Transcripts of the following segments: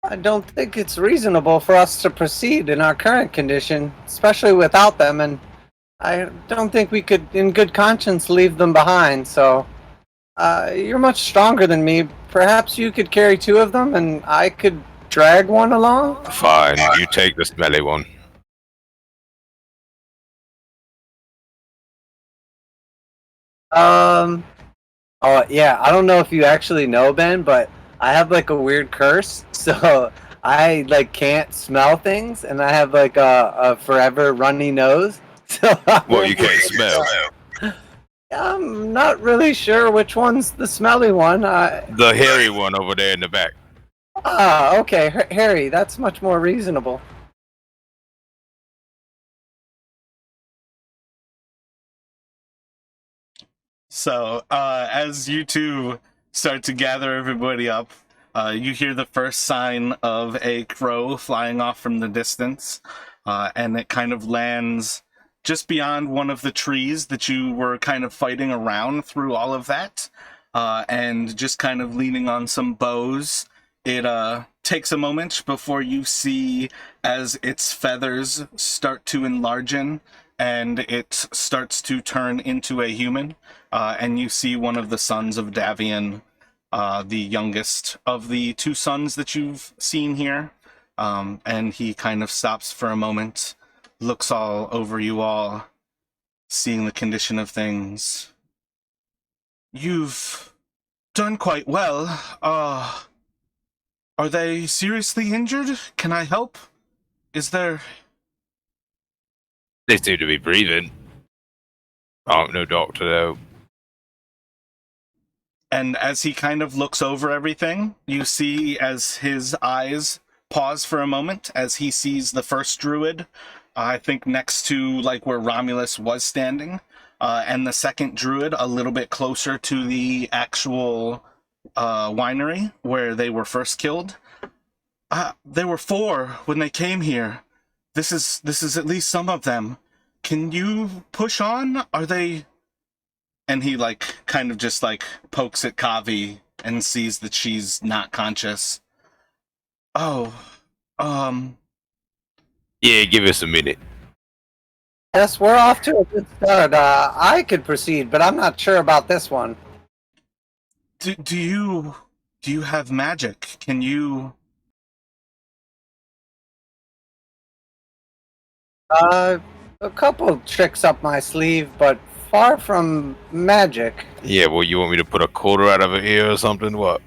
I don't think it's reasonable for us to proceed in our current condition, especially without them, and I don't think we could, in good conscience, leave them behind. So, you're much stronger than me. Perhaps you could carry two of them, and I could drag one along? Fine, you take the smelly one. Oh yeah, I don't know if you actually know, Ben, but I have like a weird curse, so I like can't smell things, and I have like a forever runny nose. So Well, you can't smell. I'm not really sure which one's the smelly one. The hairy one over there in the back. Okay, Harry, that's much more reasonable. So, as you two start to gather everybody up, you hear the first sign of a crow flying off from the distance, and it kind of lands just beyond one of the trees that you were kind of fighting around through all of that, and just kind of leaning on some bows. It takes a moment before you see as its feathers start to enlargen and it starts to turn into a human. And you see one of the sons of Davian, the youngest of the two sons that you've seen here. And he kind of stops for a moment, looks all over you all, seeing the condition of things. You've done quite well. Are they seriously injured? Can I help? Is there... They seem to be breathing. I'm no doctor though. And as he kind of looks over everything, you see as his eyes pause for a moment as he sees the first druid, I think next to like where Romulus was standing, and the second druid a little bit closer to the actual winery where they were first killed. There were 4 when they came here. This is at least some of them. Can you push on? Are they... And he, like, kind of just, like, pokes at Kavi and sees that she's not conscious. Oh, Yeah, give us a minute. Yes, we're off to a good start. I could proceed, but I'm not sure about this one. do you have magic? Can you... A couple tricks up my sleeve, but far from magic. Yeah, well, you want me to put a quarter out of her ear or something? What?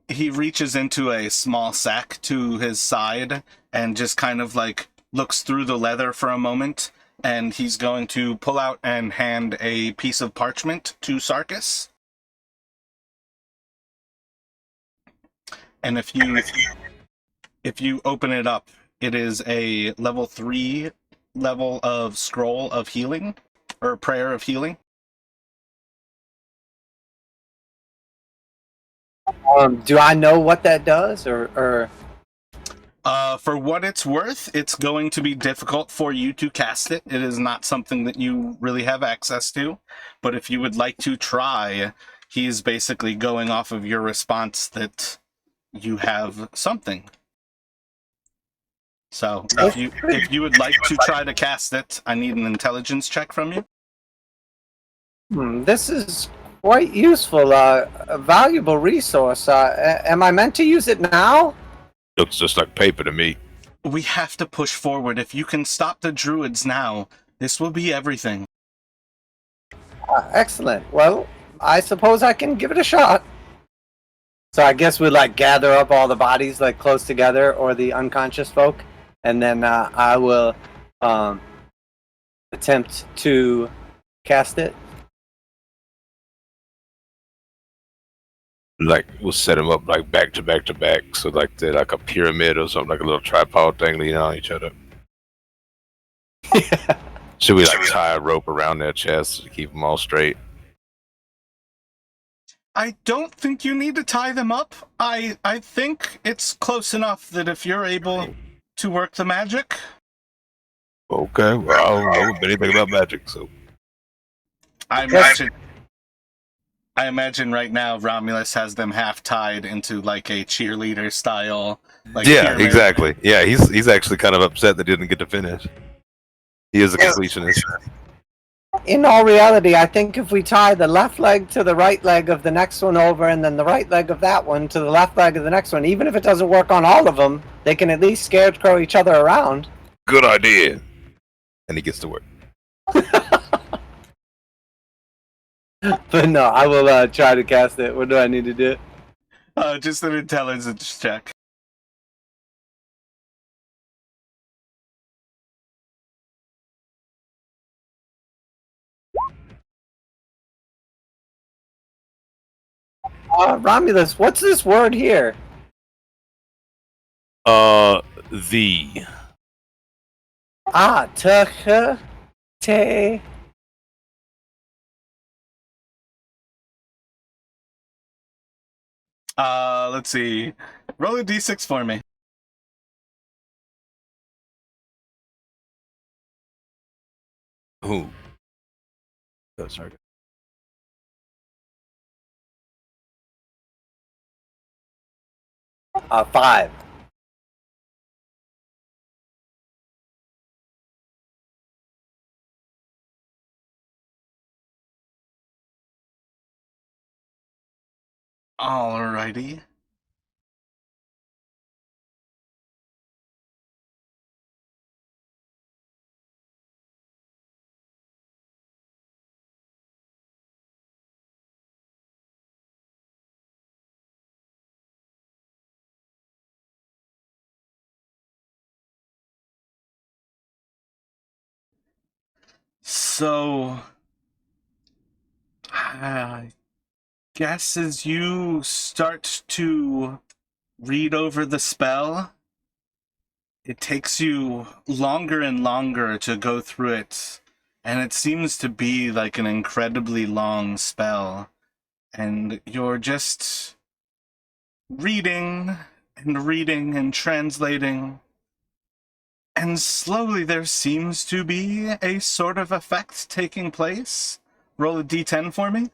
He reaches into a small sack to his side and just kind of, like, looks through the leather for a moment, and he's going to pull out and hand a piece of parchment to Sarkis. And if you open it up, it is a level 3 level of scroll of healing, or prayer of healing. Do I know what that does, or... For what it's worth, it's going to be difficult for you to cast it. It is not something that you really have access to. But if you would like to try, he's basically going off of your response that you have something. So if you would like to try to cast it, I need an intelligence check from you. This is quite useful, a valuable resource. Am I meant to use it now? Looks just like paper to me. We have to push forward. If you can stop the druids now, this will be everything. Excellent. Well, I suppose I can give it a shot. So I guess we like gather up all the bodies like close together, or the unconscious folk, and then I will attempt to cast it. Like, we'll set them up like back to back to back, so like they're like a pyramid or something, like a little tripod thing leaning on each other. Should we like tie a rope around their chests to keep them all straight? I don't think you need to tie them up. I think it's close enough that if you're able to work the magic. Okay, well, I don't know anything about magic, so. I imagine, I imagine right now Romulus has them half tied into like a cheerleader style, like Yeah, pyramid. exactly. Yeah, he's actually kind of upset that he didn't get to finish. He is a Yeah. completionist. In all reality, I think if we tie the left leg to the right leg of the next one over, and then the right leg of that one to the left leg of the next one, even if it doesn't work on all of them, they can at least scarecrow each other around. Good idea. And he gets to work. But no, I will try to cast it. What do I need to do? Just an intelligence check. Romulus, what's this word here? The. Te. Let's see. Roll a d6 for me. Who? Oh, sorry. 5. Alrighty. So, I guess as you start to read over the spell, it takes you longer and longer to go through it, and it seems to be like an incredibly long spell, and you're just reading and translating, and slowly there seems to be a sort of effect taking place. Roll a d10 for me.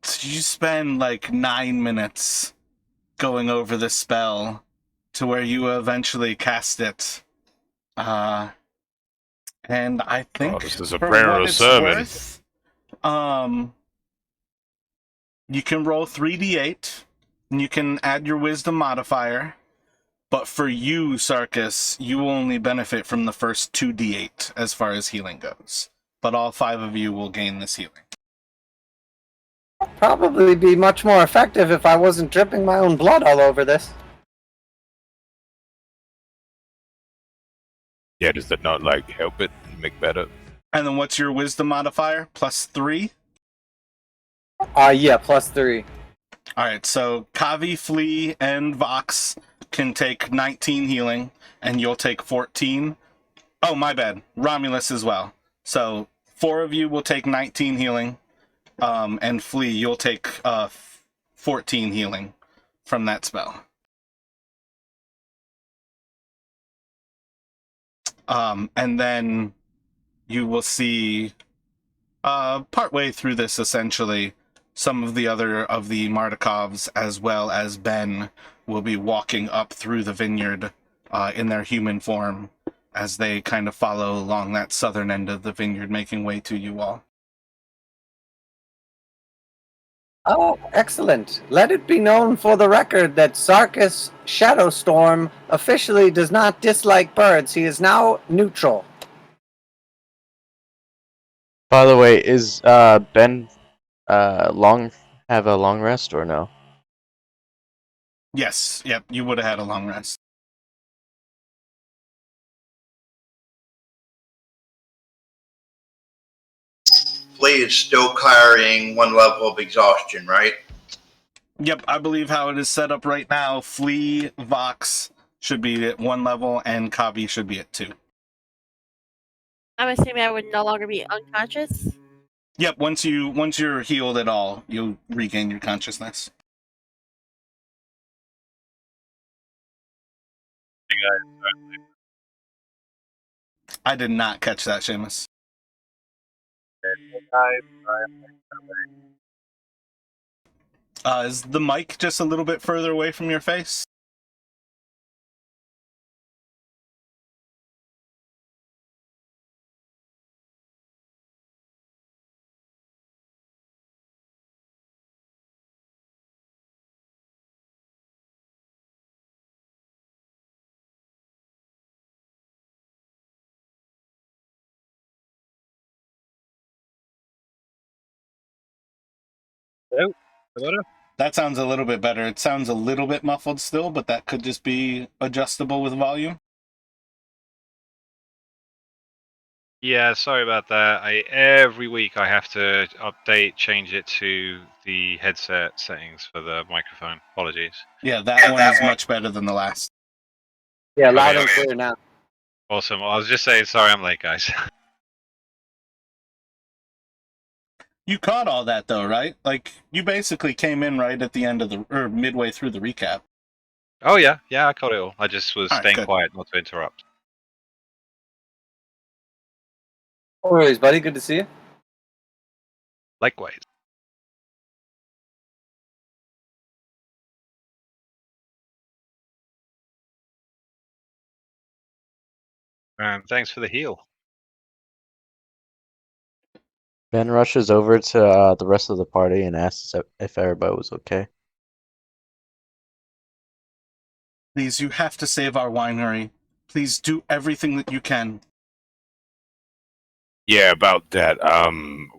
So you spend like 9 minutes going over the spell to where you eventually cast it. And I think This is a for prayer what or a it's sermon. worth, you can roll 3d8, and you can add your wisdom modifier. But for you, Sarkis, you will only benefit from the first 2d8 as far as healing goes. But all 5 of you will gain this healing. Probably be much more effective if I wasn't dripping my own blood all over this. Yeah, does that not like help it make better? And then what's your wisdom modifier? +3? Yeah, +3. Alright, so Kavi, Flea, and Vox can take 19 healing, and you'll take 14. Oh, my bad. Romulus as well. So 4 of you will take 19 healing, and Flea, you'll take 14 healing from that spell. And then you will see partway through this, essentially, some of the other of the Mardikovs, as well as Ben, will be walking up through the vineyard in their human form as they kind of follow along that southern end of the vineyard, making way to you all. Oh, excellent. Let it be known for the record that Sarkis Shadowstorm officially does not dislike birds. He is now neutral. By the way, is Ben long have a long rest or no? Yes, yep, you would have had a long rest. Flea is still carrying 1 level of exhaustion, right? Yep, I believe how it is set up right now, Flea, Vox should be at 1 level, and Kavi should be at 2. I'm assuming I would no longer be unconscious. Yep, once you're healed at all, you'll regain your consciousness. I did not catch that, Seamus. Is the mic just a little bit further away from your face? Hello? Hello? That sounds a little bit better. It sounds a little bit muffled still, but that could just be adjustable with volume. Yeah, sorry about that. Every week I have to change it to the headset settings for the microphone. Apologies. Yeah, that one is much better than the last. Yeah, loud Okay. and clear now. Awesome. Well, I was just saying, sorry I'm late, guys. You caught all that though, right? Like, you basically came in right at the end of the, or midway through the recap. Oh yeah, I caught it all. I just was All right, staying good. quiet, not to interrupt. No worries, buddy. Good to see you. Likewise. Thanks for the heal. Ben rushes over to the rest of the party and asks if everybody was okay. Please, you have to save our winery. Please do everything that you can. Yeah, about that.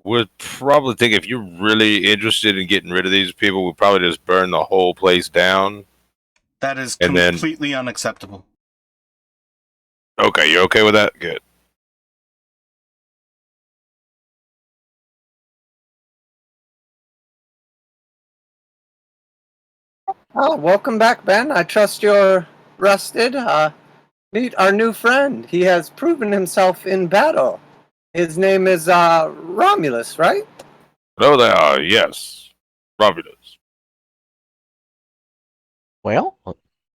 We're probably thinking if you're really interested in getting rid of these people, we'll probably just burn the whole place down. That is And then- completely unacceptable. Okay, you're okay with that? Good. Oh, welcome back, Ben. I trust you're rested. Meet our new friend. He has proven himself in battle. His name is Romulus, right? Hello there. Yes, Romulus. Well,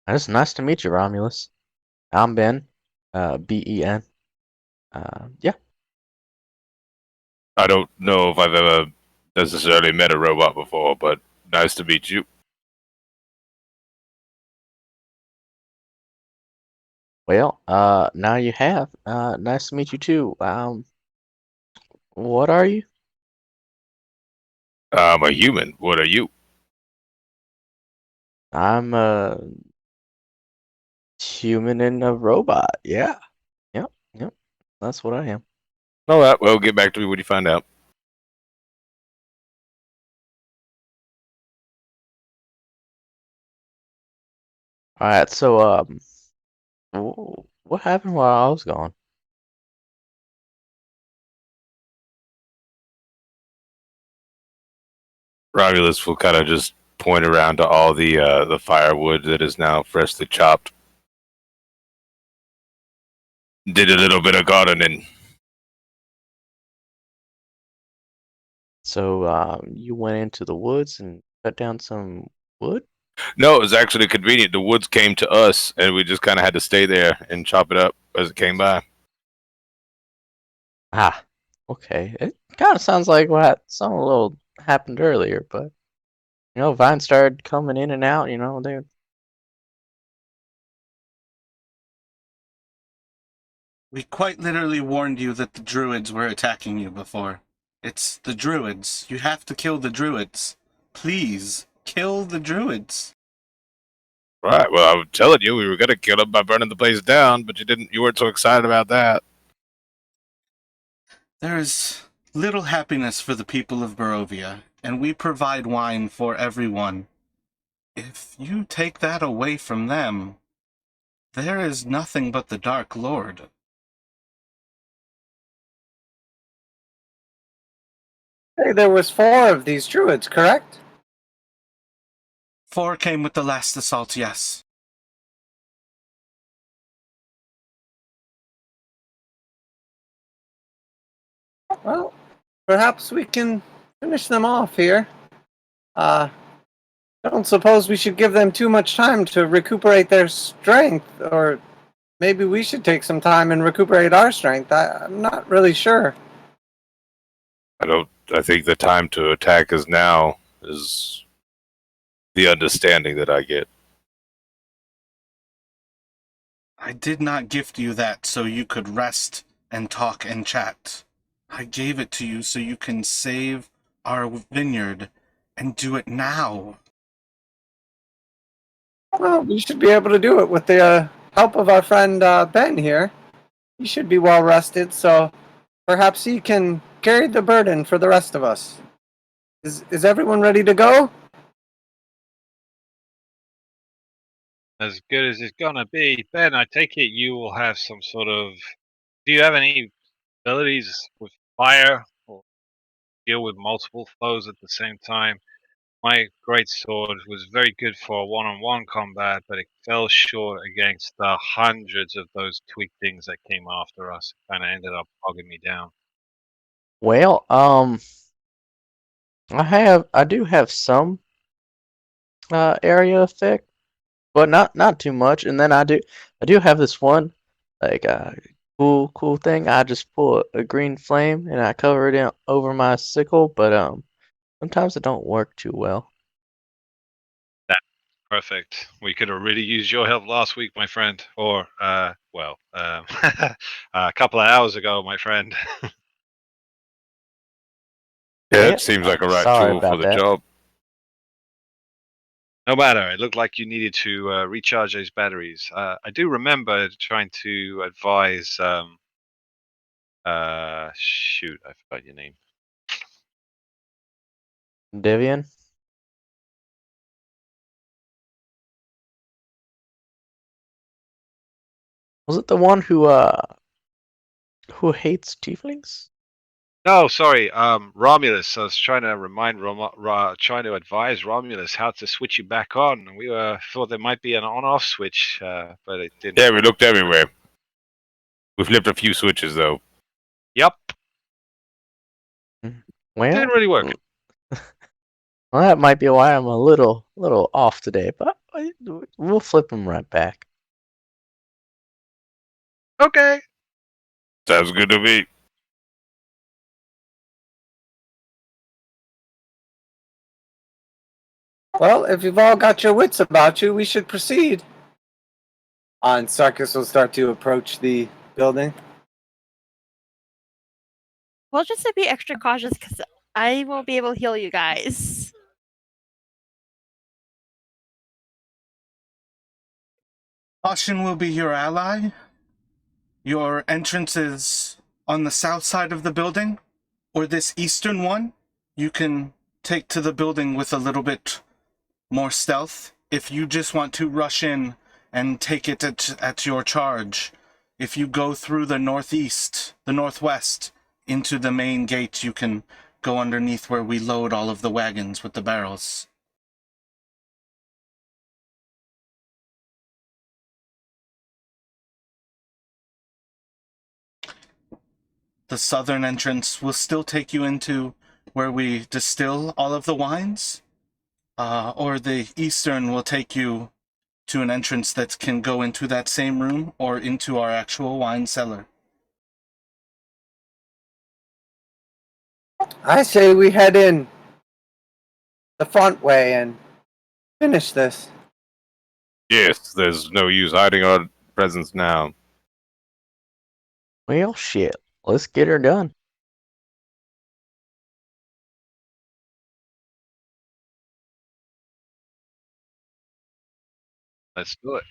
it's nice to meet you, Romulus. I'm Ben, Ben. Yeah. I don't know if I've ever necessarily met a robot before, but nice to meet you. Well, now you have. Nice to meet you too. What are you? I'm a human. What are you? I'm a human and a robot. Yeah. Yep. That's what I am. All right. Well, get back to me when you find out. All right. So, what happened while I was gone? Romulus will kind of just point around to all the firewood that is now freshly chopped. Did a little bit of gardening. So, you went into the woods and cut down some wood? No, it was actually convenient. The woods came to us, and we just kind of had to stay there and chop it up as it came by. Ah, okay. It kind of sounds like some little happened earlier, but vines started coming in and out. They. We quite literally warned you that the Druids were attacking you before. It's the Druids. You have to kill the Druids. Please, kill the Druids. Right. Well, I was telling you we were gonna kill them by burning the place down, but you weren't so excited about that. There is little happiness for the people of Barovia, and we provide wine for everyone. If you take that away from them, there is nothing but the Dark Lord. Hey, there was 4 of these druids, correct? 4 came with the last assault, yes. Well, perhaps we can finish them off here. I don't suppose we should give them too much time to recuperate their strength, or maybe we should take some time and recuperate our strength. I'm not really sure. I think the time to attack is now, is the understanding that I get. I did not gift you that so you could rest and talk and chat. I gave it to you so you can save our vineyard, and do it now. Well, we should be able to do it with the help of our friend Ben here. He should be well rested, so perhaps he can carry the burden for the rest of us. Is everyone ready to go? As good as it's gonna be. Ben, I take it you will have some sort of. Do you have any abilities with fire or deal with multiple foes at the same time? My greatsword was very good for one-on-one combat, but it fell short against the hundreds of those twig things that came after us. Kind of ended up bogging me down. Well, I do have some area effect, but not too much. And then I do have this one like cool thing. I just pull a green flame and I cover it over my sickle, but sometimes it don't work too well. Perfect. We could have really used your help last week, my friend. Or, a couple of hours ago, my friend. Yeah, Yeah, it seems like a right sorry tool for about the that. job. No matter. It looked like you needed to recharge those batteries. I do remember trying to advise. Shoot, I forgot your name. Devian. Was it the one who hates tieflings? No, sorry, Romulus. I was trying to remind trying to advise Romulus how to switch you back on. We thought there might be an on-off switch, but it didn't. Yeah, we looked everywhere. We flipped a few switches, though. Yep, Well, didn't really work. well, that might be why I'm a little off today, but we'll flip them right back. Okay. Sounds good to me. Well, if you've all got your wits about you, we should proceed. And Sarkis will start to approach the building. Well, just to be extra cautious, because I won't be able to heal you guys. Caution will be your ally. Your entrance is on the south side of the building, or this eastern one. You can take to the building with a little bit more stealth. If you just want to rush in and take it at your charge, if you go through the northwest, into the main gate, you can go underneath where we load all of the wagons with the barrels. The southern entrance will still take you into where we distill all of the wines, or the eastern will take you to an entrance that can go into that same room or into our actual wine cellar. I say we head in the front way and finish this. Yes, there's no use hiding our presence now. Well, shit, let's get her done. Let's do it.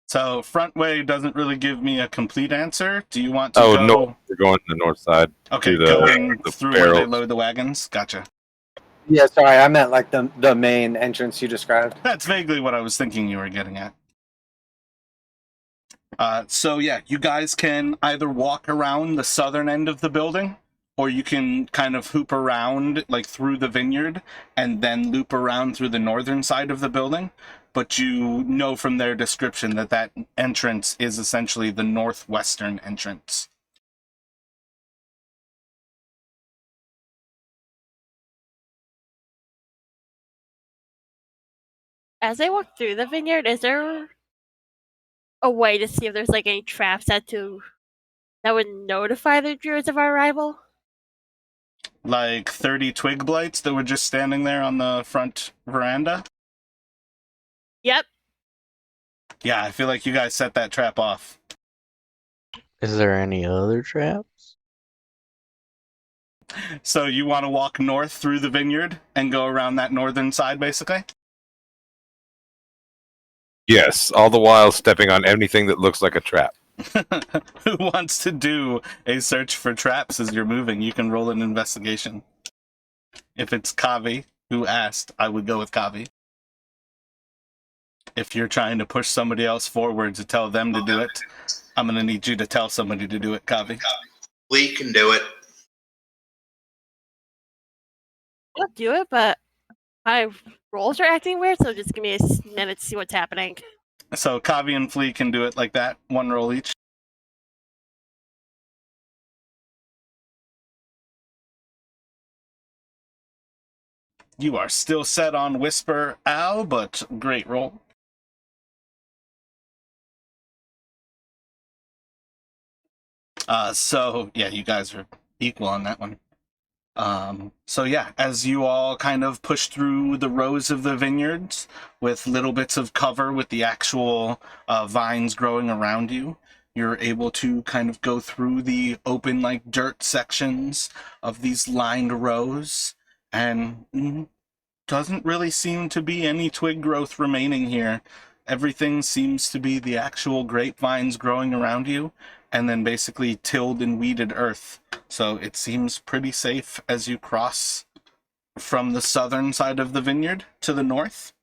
So front way doesn't really give me a complete answer. Do you want to Oh, go? no, we're going to the north side. Okay, to going the through where they barrels. load the wagons. Gotcha. Yeah, sorry, I meant like the main entrance you described. That's vaguely what I was thinking you were getting at. So yeah, you guys can either walk around the southern end of the building, or you can kind of hoop around like through the vineyard and then loop around through the northern side of the building. But you know from their description that that entrance is essentially the northwestern entrance. As I walk through the vineyard, is there a way to see if there's like any traps that would notify the druids of our arrival? Like 30 twig blights that were just standing there on the front veranda? Yep. Yeah, I feel like you guys set that trap off. Is there any other traps? So you want to walk north through the vineyard and go around that northern side, basically? Yes, all the while stepping on anything that looks like a trap. Who wants to do a search for traps as you're moving? You can roll an investigation. If it's Kavi who asked, I would go with Kavi. If you're trying to push somebody else forward to tell them to do it, I'm going to need you to tell somebody to do it, Kavi. Lee can do it. I'll do it, but my rolls are acting weird, so just give me a minute to see what's happening. So Kavi and Flea can do it like that, one roll each. You are still set on Whisper Owl, but great roll. So yeah, you guys are equal on that one. So yeah, as you all kind of push through the rows of the vineyards with little bits of cover with the actual vines growing around you, you're able to kind of go through the open like dirt sections of these lined rows, and doesn't really seem to be any twig growth remaining here. Everything seems to be the actual grapevines growing around you, and then basically tilled and weeded earth. So it seems pretty safe as you cross from the southern side of the vineyard to the north.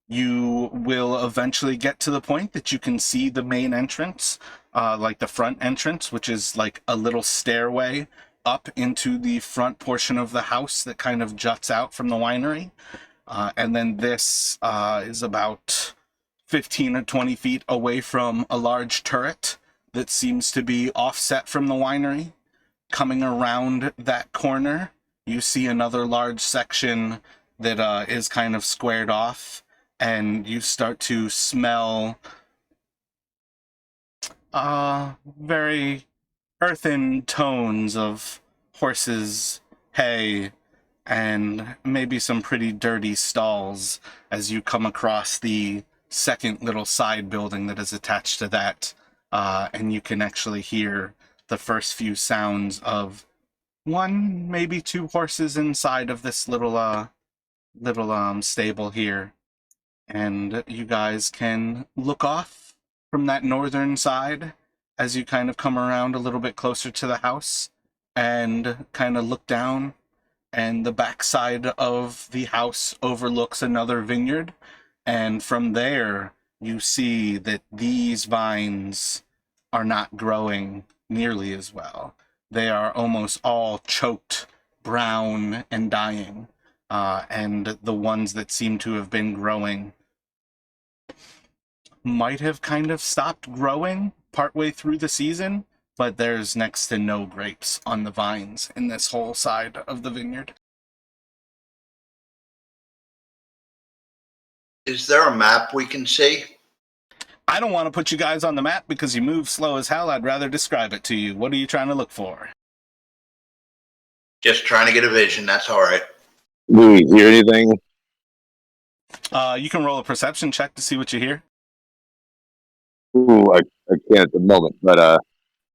You will eventually get to the point that you can see the main entrance, like the front entrance, which is like a little stairway up into the front portion of the house that kind of juts out from the winery. And then this is about 15 or 20 feet away from a large turret that seems to be offset from the winery. Coming around that corner, you see another large section that is kind of squared off, and you start to smell very earthen tones of horses, hay, and maybe some pretty dirty stalls as you come across the second little side building that is attached to that, and you can actually hear the first few sounds of one, maybe two horses inside of this little stable here. And you guys can look off from that northern side as you kind of come around a little bit closer to the house and kind of look down, and the backside of the house overlooks another vineyard. And from there, you see that these vines are not growing nearly as well. They are almost all choked, brown, and dying. And the ones that seem to have been growing might have kind of stopped growing partway through the season, but there's next to no grapes on the vines in this whole side of the vineyard. Is there a map we can see? I don't want to put you guys on the map because you move slow as hell. I'd rather describe it to you. What are you trying to look for? Just trying to get a vision, that's all right. Do we hear anything? You can roll a perception check to see what you hear. Ooh, I can't at the moment, but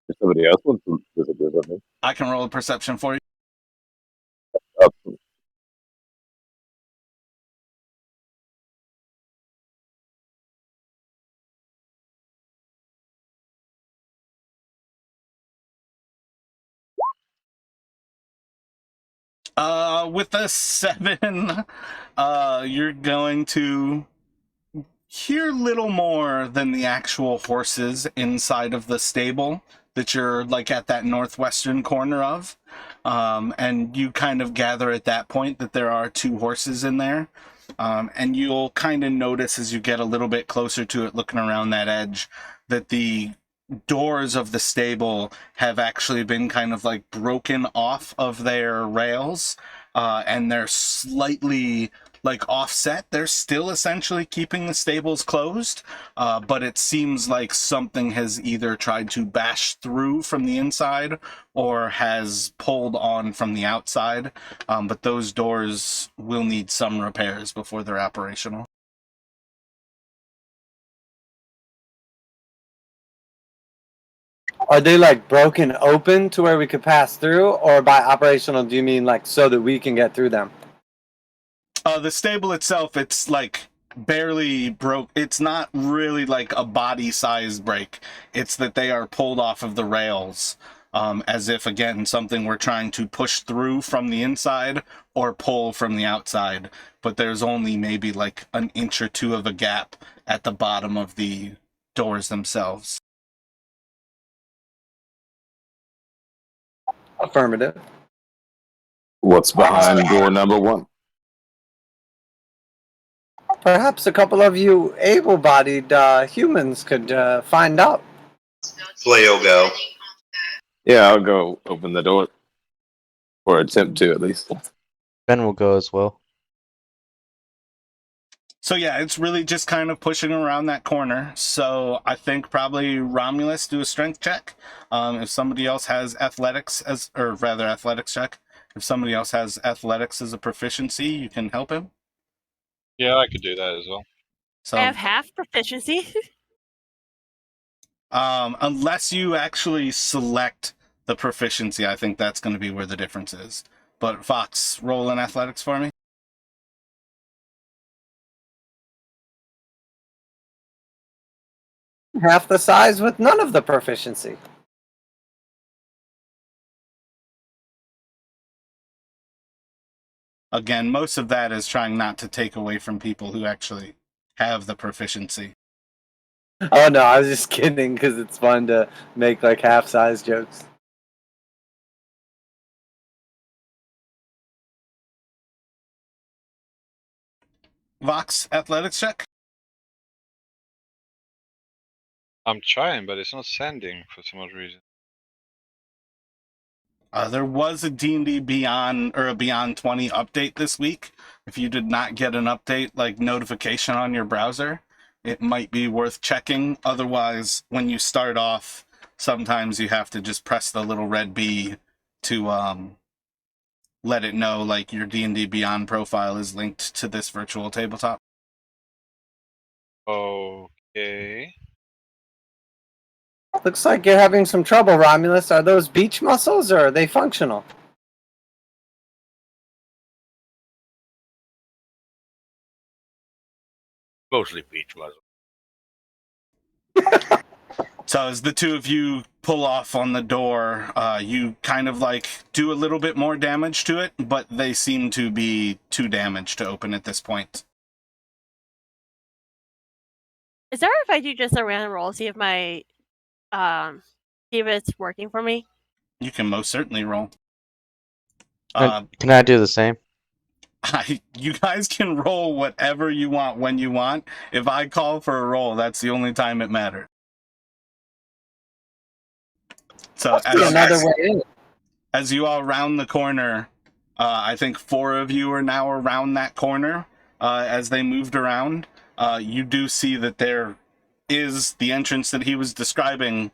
if somebody else wants to visit or something. I can roll a perception for you. With a 7, you're going to hear little more than the actual horses inside of the stable that you're like at that northwestern corner of. And you kind of gather at that point that there are 2 horses in there. And you'll kind of notice as you get a little bit closer to it, looking around that edge, that the doors of the stable have actually been kind of like broken off of their rails, and they're slightly like offset. They're still essentially keeping the stables closed, but it seems like something has either tried to bash through from the inside or has pulled on from the outside. But those doors will need some repairs before they're operational. Are they like broken open to where we could pass through, or by operational do you mean like so that we can get through them? The stable itself, it's like barely broke. It's not really like a body size break. It's that they are pulled off of the rails, as if, again, something we're trying to push through from the inside or pull from the outside. But there's only maybe like an inch or two of a gap at the bottom of the doors themselves. Affirmative. What's behind door number 1? Perhaps a couple of you able-bodied humans could find out. Flea will go. Yeah, I'll go open the door. Or attempt to, at least. Ben will go as well. So yeah, it's really just kind of pushing around that corner. So I think probably Romulus do a strength check. If somebody else has athletics athletics check. If somebody else has athletics as a proficiency, you can help him. Yeah, I could do that as well. So I have half proficiency. unless you actually select the proficiency, I think that's going to be where the difference is. But Fox, roll in athletics for me. Half the size with none of the proficiency. Again, most of that is trying not to take away from people who actually have the proficiency. Oh no, I was just kidding because it's fun to make like half-size jokes. Vox, athletics check. I'm trying, but it's not sending for some odd reason. There was a D&D Beyond or a Beyond 20 update this week. If you did not get an update like notification on your browser, it might be worth checking. Otherwise, when you start off, sometimes you have to just press the little red B to let it know like your D&D Beyond profile is linked to this virtual tabletop. Okay. Looks like you're having some trouble, Romulus. Are those beach muscles or are they functional? Mostly beach muzzle. So as the two of you pull off on the door, you kind of like do a little bit more damage to it, but they seem to be too damaged to open at this point. Is there if I do just a random roll, see if my see if it's working for me? You can most certainly roll. Can I do the same? You guys can roll whatever you want when you want. If I call for a roll, that's the only time it matters. So as you all round the corner, I think 4 of you are now around that corner. As they moved around, you do see that there is the entrance that he was describing,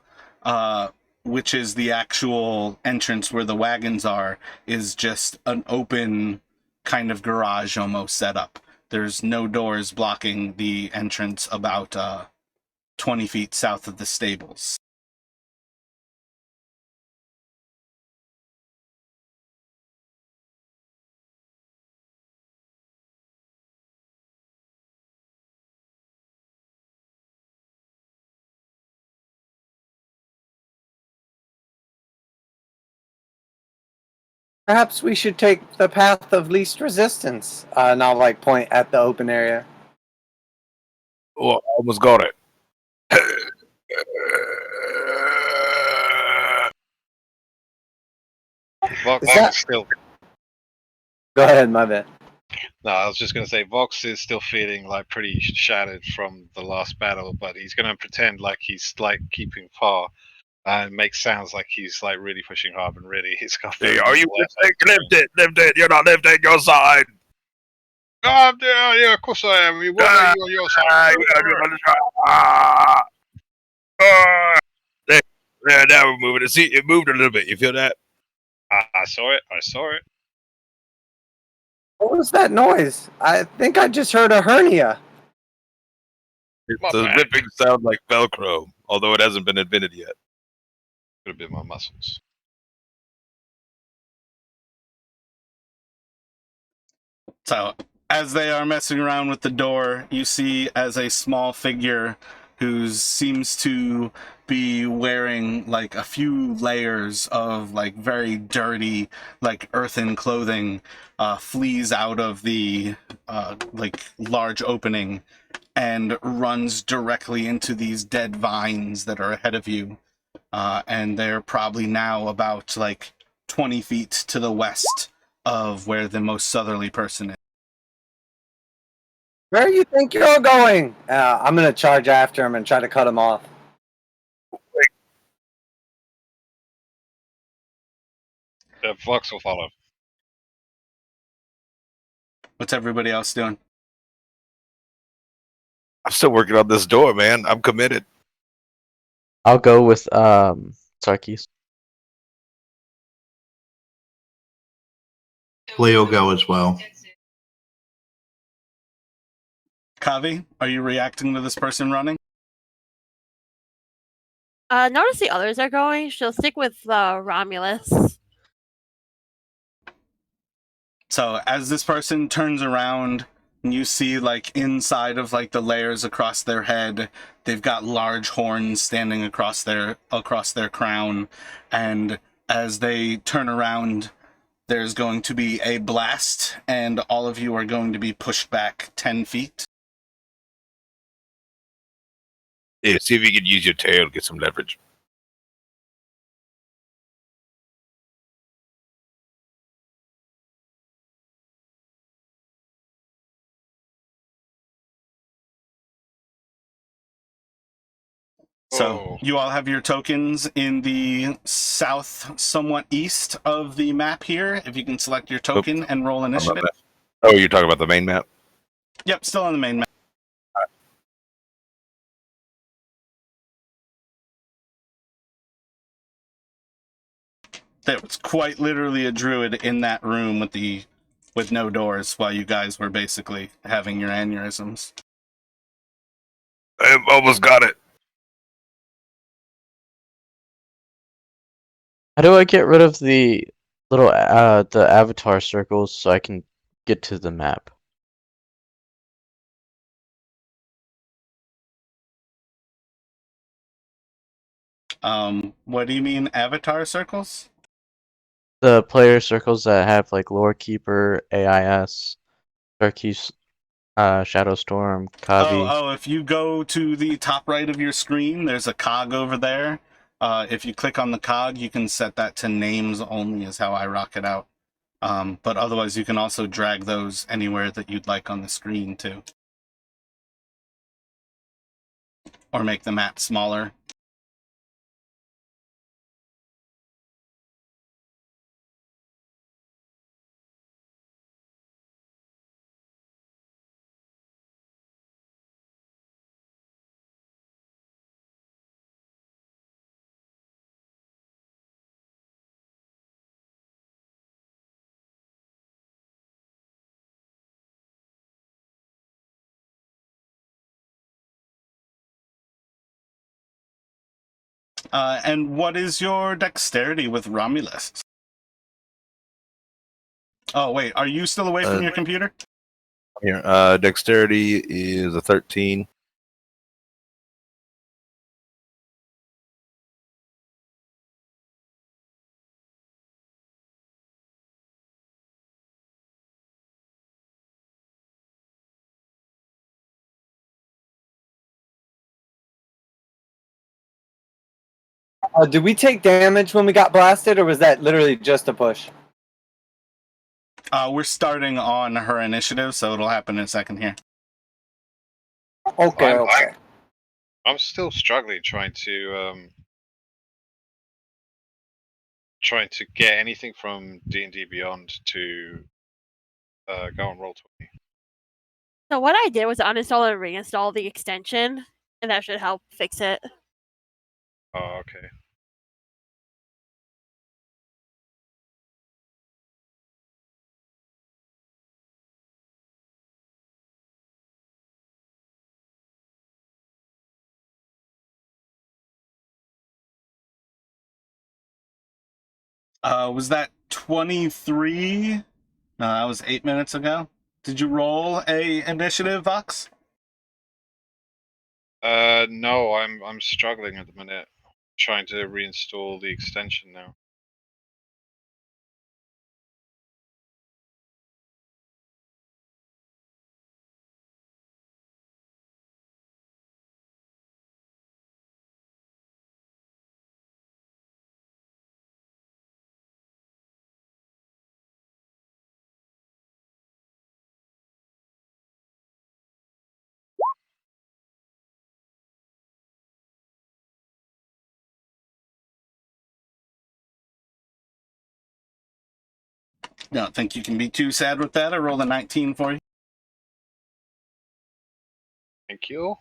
which is the actual entrance where the wagons are, is just an open kind of garage almost set up. There's no doors blocking the entrance about 20 feet south of the stables. Perhaps we should take the path of least resistance. And I'll like point at the open area. Oh, almost got it. Vox Is that- is still. Go ahead, my bad. No, I was just gonna say Vox is still feeling like pretty shattered from the last battle, but he's gonna pretend like he's like keeping par and make sounds like he's like really pushing hard and really he's got. Hey, are you lifting? Lift it! Lift it! You're not lifting your side! Yeah, of course I am. What are you on your side? We gotta do another shot. Ah! Ah! There, now we're moving it. See, it moved a little bit. You feel that? I saw it. I saw it. What was that noise? I think I just heard a hernia. It's My a bad. ripping sound like Velcro, although it hasn't been invented yet. Could have been my muscles. So, as they are messing around with the door, you see as a small figure who seems to be wearing like a few layers of like very dirty, like earthen clothing, flees out of the like large opening and runs directly into these dead vines that are ahead of you. And they're probably now about like 20 feet to the west of where the most southerly person is. Where you think you're going? I'm gonna charge after him and try to cut him off. The Fox will follow. What's everybody else doing? I'm still working on this door, man. I'm committed. I'll go with Sarkis. Leo go as well. Kavi, are you reacting to this person running? Notice the others are going. She'll stick with Romulus. So as this person turns around, you see like inside of like the layers across their head, they've got large horns standing across their crown, and as they turn around, there's going to be a blast, and all of you are going to be pushed back 10 feet. Yeah, see if you can use your tail to get some leverage. So Oh. you all have your tokens in the south, somewhat east of the map here. If you can select your token and roll initiative. Oh, you're talking about the main map? Yep, still on the main map. There was quite literally a druid in that room with no doors while you guys were basically having your aneurysms. I almost got it. How do I get rid of the little the avatar circles so I can get to the map? What do you mean avatar circles? The player circles that have like Lore Keeper, AIS, Turkey's Shadowstorm, Kavi. Oh, if you go to the top right of your screen, there's a cog over there. If you click on the cog, you can set that to names only is how I rock it out. But otherwise, you can also drag those anywhere that you'd like on the screen too. Or make the map smaller. And what is your dexterity with Romulus? Oh, wait, are you still away from your computer? Here, dexterity is a 13. Did we take damage when we got blasted, or was that literally just a push? We're starting on her initiative, so it'll happen in a second here. Okay, okay. I'm still struggling trying to get anything from D&D Beyond to go on Roll20. So what I did was uninstall and reinstall the extension, and that should help fix it. Oh, okay. Was that 23? No, that was 8 minutes ago. Did you roll a initiative, Vox? No, I'm struggling at the minute. Trying to reinstall the extension now. Don't think you can be too sad with that. I rolled a 19 for you. Thank you.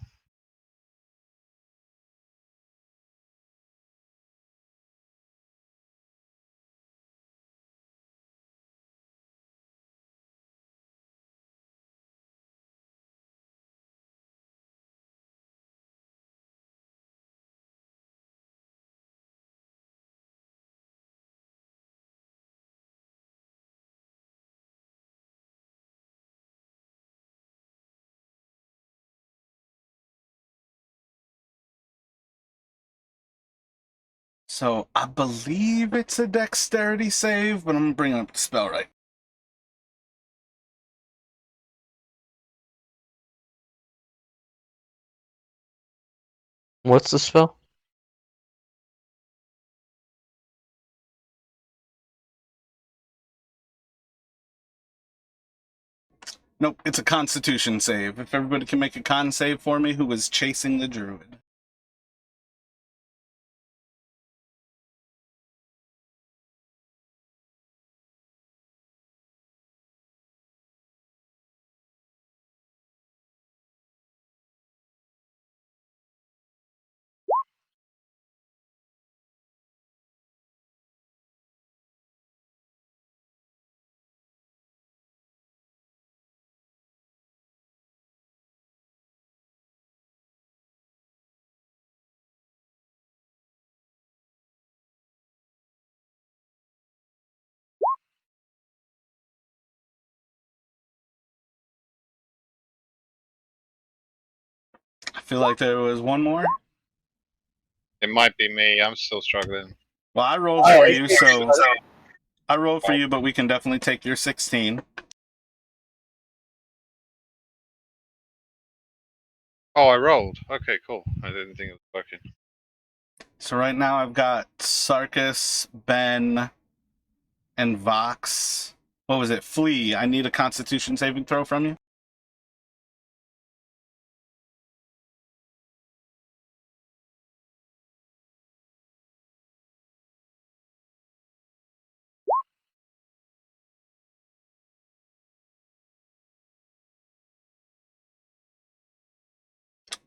So I believe it's a dexterity save, but I'm bringing up the spell right. What's the spell? Nope, it's a Constitution save. If everybody can make a con save for me, who was chasing the druid. I feel like there was one more. It might be me. I'm still struggling. Well, I rolled for you, so I rolled for you, but we can definitely take your 16. Oh, I rolled. Okay, cool. I didn't think it was working. So right now I've got Sarkis, Ben, and Vox. What was it? Flea. I need a Constitution saving throw from you.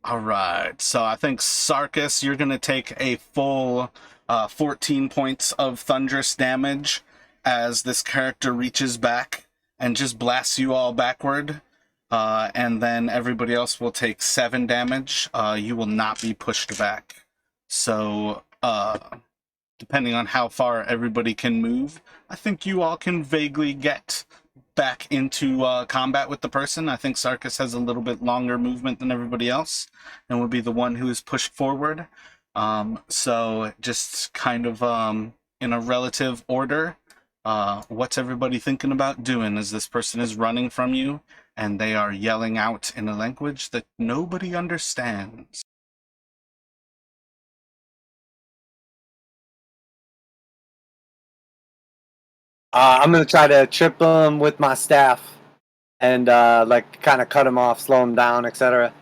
All right. So I think Sarkis, you're going to take a full 14 points of thunderous damage as this character reaches back and just blasts you all backward. And then everybody else will take 7 damage. You will not be pushed back. So, depending on how far everybody can move, I think you all can vaguely get back into combat with the person. I think Sarkis has a little bit longer movement than everybody else and would be the one who is pushed forward. So just kind of in a relative order, what's everybody thinking about doing as this person is running from you and they are yelling out in a language that nobody understands? I'm gonna try to trip him with my staff, and like kind of cut him off, slow him down, etc.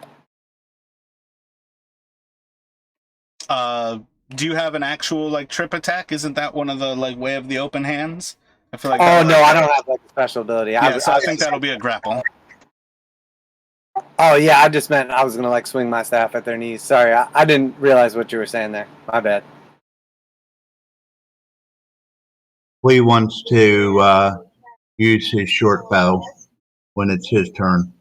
Do you have an actual like trip attack? Isn't that one of the like way of the open hands? I feel like. Oh no, I don't have like a special ability. Yeah, so I think that'll be a grapple. Oh yeah, I just meant I was gonna like swing my staff at their knees. Sorry, I didn't realize what you were saying there. My bad. Lee wants to use his short bow when it's his turn.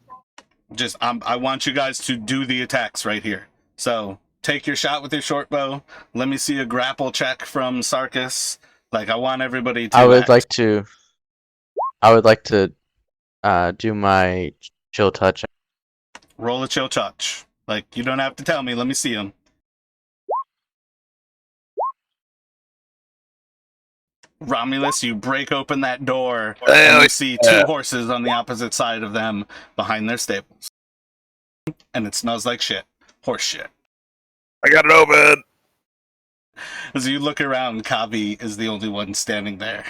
Just I want you guys to do the attacks right here. So take your shot with your short bow. Let me see a grapple check from Sarkis. Like I want everybody to. I would like to do my chill touch. Roll a chill touch. Like you don't have to tell me. Let me see them. Romulus, you break open that door and you see two horses on the opposite side of them behind their stables. And it smells like shit. Horse shit. I got it open. As you look around, Kavi is the only one standing there.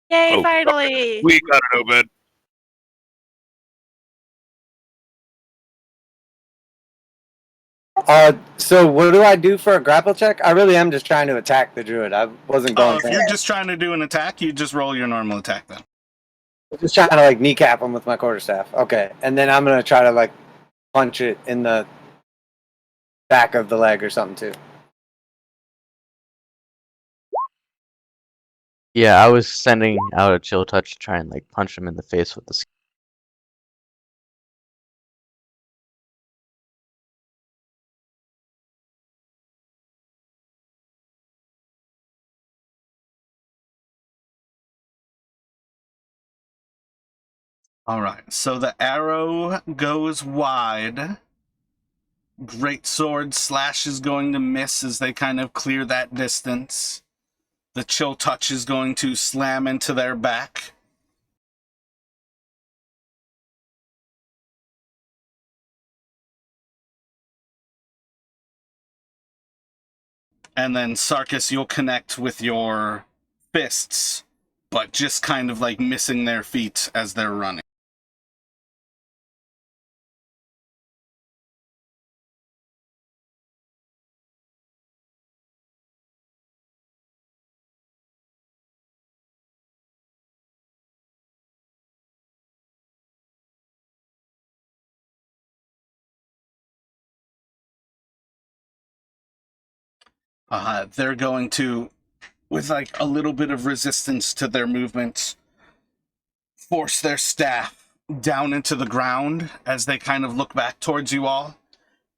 Yay, Oh, finally! We got it open. So what do I do for a grapple check? I really am just trying to attack the druid. I wasn't going. If you're just trying to do an attack, you just roll your normal attack then. Just trying to like kneecap him with my quarterstaff. Okay, and then I'm gonna try to like punch it in the back of the leg or something too. Yeah, I was sending out a chill touch to try and like punch him in the face with the. All right, so the arrow goes wide. Great sword slash is going to miss as they kind of clear that distance. The chill touch is going to slam into their back. And then Sarkis, you'll connect with your fists, but just kind of like missing their feet as they're running. They're going to, with like a little bit of resistance to their movements, force their staff down into the ground as they kind of look back towards you all.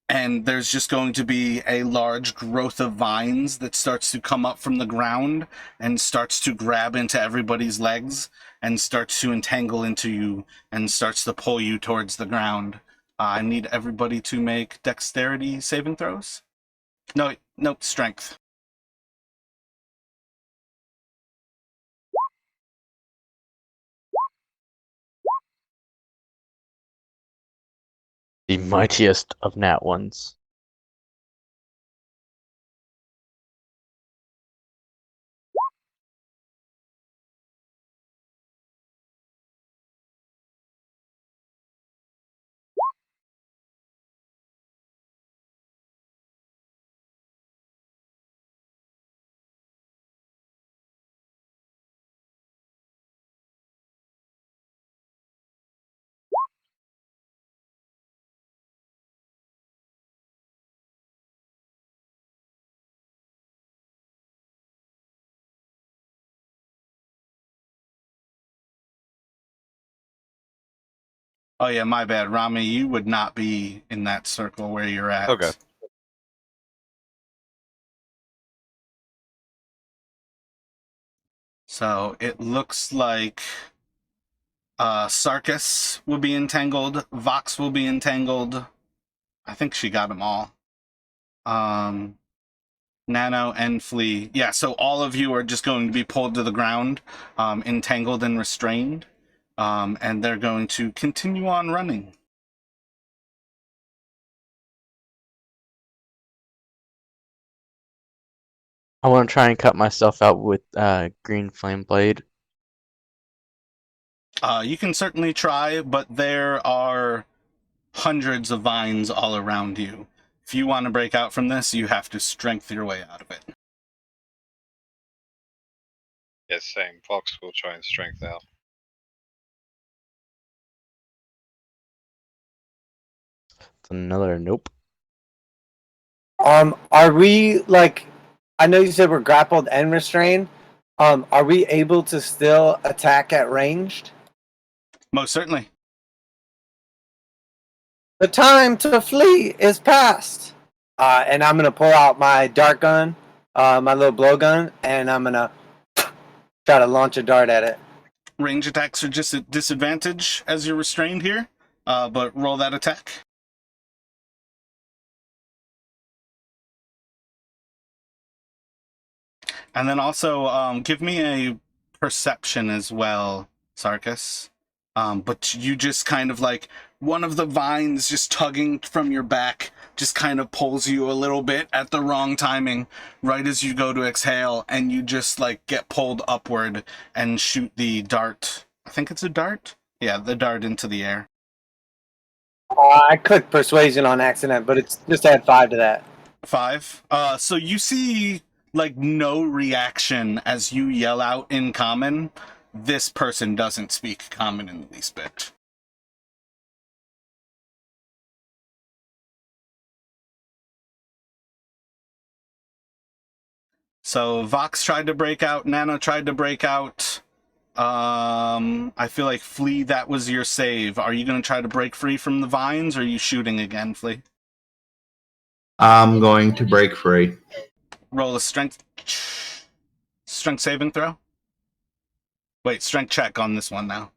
And there's just going to be a large growth of vines that starts to come up from the ground and starts to grab into everybody's legs and starts to entangle into you and starts to pull you towards the ground. I need everybody to make dexterity saving throws. Nope, strength. The mightiest of nat ones. Oh yeah, my bad, Rami. You would not be in that circle where you're at. Okay. So it looks like Sarkis will be entangled. Vox will be entangled. I think she got them all. Nano and Flea. Yeah, so all of you are just going to be pulled to the ground, entangled and restrained. And they're going to continue on running. I want to try and cut myself out with green flame blade. You can certainly try, but there are hundreds of vines all around you. If you want to break out from this, you have to strength your way out of it. Yeah, same. Fox will try and strength out. another nope. Are we like? I know you said we're grappled and restrained. Are we able to still attack at ranged? Most certainly. The time to flee is past. And I'm gonna pull out my dart gun, my little blowgun, and I'm gonna try to launch a dart at it. Range attacks are just at disadvantage as you're restrained here, but roll that attack. And then also give me a perception as well, Sarkis. But you just kind of like, one of the vines just tugging from your back just kind of pulls you a little bit at the wrong timing, right as you go to exhale, and you just like get pulled upward and shoot the dart. I think it's a dart? Yeah, the dart into the air. I clicked persuasion on accident, but it's just add 5 to that. 5. So you see like no reaction as you yell out in common. This person doesn't speak common in the least bit. So Vox tried to break out, Nano tried to break out. I feel like Flea, that was your save. Are you going to try to break free from the vines, or are you shooting again, Flea? I'm going to break free. Roll a strength saving throw. Wait, strength check on this one now.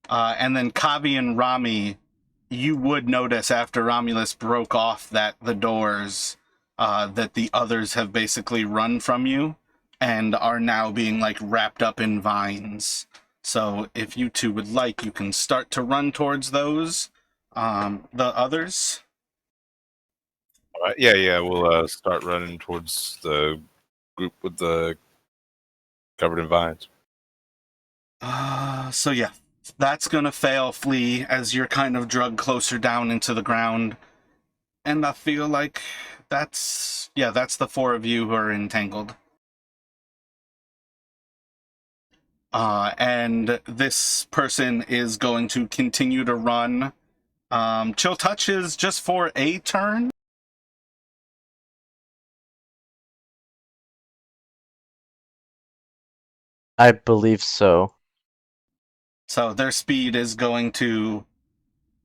And then Kavi and Rami, you would notice after Romulus broke off the doors, that the others have basically run from you and are now being like wrapped up in vines. So if you two would like, you can start to run towards those, the others. All right. Yeah. We'll start running towards the group with the covered in vines. So yeah, that's gonna fail, Flea, as you're kind of dragged closer down into the ground. And I feel like that's the 4 of you who are entangled. And this person is going to continue to run. Chill Touch is just for a turn. I believe so. So their speed is going to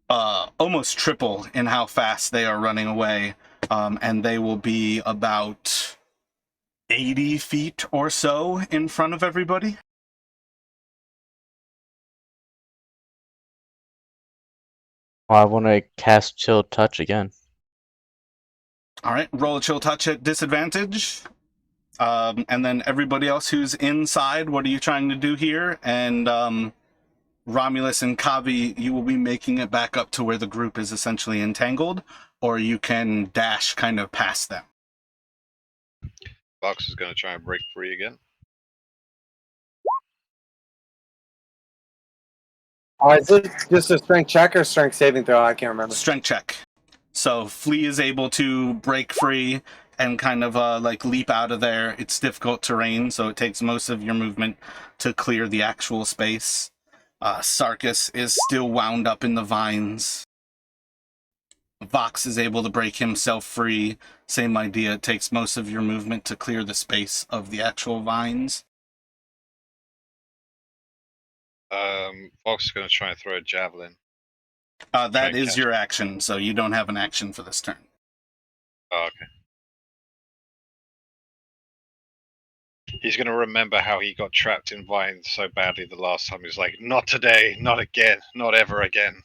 almost triple in how fast they are running away. And they will be about 80 feet or so in front of everybody. Well, I want to cast Chill Touch again. All right, roll a Chill Touch at disadvantage. And then everybody else who's inside, what are you trying to do here? And Romulus and Kavi, you will be making it back up to where the group is essentially entangled, or you can dash kind of past them. Fox is going to try and break free again. Is it just a strength check or strength saving throw? I can't remember. Strength check. So Flea is able to break free and kind of like leap out of there. It's difficult terrain, so it takes most of your movement to clear the actual space. Sarkis is still wound up in the vines. Vox is able to break himself free. Same idea, it takes most of your movement to clear the space of the actual vines. Fox is going to try and throw a javelin. That is your action, so you don't have an action for this turn. Oh, okay. He's going to remember how he got trapped in vines so badly the last time. He's like, not today, not again, not ever again.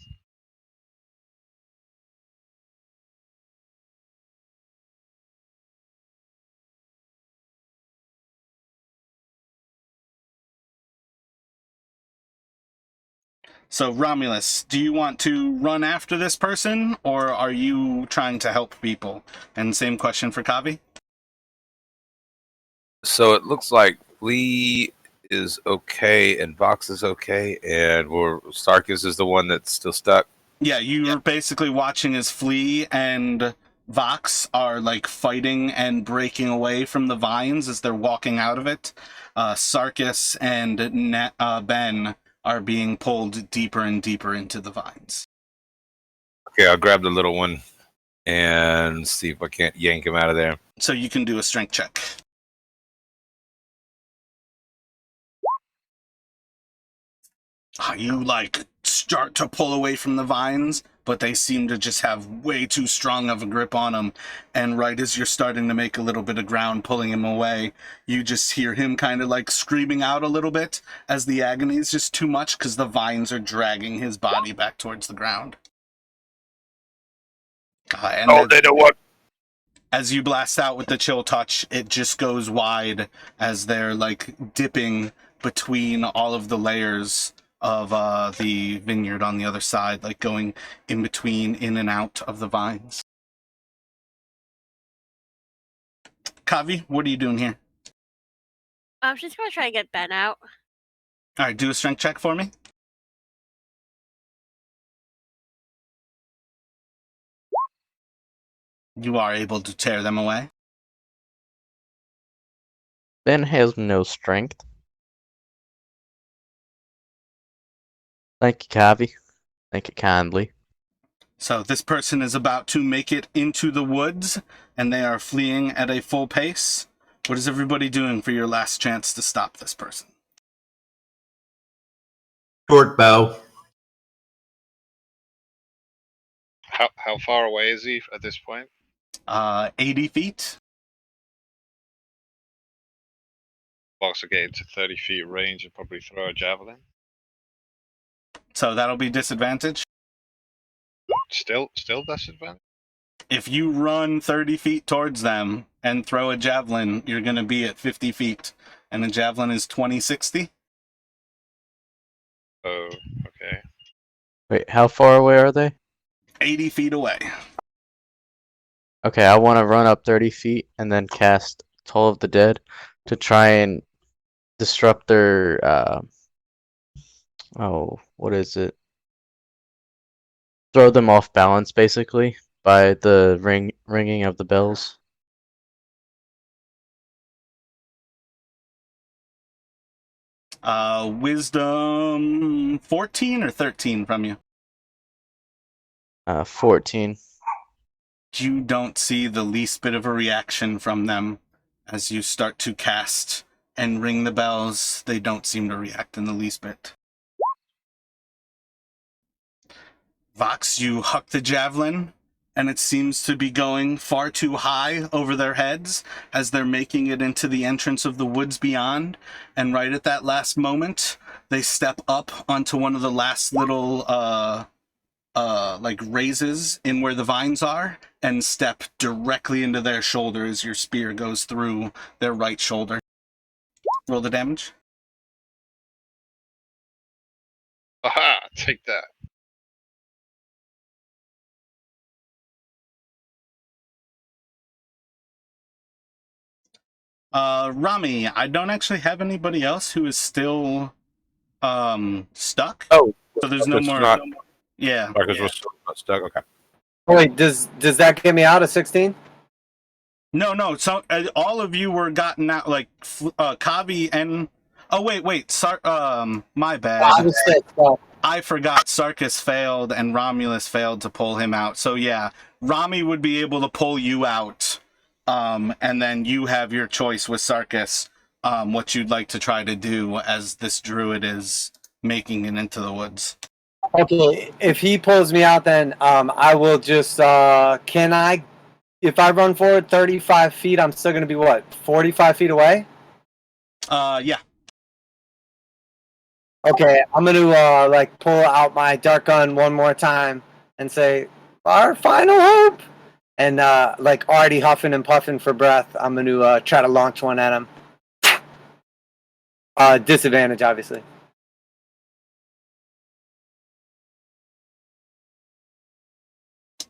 So, Romulus, do you want to run after this person, or are you trying to help people? And same question for Kavi. So it looks like Lee is okay and Vox is okay, and Sarkis is the one that's still stuck. Yeah, you're basically watching as Flea and Vox are like fighting and breaking away from the vines as they're walking out of it. Sarkis and Ben are being pulled deeper and deeper into the vines. Okay, I'll grab the little one and see if I can't yank him out of there. So you can do a strength check. You start to pull away from the vines, but they seem to just have way too strong of a grip on him. And right as you're starting to make a little bit of ground pulling him away, you just hear him kind of screaming out a little bit as the agony is just too much because the vines are dragging his body back towards the ground. They know what? As you blast out with the chill touch, it just goes wide as they're dipping between all of the layers of the vineyard on the other side, going in between, in and out of the vines. Kavi, what are you doing here? She's gonna try and get Ben out. All right, do a strength check for me. You are able to tear them away. Ben has no strength. Thank you, Kavi. Thank you kindly. So this person is about to make it into the woods, and they are fleeing at a full pace. What is everybody doing for your last chance to stop this person? Short bow. How far away is he at this point? 80 feet. Box will get into 30 feet range and probably throw a javelin. So that'll be disadvantage. Still disadvantage. If you run 30 feet towards them and throw a javelin, you're going to be at 50 feet. And a javelin is 20-60. Oh, okay. Wait, how far away are they? 80 feet away. Okay, I want to run up 30 feet and then cast Toll of the Dead to try and disrupt their, what is it? Throw them off balance, basically, by the ringing of the bells. Wisdom 14 or 13 from you? 14. You don't see the least bit of a reaction from them as you start to cast and ring the bells. They don't seem to react in the least bit. Vox, you huck the javelin, and it seems to be going far too high over their heads as they're making it into the entrance of the woods beyond. And right at that last moment, they step up onto one of the last little raises in where the vines are and step directly into their shoulder as your spear goes through their right shoulder. Roll the damage. Aha! Take that. Rami, I don't actually have anybody else who is still stuck. Oh, so there's no more. Yeah. Marcus was still not stuck. Okay. Wait, does that get me out of 16? No. So all of you were gotten out, Kavi and. Oh wait. My bad. I forgot Sarkis failed and Romulus failed to pull him out. So yeah, Rami would be able to pull you out. And then you have your choice with Sarkis, what you'd like to try to do as this druid is making it into the woods. Okay, if he pulls me out, then I will just, if I run forward 35 feet, I'm still going to be, 45 feet away? Yeah. Okay, I'm going to, pull out my dart gun one more time and say, our final hope! And, already huffing and puffing for breath, I'm going to try to launch one at him. Disadvantage, obviously.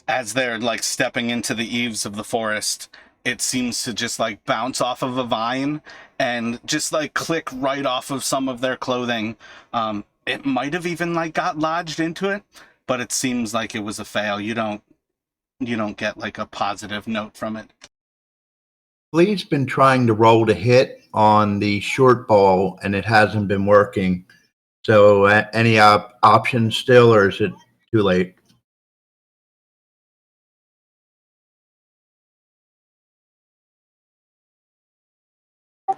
As they're, stepping into the eaves of the forest, it seems to just, bounce off of a vine and just, click right off of some of their clothing. It might have even, got lodged into it, but it seems like it was a fail. You don't get a positive note from it. Lee's been trying to roll to hit on the short ball, and it hasn't been working. So, any options still, or is it too late?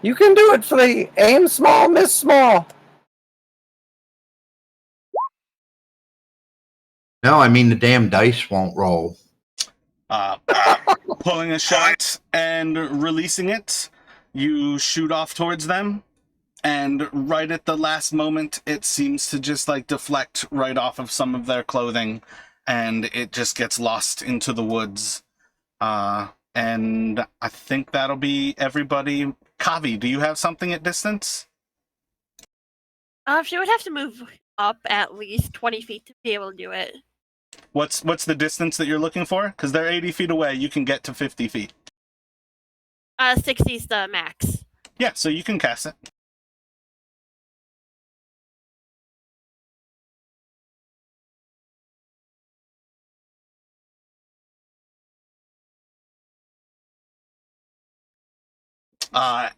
You can do it, Flea. Aim small, miss small. No, I mean the damn dice won't roll. Pulling a shot and releasing it, you shoot off towards them, and right at the last moment, it seems to just like deflect right off of some of their clothing, and it just gets lost into the woods. And I think that'll be everybody. Kavi, do you have something at distance? She would have to move up at least 20 feet to be able to do it. What's the distance that you're looking for? Because they're 80 feet away. You can get to 50 feet. 60 is the max. Yeah, so you can cast it.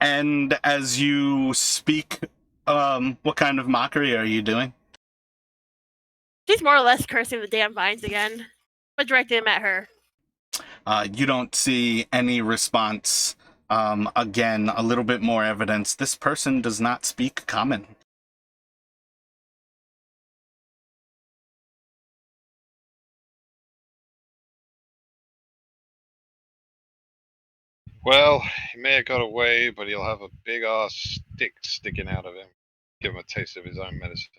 And as you speak, what kind of mockery are you doing? She's more or less cursing the damn vines again, but directing them at her. You don't see any response. Again, a little bit more evidence. This person does not speak common. Well, he may have got away, but he'll have a big ass stick sticking out of him. Give him a taste of his own medicine.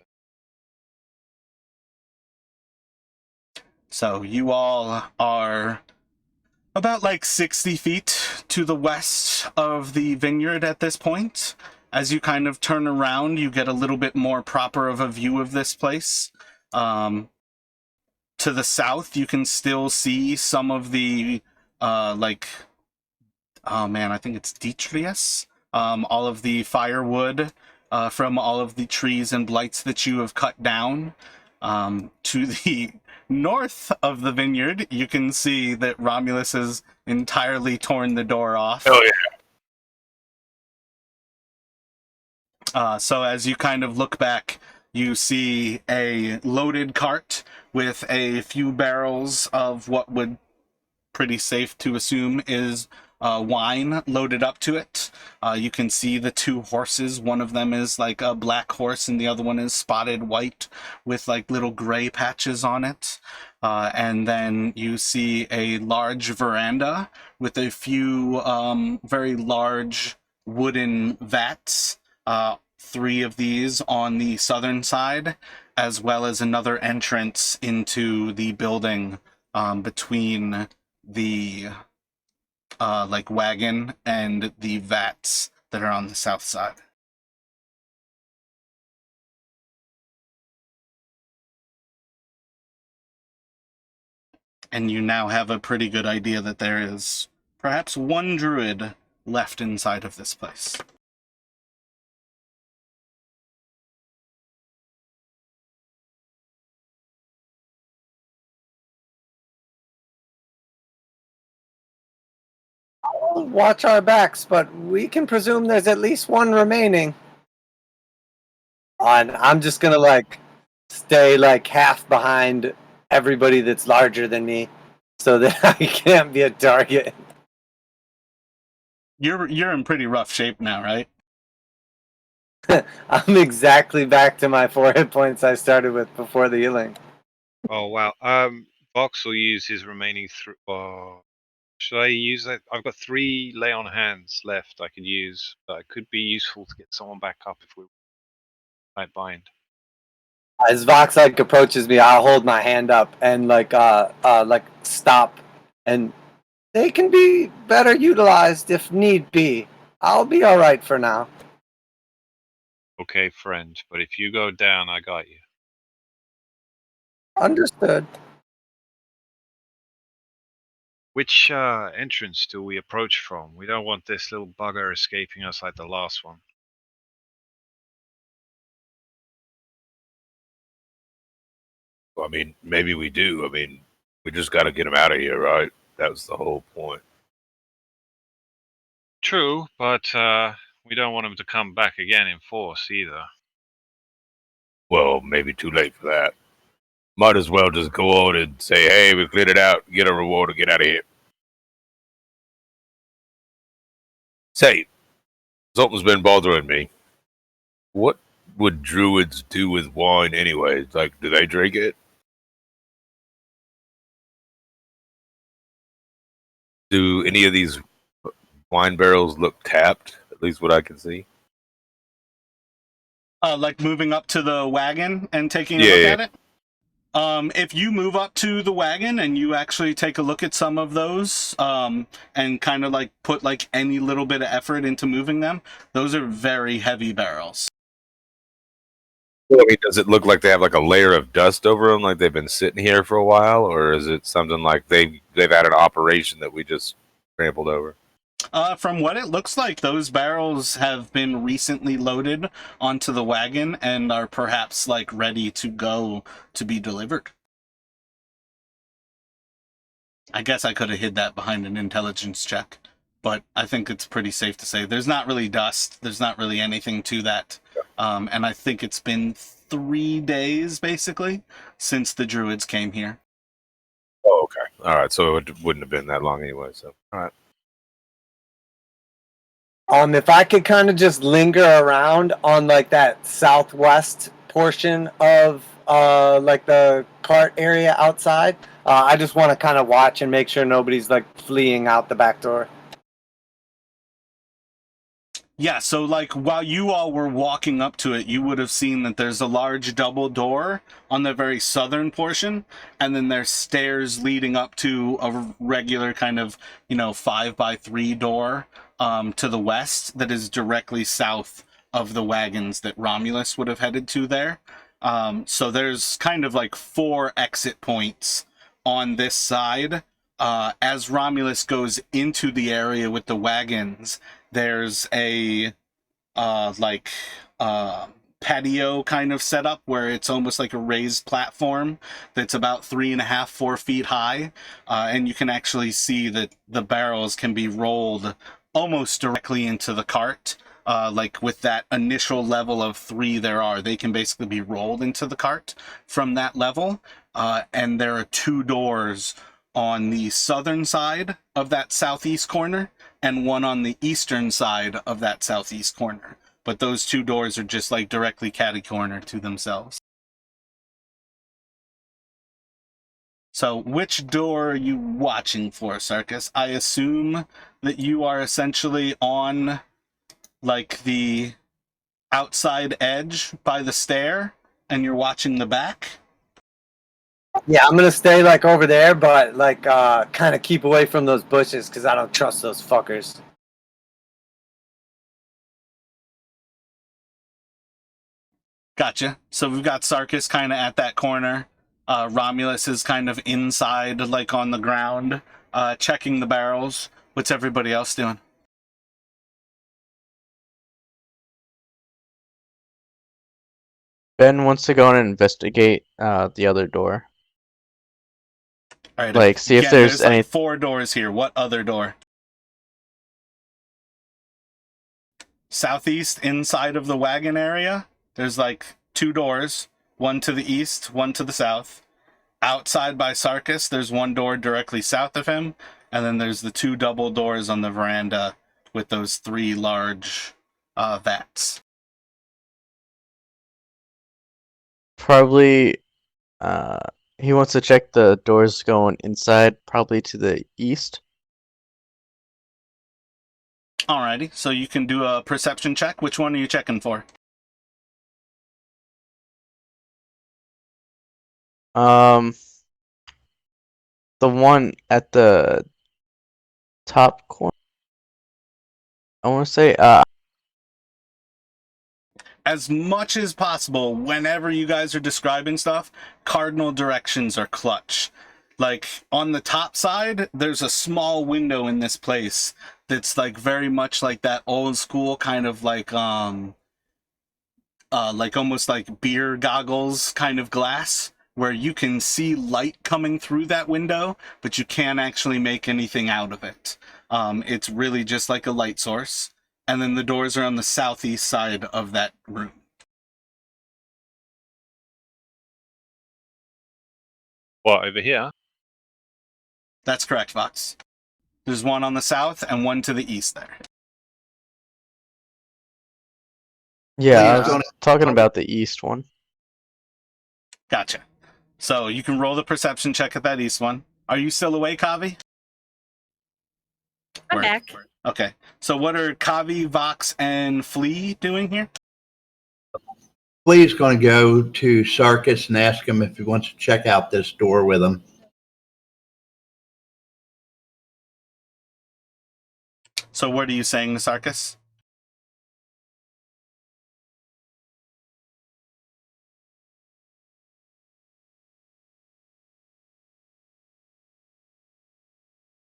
So you all are about like 60 feet to the west of the vineyard at this point. As you kind of turn around, you get a little bit more proper of a view of this place. To the south, you can still see some of the, oh man, I think it's detritus. All of the firewood from all of the trees and blights that you have cut down. To the north of the vineyard, you can see that Romulus has entirely torn the door off. Oh yeah. So as you kind of look back, you see a loaded cart with a few barrels of what would pretty safe to assume is wine loaded up to it. You can see the two horses. One of them is like a black horse and the other one is spotted white with like little gray patches on it. And then you see a large veranda with a few very large wooden vats. 3 of these on the southern side, as well as another entrance into the building between the like wagon and the vats that are on the south side. And you now have a pretty good idea that there is perhaps 1 druid left inside of this place. We'll watch our backs, but we can presume there's at least 1 remaining. And I'm just gonna like stay like half behind everybody that's larger than me, so that I can't be a target. You're in pretty rough shape now, right? I'm exactly back to my 4 hit points I started with before the healing. Oh wow. Vox will use his remaining should I use that? I've got 3 lay on hands left I could use, but it could be useful to get someone back up if we might bind. As Vox like approaches me, I'll hold my hand up and like stop, and they can be better utilized if need be. I'll be all right for now. Okay, friend, but if you go down, I got you. Understood. Which entrance do we approach from? We don't want this little bugger escaping us like the last one. I mean, maybe we do. I mean, we just got to get him out of here, right? That was the whole point. True, but we don't want him to come back again in force either. Well, maybe too late for that. Might as well just go on and say, hey, we cleared it out, get a reward, and get out of here. Say, something's been bothering me. What would druids do with wine anyway? Like, do they drink it? Do any of these wine barrels look tapped? At least what I can see. Like moving up to the wagon and taking a look at it. If you move up to the wagon and you actually take a look at some of those, and kind of like put like any little bit of effort into moving them, those are very heavy barrels. Well, I mean, does it look like they have like a layer of dust over them, like they've been sitting here for a while, or is it something like they've had an operation that we just trampled over? From what it looks like, those barrels have been recently loaded onto the wagon and are perhaps like ready to go to be delivered. I guess I could have hid that behind an intelligence check, but I think it's pretty safe to say there's not really dust. There's not really anything to that. And I think it's been 3 days, basically, since the Druids came here. Oh, okay. All right. So it wouldn't have been that long anyway. So, all right. If I could kind of just linger around on like that southwest portion of like the cart area outside, I just want to kind of watch and make sure nobody's like fleeing out the back door. Yeah, so like while you all were walking up to it, you would have seen that there's a large double door on the very southern portion, and then there's stairs leading up to a regular kind of, 5x3 door to the west that is directly south of the wagons that Romulus would have headed to there. So there's kind of like 4 exit points on this side. As Romulus goes into the area with the wagons, there's a patio kind of setup where it's almost like a raised platform that's about 3.5, 4 feet high, and you can actually see that the barrels can be rolled almost directly into the cart. Like with that initial level of 3 they can basically be rolled into the cart from that level, and there are 2 doors on the southern side of that southeast corner and one on the eastern side of that southeast corner. But those 2 doors are just like directly catty-corner to themselves. So which door are you watching for, Sarkis? I assume that you are essentially on like the outside edge by the stair and you're watching the back. Yeah, I'm gonna stay like over there, but like kind of keep away from those bushes because I don't trust those fuckers. Gotcha. So we've got Sarkis kind of at that corner. Romulus is kind of inside, like on the ground, checking the barrels. What's everybody else doing? Ben wants to go and investigate the other door. All right, Like, see if there's any. like 4 doors here. What other door? Southeast, inside of the wagon area, there's like 2 doors. One to the east, one to the south. Outside by Sarkis, there's 1 door directly south of him. And then there's the 2 double doors on the veranda with those 3 large vats. Probably, he wants to check the doors going inside, probably to the east. Alrighty, so you can do a perception check. Which one are you checking for? The one at the top corner. I want to say, As much as possible, whenever you guys are describing stuff, cardinal directions are clutch. Like, on the top side, there's a small window in this place that's, like, very much like that old school kind of, like almost like beer goggles kind of glass, where you can see light coming through that window, but you can't actually make anything out of it. It's really just like a light source. And then the doors are on the southeast side of that room. What, over here? That's correct, Vox. There's one on the south and one to the east there. Yeah, I Please was talking about the east one. Gotcha. So you can roll the perception check at that east one. Are you still awake, Kavi? I'm Word. back. Okay. So what are Kavi, Vox, and Flea doing here? Flea's going to go to Sarkis and ask him if he wants to check out this door with him. So what are you saying to Sarkis?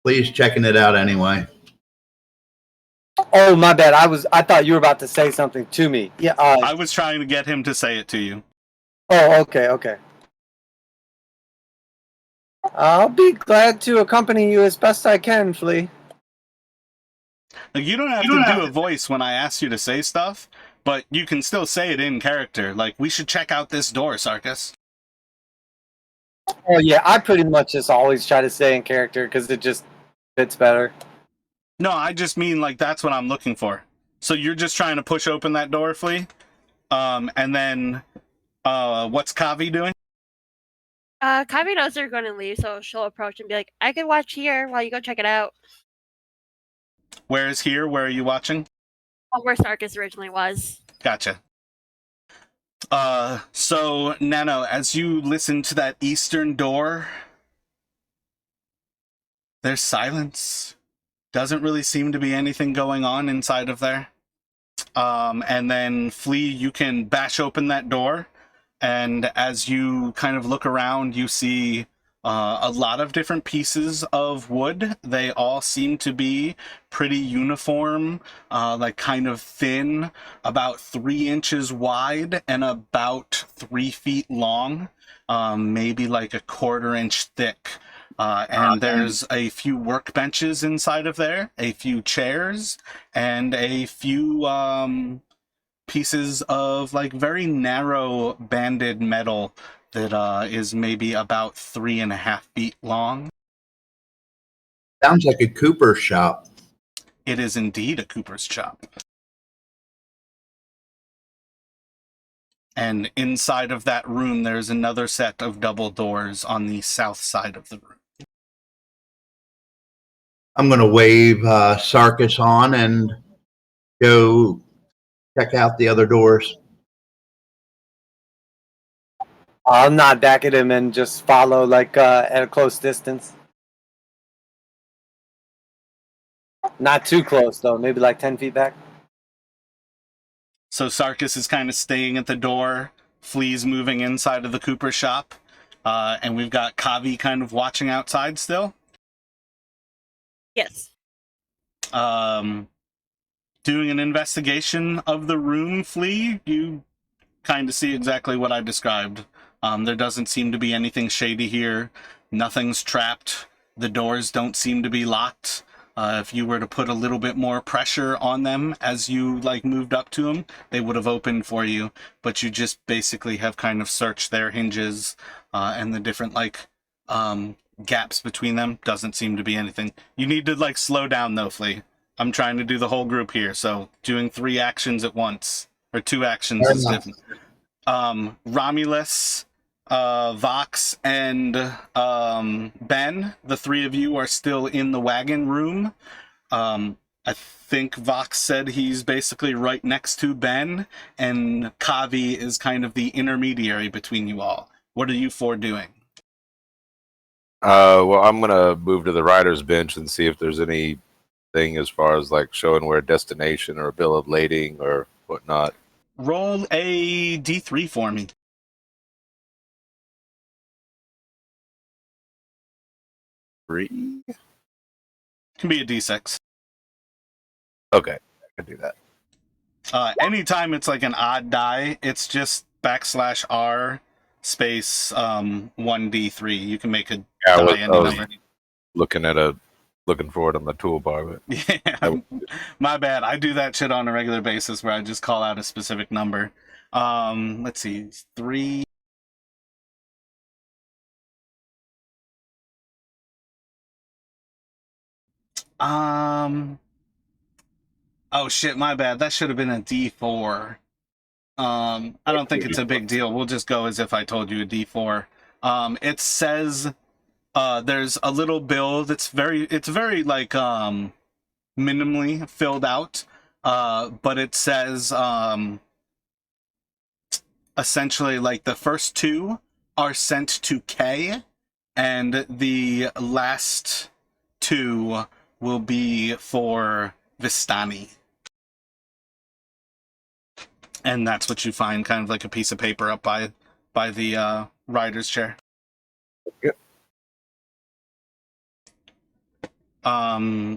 Flea's checking it out anyway. Oh, my bad. I thought you were about to say something to me. Yeah. I was trying to get him to say it to you. Oh, okay. I'll be glad to accompany you as best I can, Flea. Like, you don't have to do a voice when I ask you to say stuff, but you can still say it in character. Like, we should check out this door, Sarkis. Oh, yeah. I pretty much just always try to say in character because it just fits better. No, I just mean, like, that's what I'm looking for. So you're just trying to push open that door, Flea? And then, what's Kavi doing? Kavi knows they're going to leave, so she'll approach and be like, I can watch here while you go check it out. Where is here? Where are you watching? Where Sarkis originally was. Gotcha. So, Nano, as you listen to that eastern door, there's silence. Doesn't really seem to be anything going on inside of there. And then, Flea, you can bash open that door, and as you kind of look around, you see a lot of different pieces of wood. They all seem to be pretty uniform, like kind of thin, about 3 inches wide and about 3 feet long, maybe like a 1/4 inch thick. And there's a few workbenches inside of there, a few chairs, and a few pieces of like very narrow banded metal that is maybe about 3.5 feet long. Sounds like a cooper shop. It is indeed a cooper's shop. And inside of that room, there's another set of double doors on the south side of the room. I'm going to wave Sarkis on and go check out the other doors. I'll nod back at him and just follow like at a close distance. Not too close, though. Maybe like 10 feet back. So Sarkis is kind of staying at the door. Flea's moving inside of the cooper shop. And we've got Kavi kind of watching outside still. Yes. Doing an investigation of the room, Flea, you kind of see exactly what I described. There doesn't seem to be anything shady here. Nothing's trapped. The doors don't seem to be locked. If you were to put a little bit more pressure on them as you like moved up to them, they would have opened for you. But you just basically have kind of searched their hinges and the different like gaps between them. Doesn't seem to be anything. You need to like slow down though, Flea. I'm trying to do the whole group here, so doing 3 actions at once or 2 actions is different. Romulus, Vox, and Ben, the 3 of you are still in the wagon room. I think Vox said he's basically right next to Ben, and Kavi is kind of the intermediary between you all. What are you 4 doing? Well, I'm gonna move to the rider's bench and see if there's anything as far as like showing where a destination or a bill of lading or whatnot. Roll a D3 for me. Three? Can be a D6. Okay, I can do that. Anytime it's like an odd die, it's just \R space 1D3. You can make a Yeah, die I any was number. looking for it on the toolbar, but Yeah, my bad. I do that shit on a regular basis where I just call out a specific number. Let's see, 3. Oh shit, my bad. That should have been a D4. I don't think it's a big deal. We'll just go as if I told you a D4. It says there's a little bill that's very like minimally filled out. But it says essentially like the first two are sent to K, and the last two will be for Vistani. And that's what you find, kind of like a piece of paper up by the rider's chair. Yep.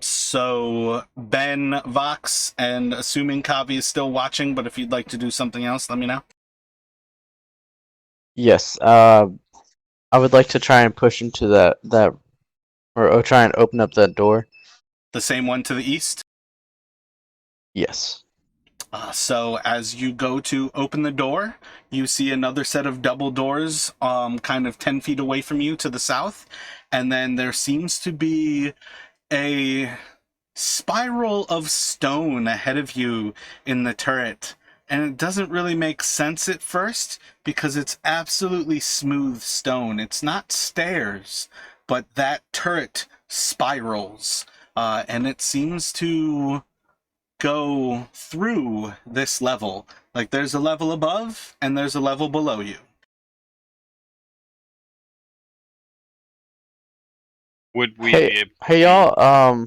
So Ben, Vox, and assuming Kavi is still watching, but if you'd like to do something else, let me know. Yes. I would like to try and push into that or try and open up that door. The same one to the east? Yes. So as you go to open the door, you see another set of double doors kind of 10 feet away from you to the south. And then there seems to be a spiral of stone ahead of you in the turret. And it doesn't really make sense at first because it's absolutely smooth stone. It's not stairs, but that turret spirals. And it seems to go through this level. Like there's a level above and there's a level below you. Would we? Hey y'all.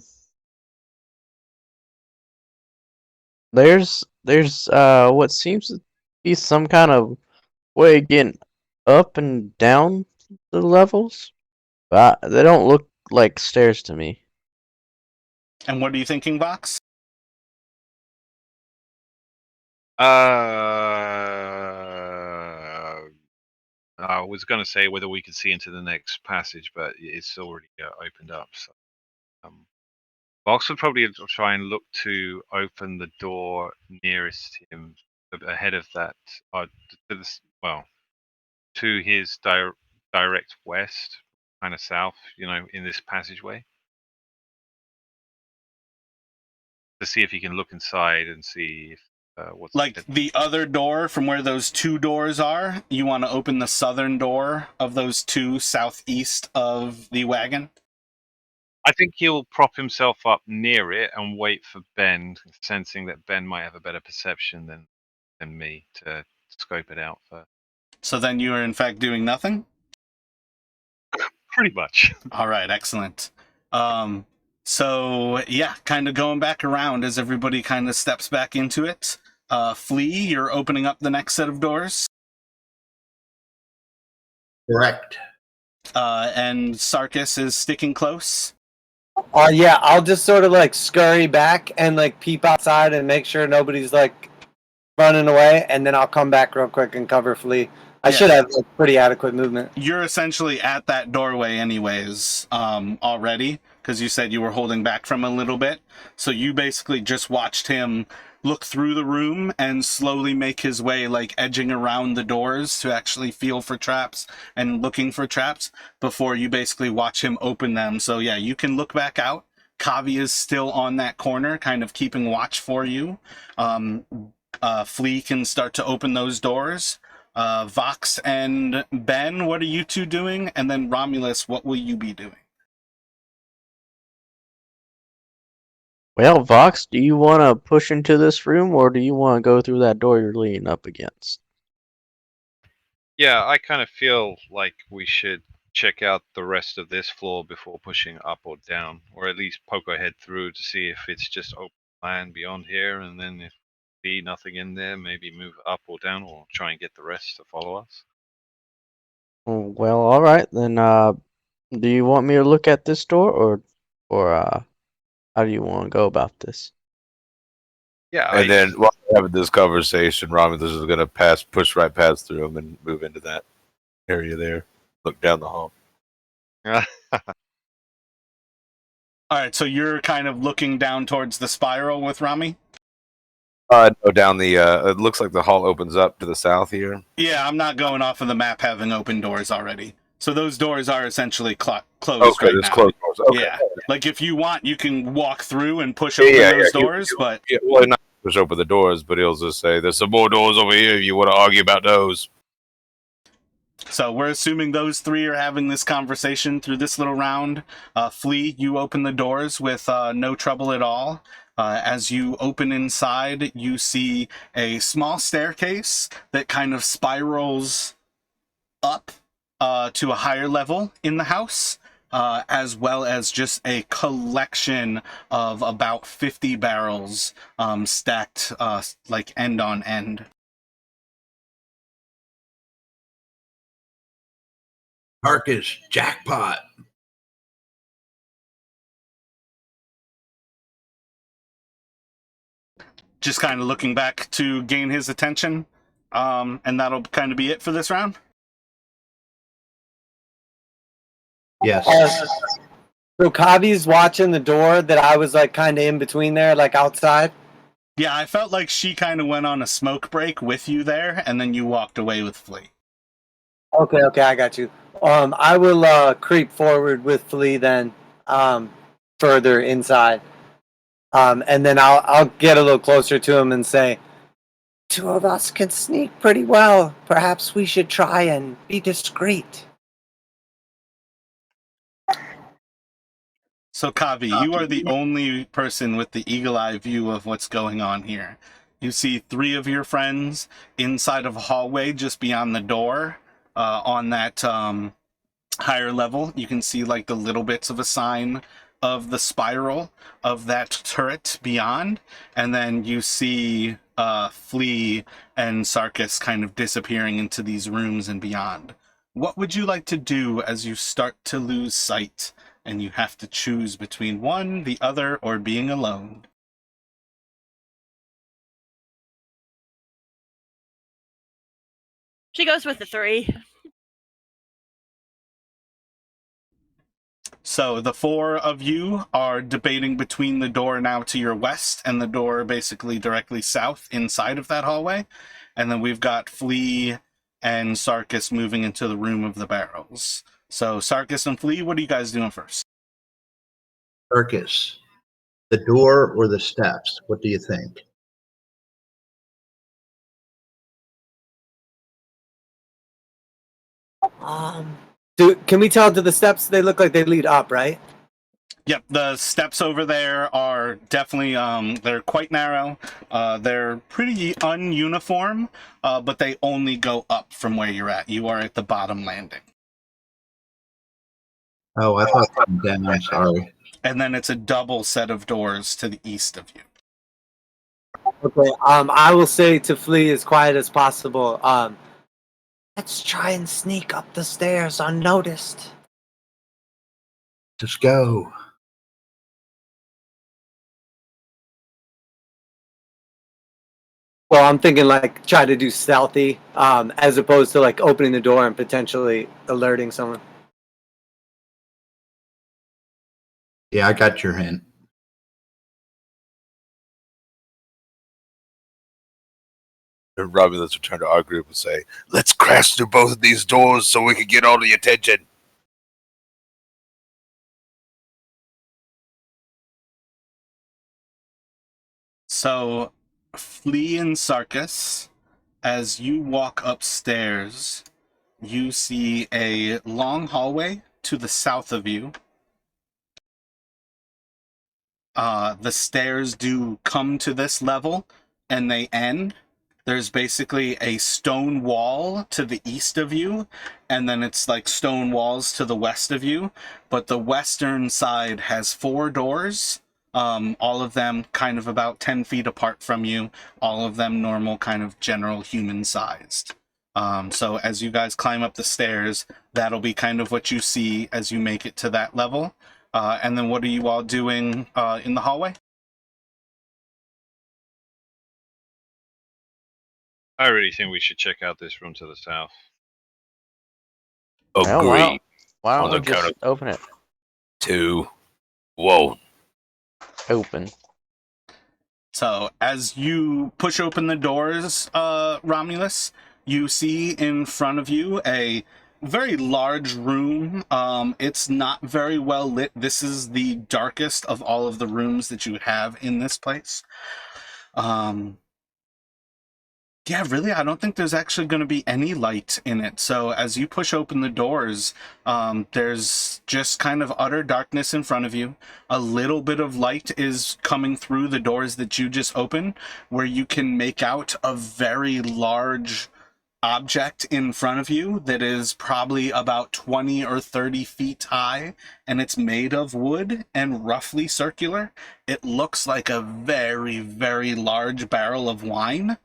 There's what seems to be some kind of way of getting up and down the levels, but they don't look like stairs to me. And what are you thinking, Vox? I was going to say whether we could see into the next passage, but it's already opened up. So, Vox would probably try and look to open the door nearest him, ahead of that, to his direct west, kind of south, in this passageway, to see if he can look inside and see if what's like the other door from where those two doors are. You want to open the southern door of those two southeast of the wagon? I think he'll prop himself up near it and wait for Ben, sensing that Ben might have a better perception than me to scope it out first. So then you are in fact doing nothing? Pretty much. All right, excellent. So yeah, kind of going back around as everybody kind of steps back into it. Flea, you're opening up the next set of doors. Correct. And Sarkis is sticking close. Yeah, I'll just sort of like scurry back and like peep outside and make sure nobody's like running away, and then I'll come back real quick and cover Flea. I should have like, pretty adequate movement. You're essentially at that doorway anyways, already, because you said you were holding back from a little bit. So you basically just watched him look through the room and slowly make his way, like edging around the doors to actually feel for traps and looking for traps before you basically watch him open them. So yeah, you can look back out. Kavi is still on that corner, kind of keeping watch for you. Flea can start to open those doors. Vox and Ben, what are you two doing? And then Romulus, what will you be doing? Well, Vox, do you want to push into this room, or do you want to go through that door you're leaning up against? Yeah, I kind of feel like we should check out the rest of this floor before pushing up or down, or at least poke our head through to see if it's just open land beyond here, and then if we see nothing in there, maybe move up or down, or try and get the rest to follow us. Well, all right then. Do you want me to look at this door, or how do you want to go about this? Yeah, And then while we're having this conversation, Romulus is going to push right past through him and move into that area there. Look down the hall. All right, so you're kind of looking down towards the spiral with Rami? No, down the. It looks like the hall opens up to the south here. Yeah, I'm not going off of the map having open doors already. So those doors are essentially closed Okay, right there's now. closed doors. Okay. Yeah, like if you want, you can walk through and push Yeah, open yeah, those yeah. doors. But Yeah, well, not push open the doors, but he'll just say, "There's some more doors over here if you want to argue about those." so we're assuming those three are having this conversation through this little round. Flea, you open the doors with no trouble at all. As you open inside, you see a small staircase that kind of spirals up to a higher level in the house, as well as just a collection of about 50 barrels stacked like end on end. Marcus, jackpot. Just kind of looking back to gain his attention, and that'll kind of be it for this round. Yes. So Kavi's watching the door that I was like kind of in between there, like outside. Yeah, I felt like she kind of went on a smoke break with you there, and then you walked away with Flea. Okay, I got you. I will creep forward with Flea then, further inside, and then I'll get a little closer to him and say, "Two of us can sneak pretty well. Perhaps we should try and be discreet." So, Kavi, you are the only person with the eagle-eye view of what's going on here. You see three of your friends inside of a hallway just beyond the door. On that higher level, you can see like the little bits of a sign of the spiral of that turret beyond. And then you see Flea and Sarkis kind of disappearing into these rooms and beyond. What would you like to do as you start to lose sight and you have to choose between one, the other, or being alone? She goes with the 3. So the four of you are debating between the door now to your west and the door basically directly south inside of that hallway. And then we've got Flea and Sarkis moving into the room of the barrels. So Sarkis and Flea, what are you guys doing first? Marcus, the door or the steps? What do you think? Can we tell to the steps? They look like they lead up, right? Yep, the steps over there are definitely, they're quite narrow. They're pretty ununiform, but they only go up from where you're at. You are at the bottom landing. Oh, I thought down. I'm sorry. And then it's a double set of doors to the east of you. Okay. I will say to Flea as quiet as possible. Let's try and sneak up the stairs unnoticed. Let's go. Well, I'm thinking like try to do stealthy, as opposed to like opening the door and potentially alerting someone. Yeah, I got your hint. And Romulus would turn to our group and say, "Let's crash through both of these doors so we can get all the attention." So, Flea and Sarkis, as you walk upstairs, you see a long hallway to the south of you. The stairs do come to this level, and they end. There's basically a stone wall to the east of you, and then it's like stone walls to the west of you. But the western side has 4 doors, all of them kind of about 10 feet apart from you, all of them normal kind of general human sized. So as you guys climb up the stairs, that'll be kind of what you see as you make it to that level. And then what are you all doing in the hallway? I really think we should check out this room to the south. Well, Agree. why On don't the we count just open it? 2. Whoa. Open. So as you push open the doors, Romulus, you see in front of you a very large room. It's not very well lit. This is the darkest of all of the rooms that you have in this place. Yeah, really, I don't think there's actually going to be any light in it. So as you push open the doors, there's just kind of utter darkness in front of you. A little bit of light is coming through the doors that you just opened, where you can make out a very large object in front of you that is probably about 20 or 30 feet high, and it's made of wood and roughly circular. It looks like a very, very large barrel of wine.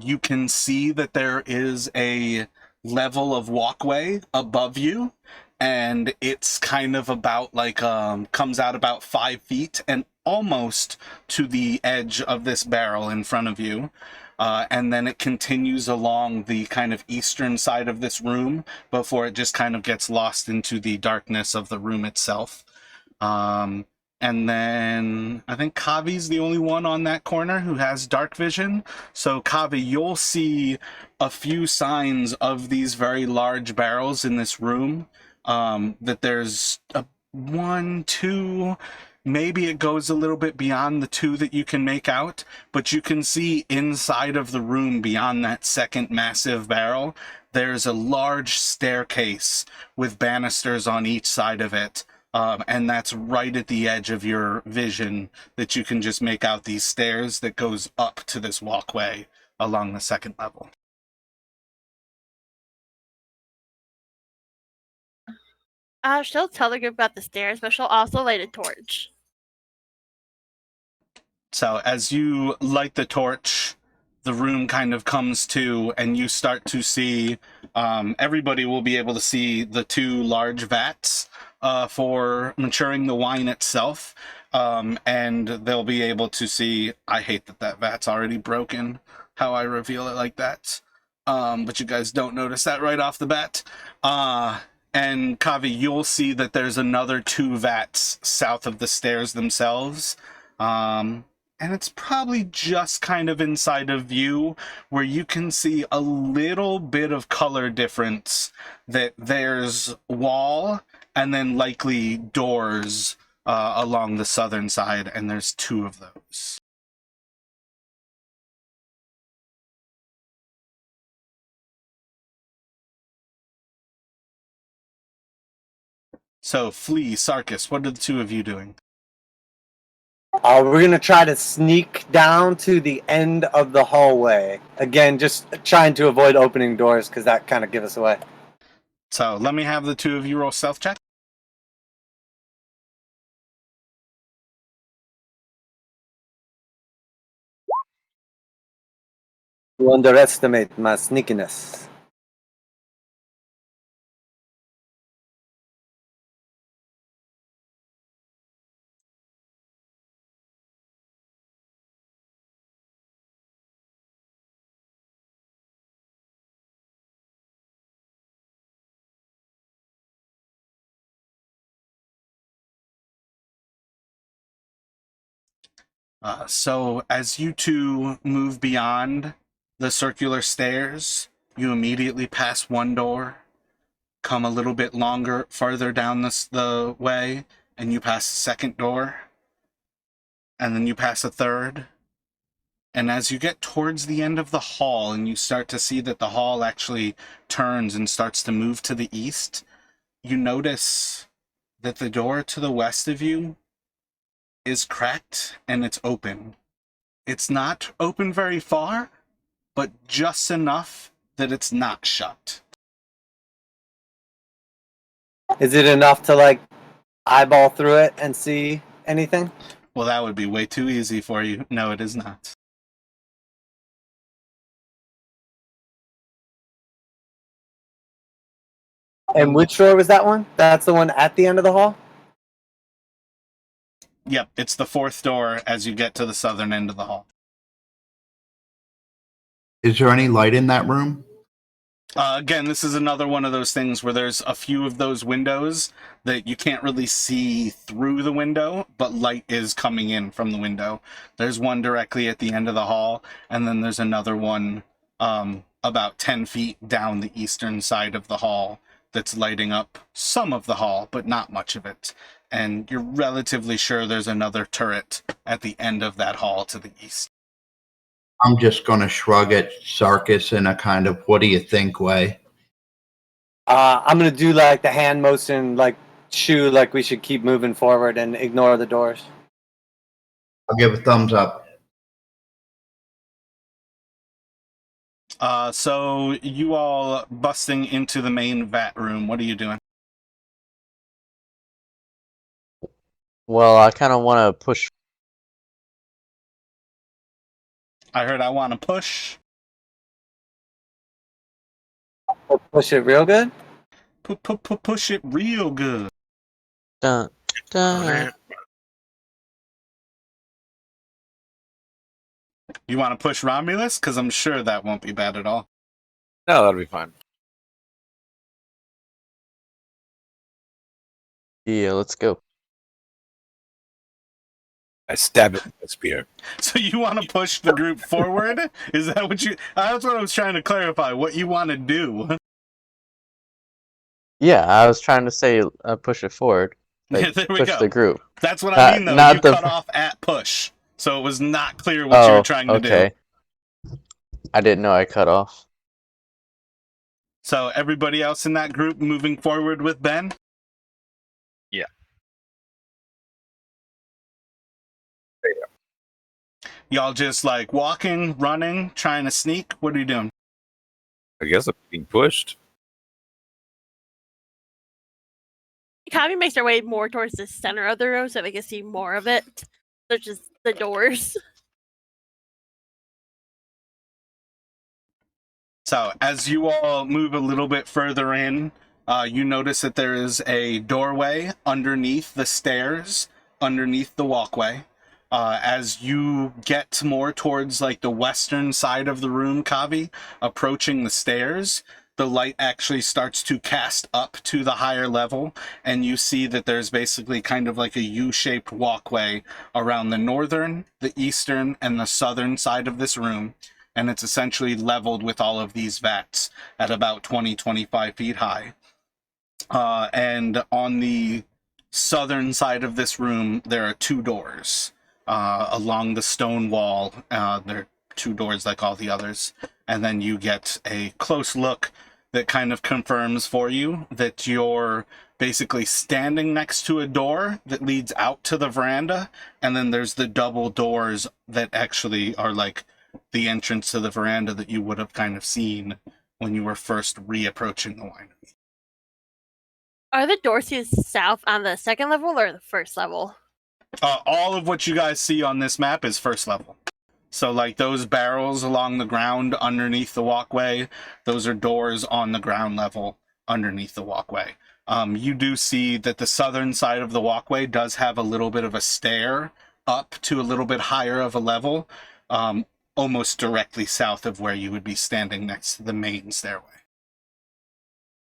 You can see that there is a level of walkway above you, and it's kind of about like comes out about 5 feet and almost to the edge of this barrel in front of you. And then it continues along the kind of eastern side of this room before it just kind of gets lost into the darkness of the room itself. And then I think Kavi's the only one on that corner who has dark vision. So Kavi, you'll see a few signs of these very large barrels in this room. That there's a 1, 2, maybe it goes a little bit beyond the 2 that you can make out, but you can see inside of the room beyond that second massive barrel, there's a large staircase with banisters on each side of it. And that's right at the edge of your vision that you can just make out these stairs that goes up to this walkway along the second level. She'll tell the group about the stairs, but she'll also light a torch. So as you light the torch, the room kind of comes to, and you start to see, everybody will be able to see the 2 large vats for maturing the wine itself. And they'll be able to see, I hate that vat's already broken, how I reveal it like that. But you guys don't notice that right off the bat. And Kavi, you'll see that there's another 2 vats south of the stairs themselves. And it's probably just kind of inside of view where you can see a little bit of color difference, that there's wall and then likely doors along the southern side, and there's 2 of those. So, Flea, Sarkis, what are the 2 of you doing? We're going to try to sneak down to the end of the hallway. Again, just trying to avoid opening doors because that kind of gives us away. So, let me have the 2 of you roll stealth check. You underestimate my sneakiness. So as you 2 move beyond the circular stairs, you immediately pass 1 door, come a little bit farther down the way, and you pass the second door, and then you pass a third. And as you get towards the end of the hall and you start to see that the hall actually turns and starts to move to the east, you notice that the door to the west of you is cracked and it's open. It's not open very far, but just enough that it's not shut. Is it enough to, like, eyeball through it and see anything? Well, that would be way too easy for you. No, it is not. And which door was that one? That's the one at the end of the hall? Yep, it's the 4th door as you get to the southern end of the hall. Is there any light in that room? Again, this is another one of those things where there's a few of those windows that you can't really see through the window, but light is coming in from the window. There's one directly at the end of the hall, and then there's another one about 10 feet down the eastern side of the hall that's lighting up some of the hall, but not much of it. And you're relatively sure there's another turret at the end of that hall to the east. I'm just going to shrug at Sarkis in a kind of "what do you think" way. I'm gonna do like the hand motion, like shoe, like we should keep moving forward and ignore the doors. I'll give a thumbs up. So you all busting into the main vat room. What are you doing? Well, I kind of want to push. I heard I want to push. Push it real good. Push it real good. Dun, dun. You want to push Romulus? Because I'm sure that won't be bad at all. No, that'll be fine. Yeah, let's go. I stab it with a spear. So you want to push the group forward? Is that what you... That's what I was trying to clarify. What you want to do. Yeah, I was trying to say push it forward. Yeah, Like, there we push go. the group. That's what I mean, though. Not You the- cut off at push. So it was not clear what you were trying to do. I didn't know I cut off. So everybody else in that group moving forward with Ben? Yeah. Y'all just like walking, running, trying to sneak? What are you doing? I guess I'm being pushed. Kami makes their way more towards the center of the room so they can see more of it, such as the doors. So as you all move a little bit further in, you notice that there is a doorway underneath the stairs, underneath the walkway. As you get more towards like the western side of the room, Kavi, approaching the stairs, the light actually starts to cast up to the higher level, and you see that there's basically kind of like a U-shaped walkway around the northern, the eastern, and the southern side of this room. And it's essentially leveled with all of these vats at about 20-25 feet high. And on the southern side of this room, there are two doors along the stone wall. There are two doors like all the others. And then you get a close look that kind of confirms for you that you're basically standing next to a door that leads out to the veranda. And then there's the double doors that actually are like the entrance to the veranda that you would have kind of seen when you were first reapproaching the winery. Are the doors to the south on the second level or the first level? All of what you guys see on this map is first level. So like those barrels along the ground underneath the walkway, those are doors on the ground level underneath the walkway. You do see that the southern side of the walkway does have a little bit of a stair up to a little bit higher of a level, almost directly south of where you would be standing next to the main stairway.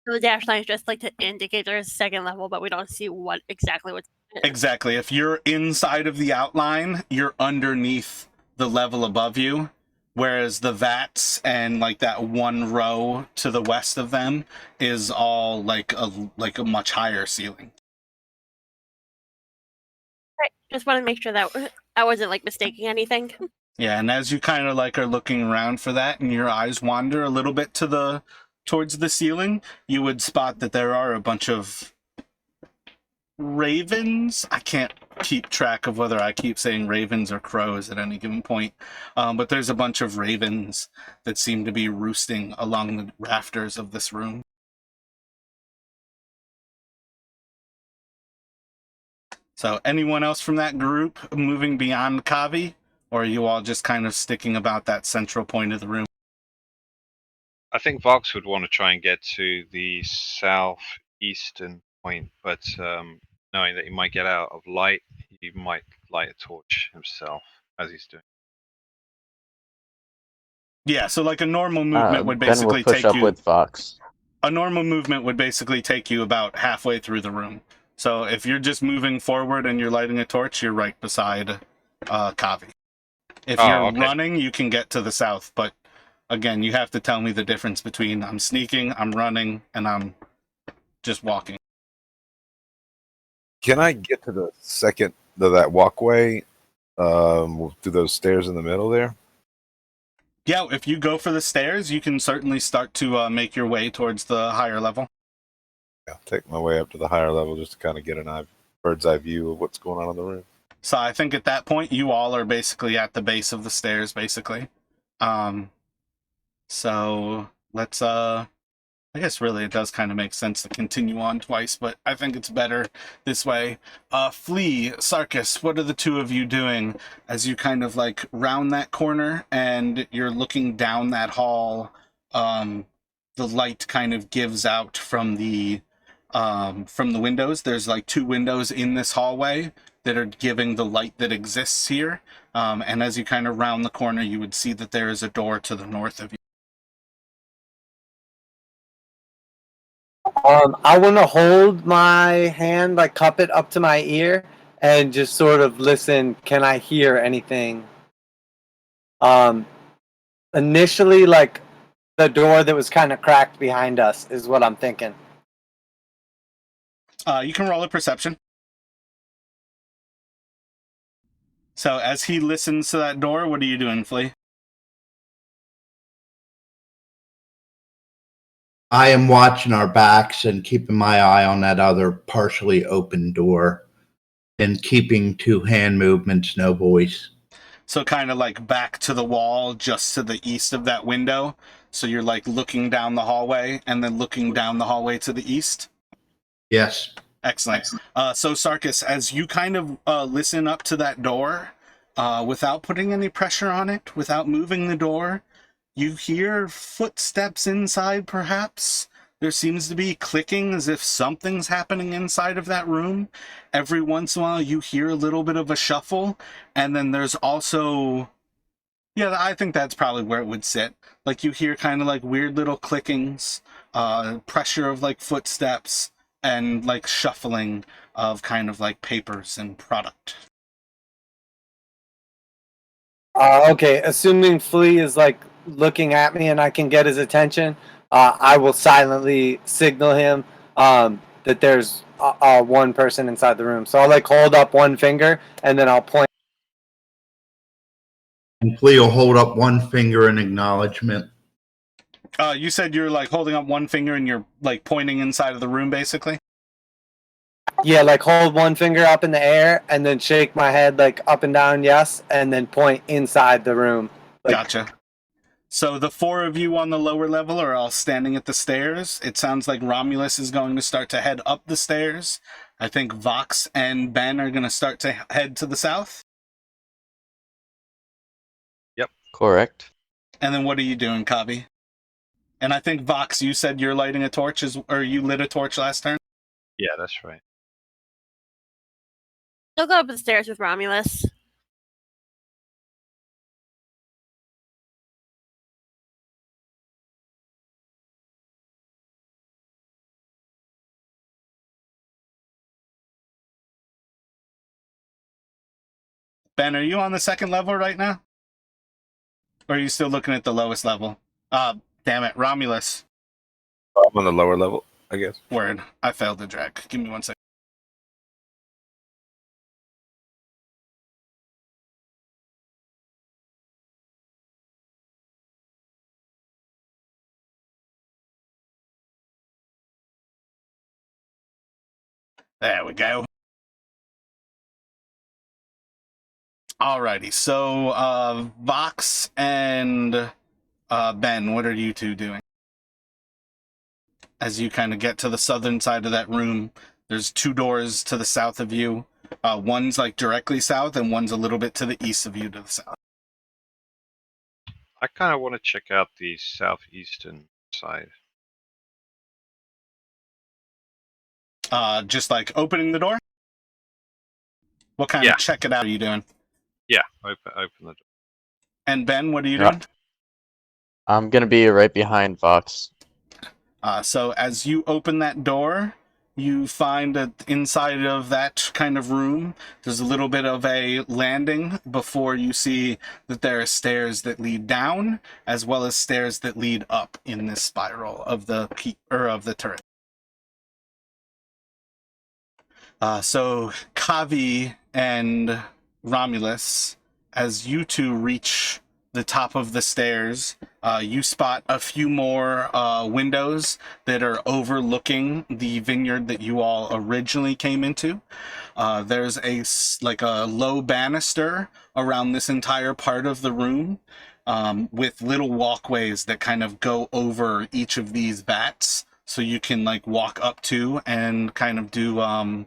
So the dash line is just like to indicate there's a second level, but we don't see what exactly what's in it. Exactly. If you're inside of the outline, you're underneath the level above you, whereas the vats and like that one row to the west of them is all like a much higher ceiling. Right. Just want to make sure that I wasn't like mistaking anything. Yeah, and as you kind of like are looking around for that and your eyes wander a little bit towards the ceiling, you would spot that there are a bunch of ravens. I can't keep track of whether I keep saying ravens or crows at any given point, but there's a bunch of ravens that seem to be roosting along the rafters of this room. So anyone else from that group moving beyond Kavi? Or are you all just kind of sticking about that central point of the room? I think Vox would want to try and get to the southeastern point, but knowing that he might get out of light, he might light a torch himself as he's doing. Yeah, so like a normal movement would Ben will basically push take up you. with Fox. A normal movement would basically take you about halfway through the room. So if you're just moving forward and you're lighting a torch, you're right beside Kavi. If you're okay. running, you can get to the south, but again, you have to tell me the difference between I'm sneaking, I'm running, and I'm just walking. Can I get to the second to that walkway through those stairs in the middle there? Yeah, if you go for the stairs, you can certainly start to make your way towards the higher level. Yeah, I'll take my way up to the higher level just to kind of get an bird's eye view of what's going on in the room. So I think at that point, you all are basically at the base of the stairs, basically. So let's I guess really it does kind of make sense to continue on twice, but I think it's better this way. Flea, Sarkis, what are the two of you doing as you kind of like round that corner and you're looking down that hall? The light kind of gives out from the windows. There's like two windows in this hallway that are giving the light that exists here. And as you kind of round the corner, you would see that there is a door to the north of you. I want to hold my hand, like cup it up to my ear, and just sort of listen. Can I hear anything? Initially, like the door that was kind of cracked behind us is what I'm thinking. You can roll a perception. So as he listens to that door, what are you doing, Flea? I am watching our backs and keeping my eye on that other partially open door and keeping two hand movements, no voice. So kind of like back to the wall, just to the east of that window. So you're like looking down the hallway and then looking down the hallway to the east? Yes. Excellent. So Sarkis, as you kind of listen up to that door, without putting any pressure on it, without moving the door, you hear footsteps inside, perhaps. There seems to be clicking as if something's happening inside of that room. Every once in a while, you hear a little bit of a shuffle, and then there's also... Yeah, I think that's probably where it would sit. Like, you hear kind of like weird little clickings, pressure of like footsteps, and like shuffling of kind of like papers and product. Okay, assuming Flea is like looking at me and I can get his attention, I will silently signal him that there's one person inside the room. So I'll like hold up one finger and then I'll point. And Flea will hold up one finger in acknowledgement. You said you're like holding up one finger and you're like pointing inside of the room, basically? Yeah, like hold one finger up in the air and then shake my head like up and down, yes, and then point inside the room. Like, Gotcha. So the four of you on the lower level are all standing at the stairs. It sounds like Romulus is going to start to head up the stairs. I think Vox and Ben are going to start to head to the south. Correct. And then what are you doing, Kavi? And I think Vox, you said you're lighting a torch, or you lit a torch last turn? Yeah, that's right. He'll go up the stairs with Romulus. Ben, are you on the second level right now? Or are you still looking at the lowest level? Damn it, Romulus. I'm on the lower level, I guess. Word. I failed to drag. Give me 1 second. There we go. Alrighty, so Vox and Ben, what are you two doing? As you kind of get to the southern side of that room, there's two doors to the south of you. One's like directly south and one's a little bit to the east of you to the south. I kind of want to check out the southeastern side. Just like opening the door? What kind of check it out are you doing? Yeah, open the door. And Ben, what are you doing? I'm gonna be right behind Vox. So as you open that door, you find that inside of that kind of room, there's a little bit of a landing before you see that there are stairs that lead down, as well as stairs that lead up in this spiral of the of the turret. So Kavi and Romulus, as you two reach the top of the stairs, you spot a few more windows that are overlooking the vineyard that you all originally came into. There's a low banister around this entire part of the room, with little walkways that kind of go over each of these vats, so you can like walk up to and kind of do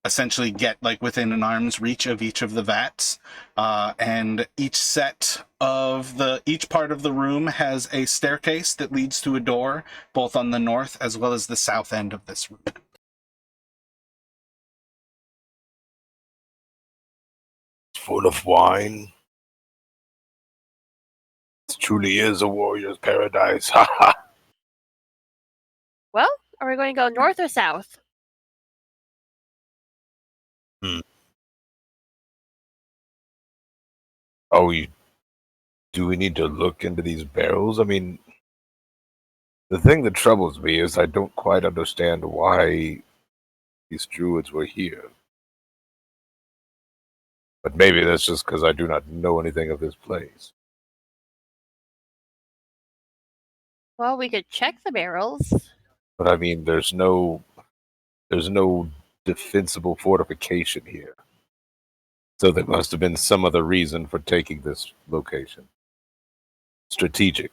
essentially get like within an arm's reach of each of the vats, and each part of the room has a staircase that leads to a door, both on the north as well as the south end of this room. Full of wine. It truly is a warrior's paradise. Ha ha. Well, are we going to go north or south? Oh, do we need to look into these barrels? I mean, the thing that troubles me is I don't quite understand why these druids were here. But maybe that's just because I do not know anything of this place. Well, we could check the barrels. But I mean, there's no defensible fortification here. So there must have been some other reason for taking this location. Strategic.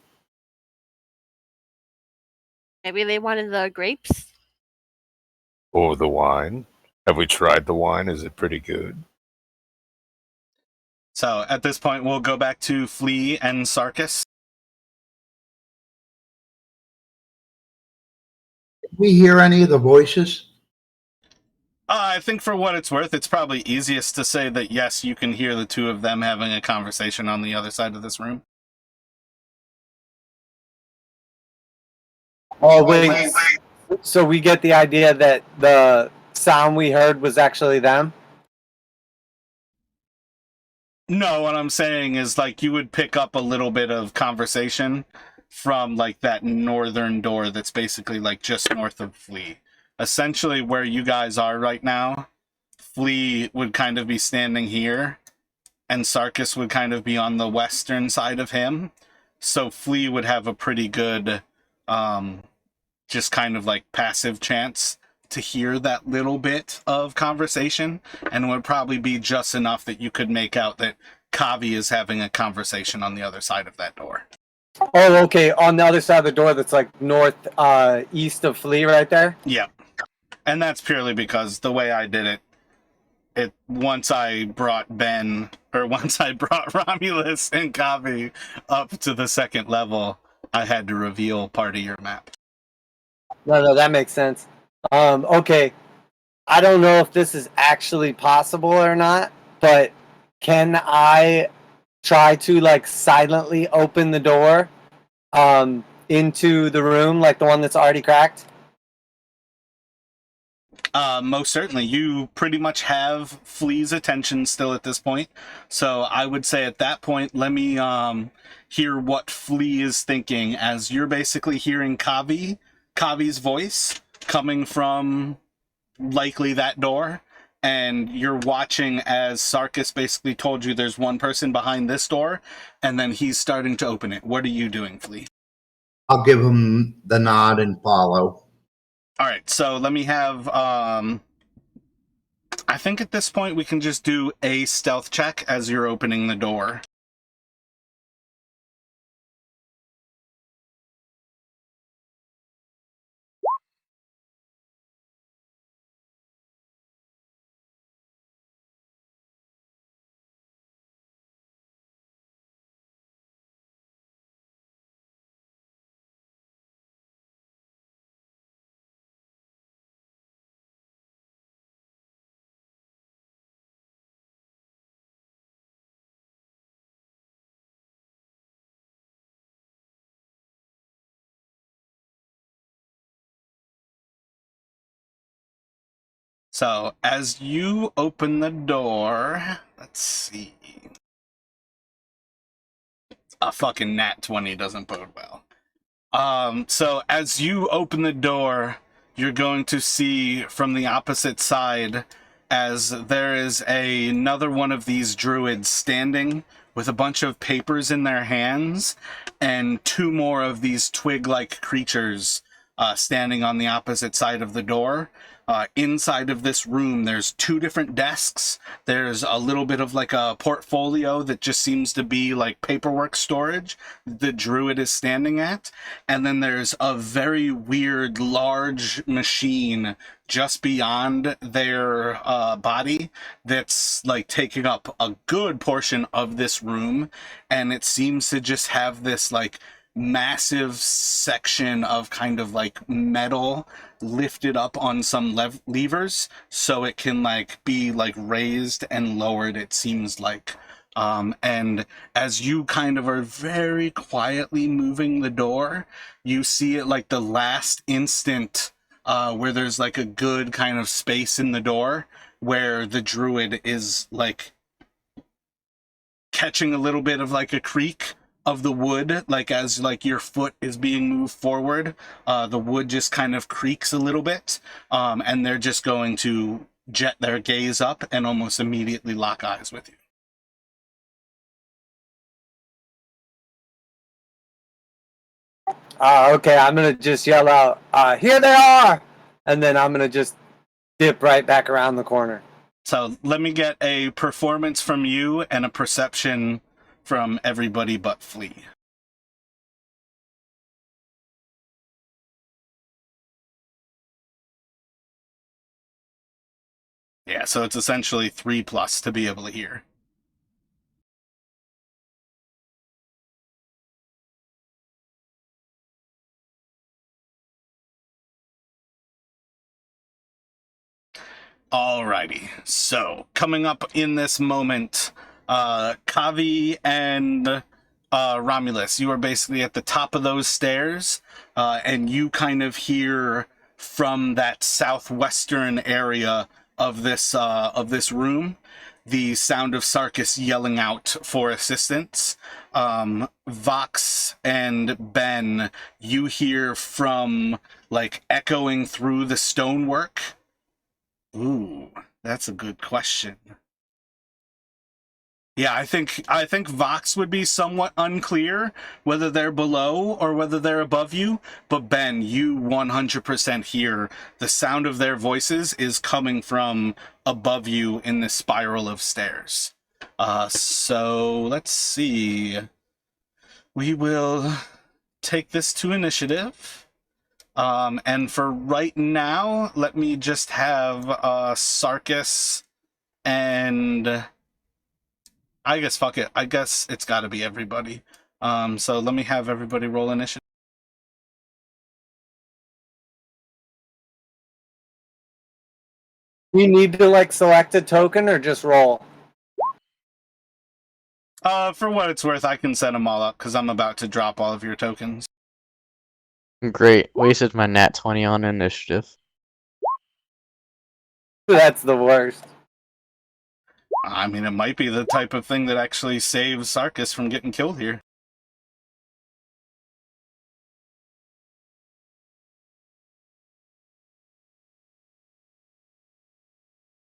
Maybe they wanted the grapes. Or the wine. Have we tried the wine? Is it pretty good? So at this point, we'll go back to Flea and Sarkis. Did we hear any of the voices? I think for what it's worth, it's probably easiest to say that yes, you can hear the two of them having a conversation on the other side of this room. Oh, wait. So we get the idea that the sound we heard was actually them? No, what I'm saying is like you would pick up a little bit of conversation from like that northern door that's basically like just north of Flea. Essentially where you guys are right now, Flea would kind of be standing here and Sarkis would kind of be on the western side of him. So Flea would have a pretty good just kind of like passive chance to hear that little bit of conversation, and it would probably be just enough that you could make out that Kavi is having a conversation on the other side of that door. Oh, okay. On the other side of the door that's like north east of Flea right there? Yeah. And that's purely because the way I did it once I brought Romulus and Kavi up to the second level, I had to reveal part of your map. No, that makes sense. Okay. I don't know if this is actually possible or not, but can I try to like silently open the door into the room, like the one that's already cracked? Most certainly. You pretty much have Flea's attention still at this point. So I would say at that point, let me hear what Flea is thinking as you're basically hearing Kavi's voice coming from likely that door. And you're watching as Sarkis basically told you there's one person behind this door, and then he's starting to open it. What are you doing, Flea? I'll give him the nod and follow. All right, so let me have, I think at this point we can just do a stealth check as you're opening the door. So as you open the door, let's see. A fucking nat 20 doesn't bode well. So as you open the door, you're going to see from the opposite side as there is another one of these druids standing with a bunch of papers in their hands and two more of these twig-like creatures standing on the opposite side of the door. Inside of this room, there's two different desks. There's a little bit of like a portfolio that just seems to be like paperwork storage the druid is standing at. And then there's a very weird large machine just beyond their body that's like taking up a good portion of this room. And it seems to just have this like massive section of kind of like metal lifted up on some levers so it can like be like raised and lowered, it seems like. And as you kind of are very quietly moving the door, you see it like the last instant where there's like a good kind of space in the door where the druid is like catching a little bit of like a creak of the wood, like as like your foot is being moved forward, the wood just kind of creaks a little bit, and they're just going to jet their gaze up and almost immediately lock eyes with you. Okay, I'm gonna just yell out, "Here they are!" And then I'm gonna just dip right back around the corner. So let me get a performance from you and a perception from everybody but Flea. Yeah, so it's essentially 3+ to be able to hear. Alrighty, so coming up in this moment, Kavi and Romulus, you are basically at the top of those stairs, and you kind of hear from that southwestern area of this room the sound of Sarkis yelling out for assistance. Vox and Ben, you hear from like echoing through the stonework. Ooh, that's a good question. Yeah, I think Vox would be somewhat unclear whether they're below or whether they're above you, but Ben, you 100% hear the sound of their voices is coming from above you in this spiral of stairs. So let's see. We will take this to initiative. And for right now, let me just have Sarkis and I guess fuck it. I guess it's got to be everybody. So let me have everybody roll initiative. You need to like select a token or just roll. For what it's worth, I can set them all up because I'm about to drop all of your tokens. Great. Wasted my nat 20 on initiative. That's the worst. I mean, it might be the type of thing that actually saves Sarkis from getting killed here.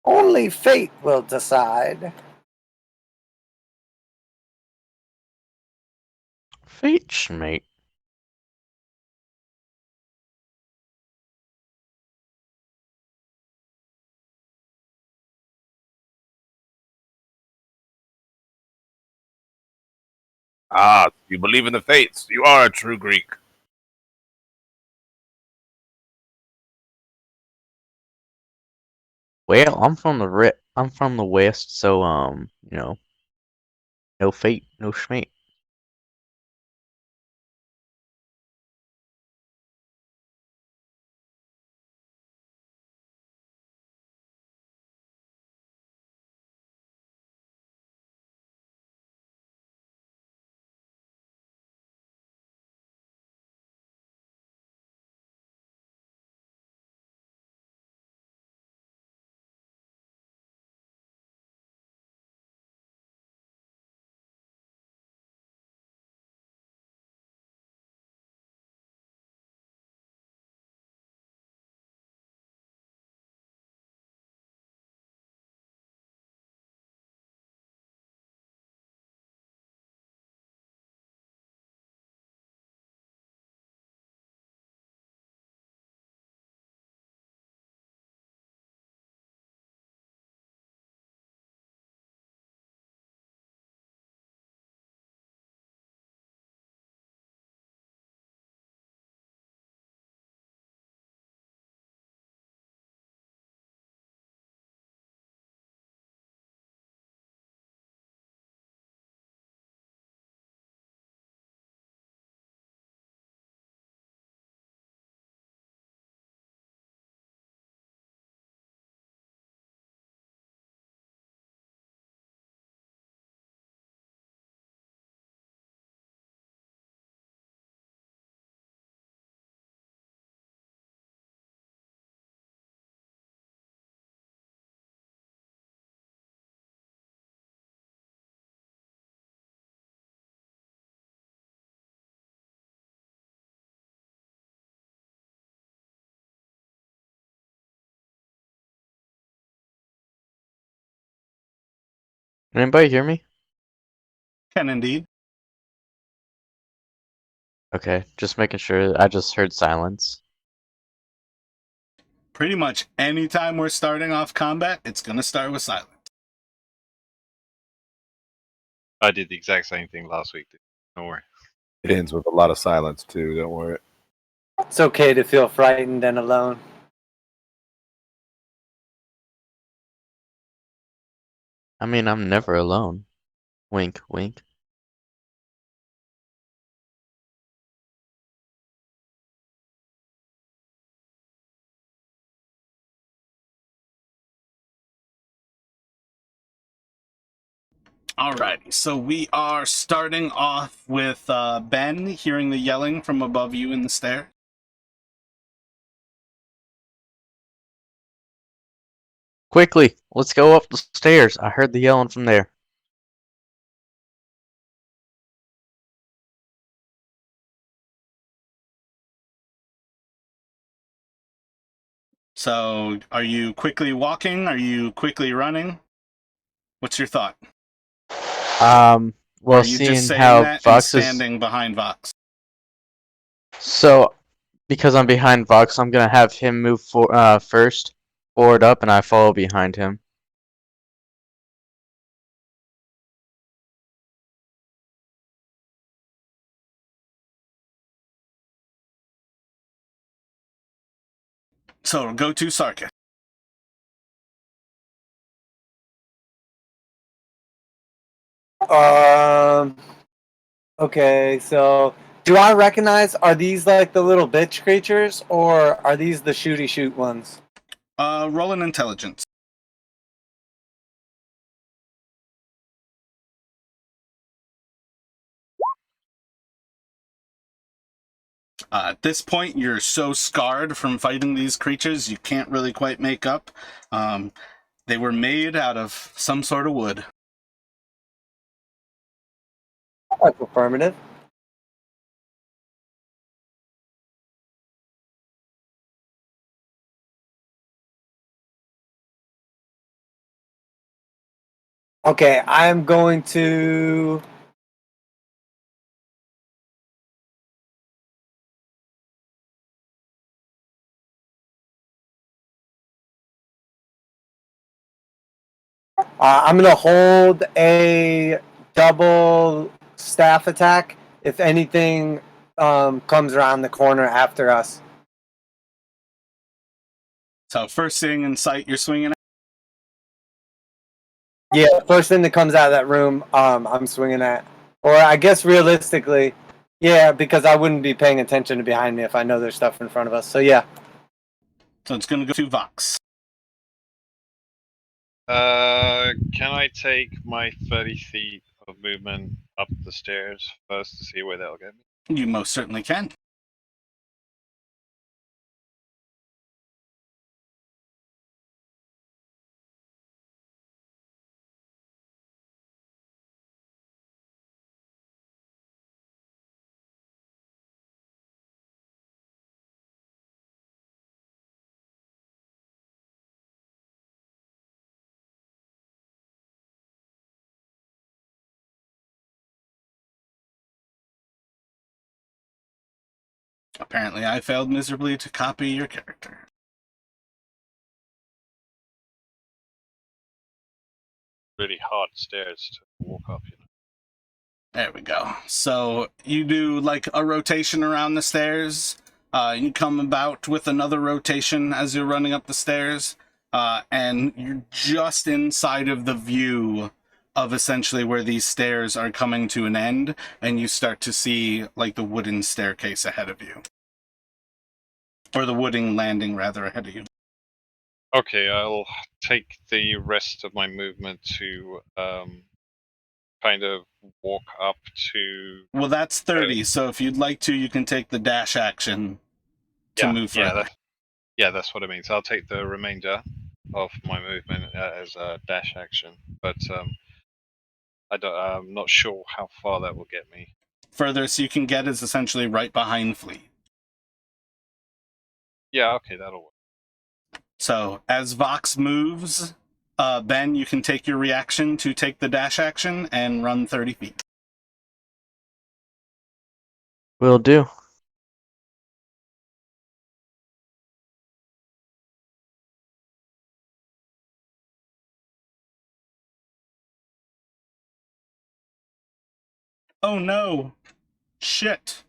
Only fate will decide. Fate, mate. Ah, you believe in the fates. You are a true Greek. Well, I'm from the west, so you know, no fate, no schmate. Anybody hear me? Can indeed. Okay, just making sure. I just heard silence. Pretty much anytime we're starting off combat, it's going to start with silence. I did the exact same thing last week. Don't worry. It ends with a lot of silence too. Don't worry. It's okay to feel frightened and alone. I mean, I'm never alone. Wink, wink. Alrighty, so we are starting off with Ben hearing the yelling from above you in the stair. Quickly, let's go up the stairs. I heard the yelling from there. So, are you quickly walking? Are you quickly running? What's your thought? Well, or are you seeing just saying how that and Vox is standing behind Vox? so, because I'm behind Vox, I'm gonna have him move first, forward up, and I follow behind him. So, go to Sarkis. Okay, so do I recognize, are these like the little bitch creatures, or are these the shooty shoot ones? Roll an intelligence. At this point, you're so scarred from fighting these creatures, you can't really quite make up. They were made out of some sort of wood. That's affirmative. Okay, I'm going to... I'm going to hold a double staff attack if anything comes around the corner after us. So, first thing in sight, you're swinging at. Yeah, first thing that comes out of that room, I'm swinging at. Or I guess realistically, yeah, because I wouldn't be paying attention to behind me if I know there's stuff in front of us. So yeah. So, it's going to go to Vox. Can I take my 30 feet of movement up the stairs first to see where that'll get me? You most certainly can. Apparently, I failed miserably to copy your character. Really hard stairs to walk up, you know. There we go. So you do like a rotation around the stairs. You come about with another rotation as you're running up the stairs, and you're just inside of the view of essentially where these stairs are coming to an end, and you start to see like the wooden staircase ahead of you. Or the wooden landing, rather, ahead of you. Okay, I'll take the rest of my movement to kind of walk up to. Well, that's 30, so if you'd like to, you can take the dash action to move further. That's what it means. I'll take the remainder of my movement as a dash action, but I'm not sure how far that will get me. Furthest you can get is essentially right behind Flea. Yeah, okay, that'll work. So, as Vox moves, Ben, you can take your reaction to take the dash action and run 30 feet. Will do. Oh no! Shit!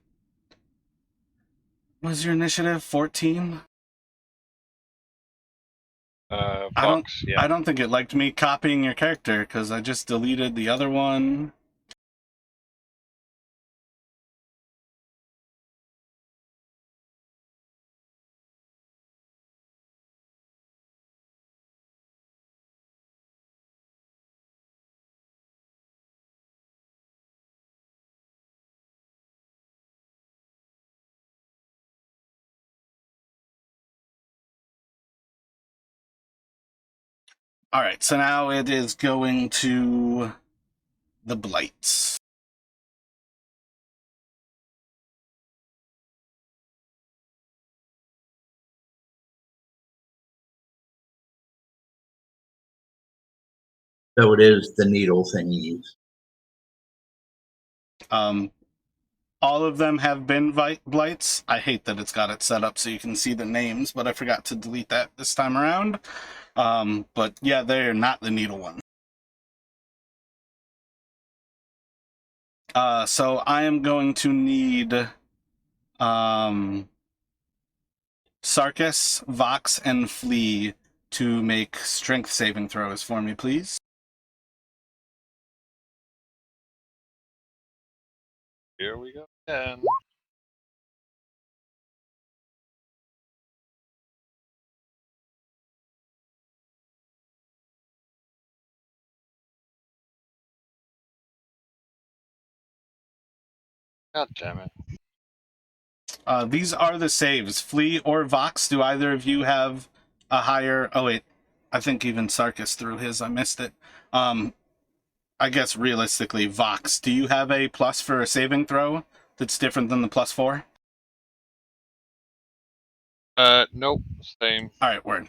What was your initiative? 14? Fox, yeah. I don't think it liked me copying your character because I just deleted the other one. Alright, so now it is going to the blights. So it is the needle thingies. All of them have been blights. I hate that it's got it set up so you can see the names, but I forgot to delete that this time around. But yeah, they're not the needle one. So I am going to need Sarkis, Vox, and Flea to make strength saving throws for me, please. Here we go again. God damn it. These are the saves. Flea or Vox, do either of you have a higher... Oh, wait. I think even Sarkis threw his. I missed it. I guess realistically, Vox, do you have a plus for a saving throw that's different than the +4? Nope. Same. Alright, word.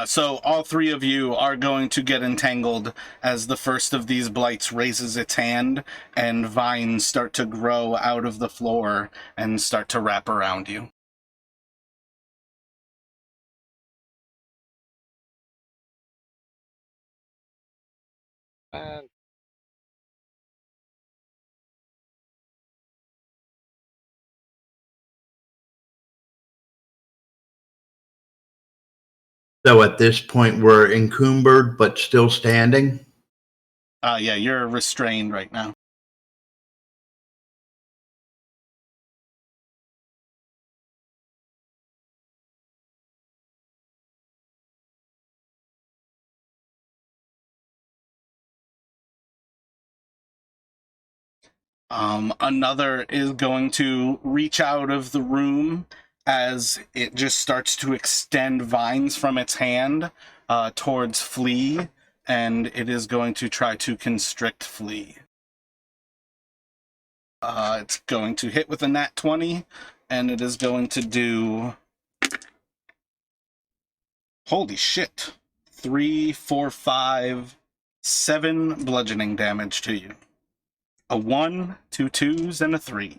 So all three of you are going to get entangled as the first of these blights raises its hand and vines start to grow out of the floor and start to wrap around you. And So at this point, we're encumbered but still standing. Yeah, you're restrained right now. Another is going to reach out of the room as it just starts to extend vines from its hand towards Flea, and it is going to try to constrict Flea. It's going to hit with a nat 20, and it is going to do... Holy shit. 3, 4, 5, 7 bludgeoning damage to you. A 1, 2 2s, and a 3.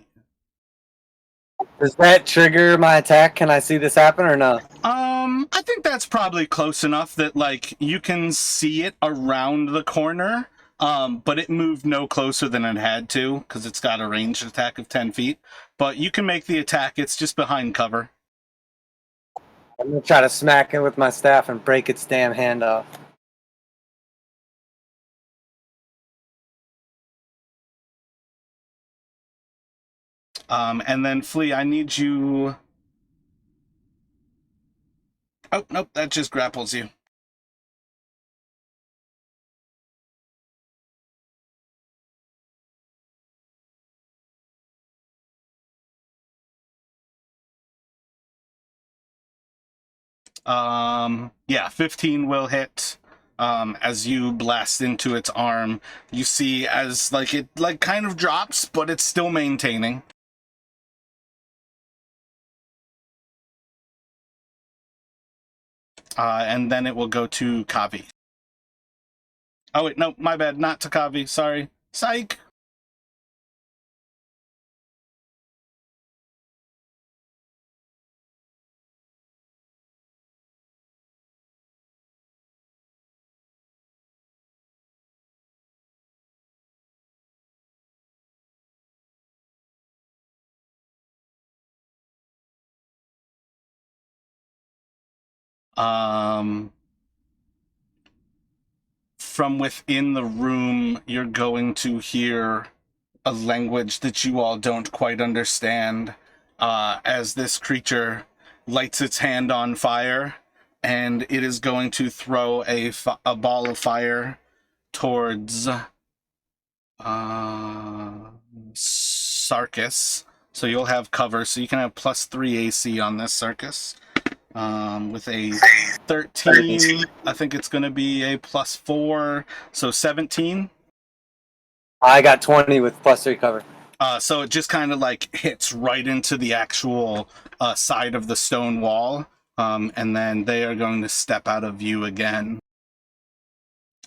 Does that trigger my attack? Can I see this happen or no? I think that's probably close enough that, like, you can see it around the corner, but it moved no closer than it had to, because it's got a ranged attack of 10 feet. But you can make the attack, it's just behind cover. I'm gonna try to smack it with my staff and break its damn hand off. And then, Flea, I need you... Oh, nope, that just grapples you. Yeah, 15 will hit. As you blast into its arm, you see as, like, it, like, kind of drops, but it's still maintaining. And then it will go to Kavi. Oh wait, no, my bad. Not Takavi. Sorry. Psych. From within the room, you're going to hear a language that you all don't quite understand as this creature lights its hand on fire, and it is going to throw a ball of fire towards Sarkis. So you'll have cover, so you can have +3 AC on this Sarkis. With a 13, I think it's going to be a +4, so 17. I got 20 with +3 cover. So it just kind of like hits right into the actual side of the stone wall, and then they are going to step out of view again.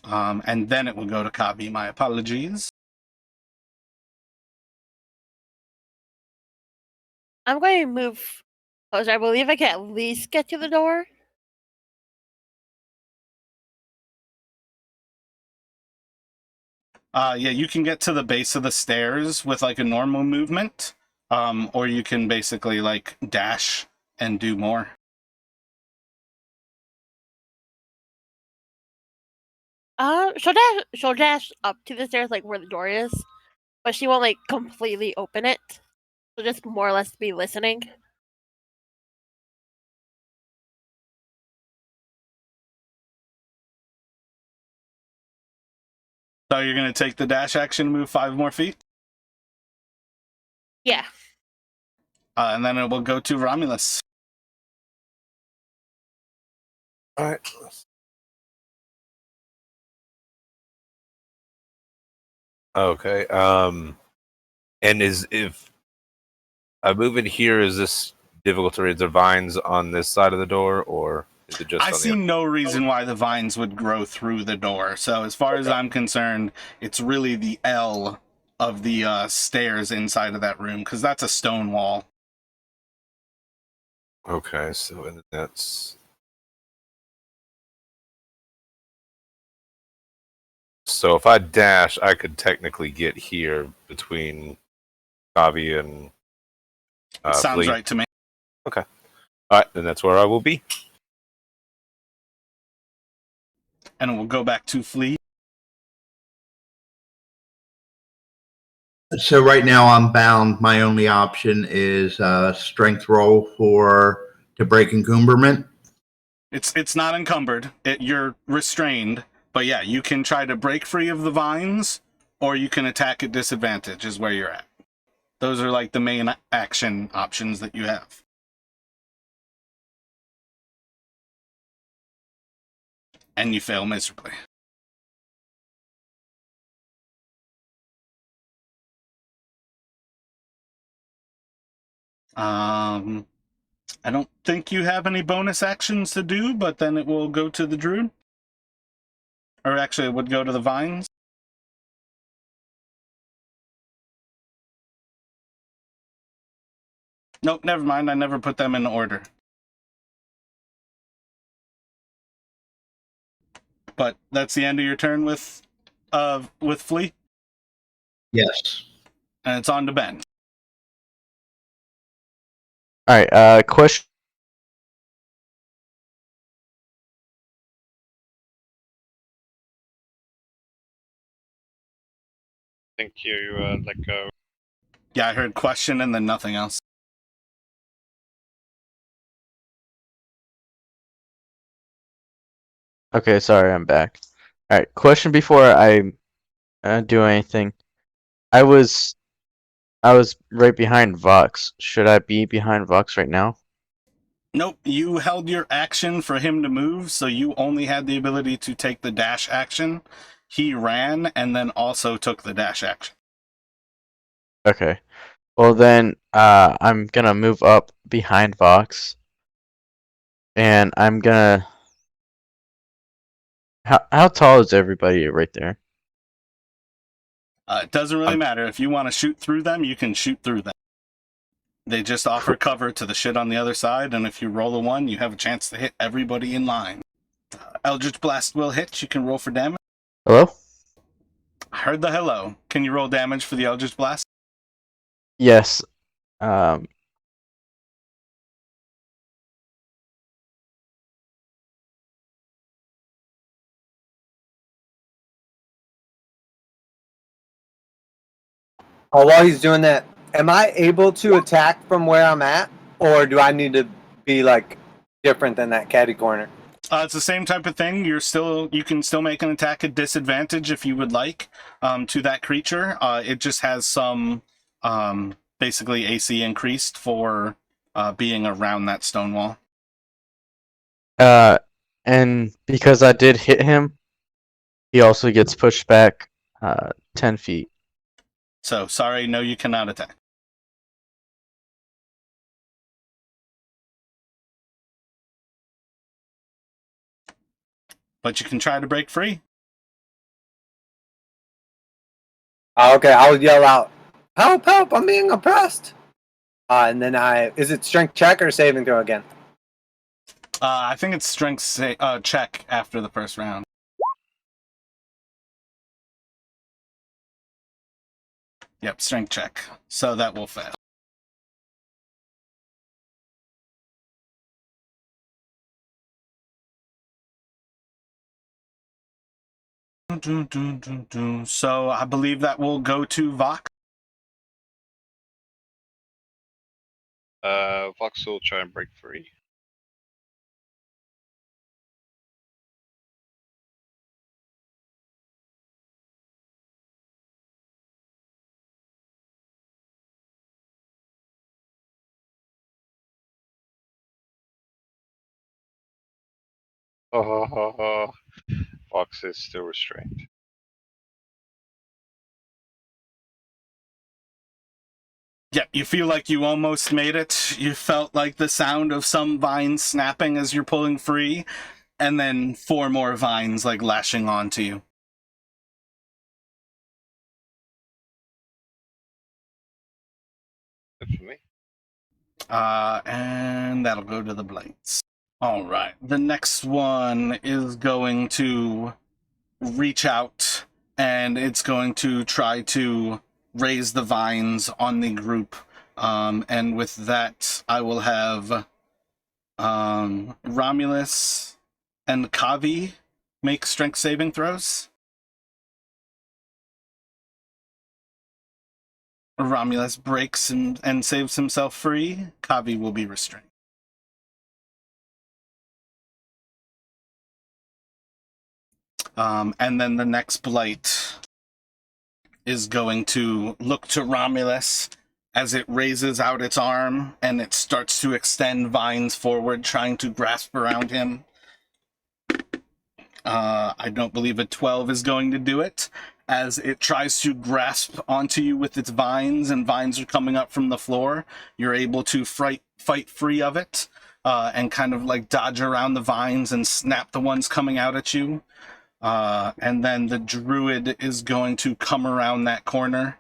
And then it will go to Kabi. My apologies. I'm going to move closer. I believe I can at least get to the door. Yeah, you can get to the base of the stairs with like a normal movement, or you can basically like dash and do more. She'll dash up to the stairs, like where the door is, but she won't like completely open it. She'll just more or less be listening. So you're going to take the dash action, move 5 more feet? Yeah. And then it will go to Romulus. All right. Okay. And if I move in here, is this difficult to read the vines on this side of the door, or is it just? I on see the no reason why the vines would grow through the door. So as far as I'm concerned, it's really the L of the stairs inside of that room, because that's a stone wall. Okay, so and that's. So if I dash, I could technically get here between Kavi and Sounds Flea. right to me. All right, then that's where I will be. And it will go back to Flea. So right now I'm bound. My only option is strength roll to break encumberment. It's not encumbered. You're restrained. But yeah, you can try to break free of the vines, or you can attack at disadvantage is where you're at. Those are like the main action options that you have. And you fail miserably. I don't think you have any bonus actions to do, but then it will go to the Druid. Or actually, it would go to the vines. Nope, never mind. I never put them in order. But that's the end of your turn with Flea? Yes. And it's on to Ben. All right. Question. I think you let go. Yeah, I heard question and then nothing else. Okay, sorry, I'm back. All right. Question before I do anything. I was right behind Vox. Should I be behind Vox right now? Nope, you held your action for him to move, so you only had the ability to take the dash action. He ran and then also took the dash action. Okay. Well then, I'm gonna move up behind Vox, and I'm gonna How tall is everybody right there? It doesn't really matter. If you want to shoot through them, you can shoot through them. They just offer cover to the shit on the other side, and if you roll a 1, you have a chance to hit everybody in line. Eldritch Blast will hit. You can roll for damage. Hello? I heard the hello. Can you roll damage for the Eldritch Blast? Yes. Oh, while he's doing that, am I able to attack from where I'm at, or do I need to be like different than that catty corner? It's the same type of thing. You can still make an attack at disadvantage if you would like to that creature. It just has some basically AC increased for being around that stone wall. And because I did hit him, he also gets pushed back 10 feet. So sorry, no, you cannot attack. But you can try to break free. Okay, I'll yell out, "Help! Help! I'm being oppressed!" And then is it strength check or saving throw again? I think it's strength check after the first round. Yep, strength check. So that will fail. So I believe that will go to Vox. Vox will try and break free. Oh, Vox is still restrained. Yeah, you feel like you almost made it. You felt like the sound of some vines snapping as you're pulling free, and then 4 more vines like lashing onto you. Good for me. And that'll go to the blights. All right, the next one is going to reach out, and it's going to try to raise the vines on the group. And with that, I will have Romulus and Kavi make strength saving throws. Romulus breaks and saves himself free. Kavi will be restrained. And then the next blight is going to look to Romulus as it raises out its arm and it starts to extend vines forward, trying to grasp around him. I don't believe a 12 is going to do it, as it tries to grasp onto you with its vines, and vines are coming up from the floor. You're able to fight free of it and kind of like dodge around the vines and snap the ones coming out at you. And then the druid is going to come around that corner.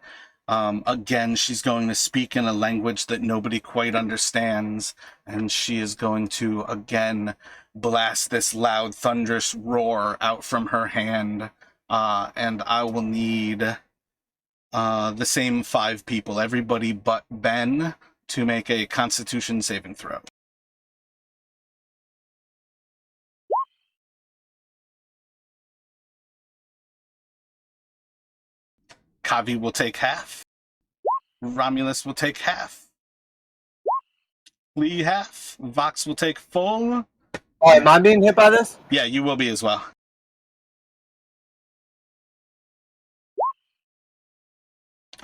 Again, she's going to speak in a language that nobody quite understands, and she is going to again blast this loud thunderous roar out from her hand. And I will need the same 5 people, everybody but Ben, to make a Constitution saving throw. Kavi will take half. Romulus will take half. Lee half. Vox will take full. Oh, am I being hit by this? Yeah, you will be as well.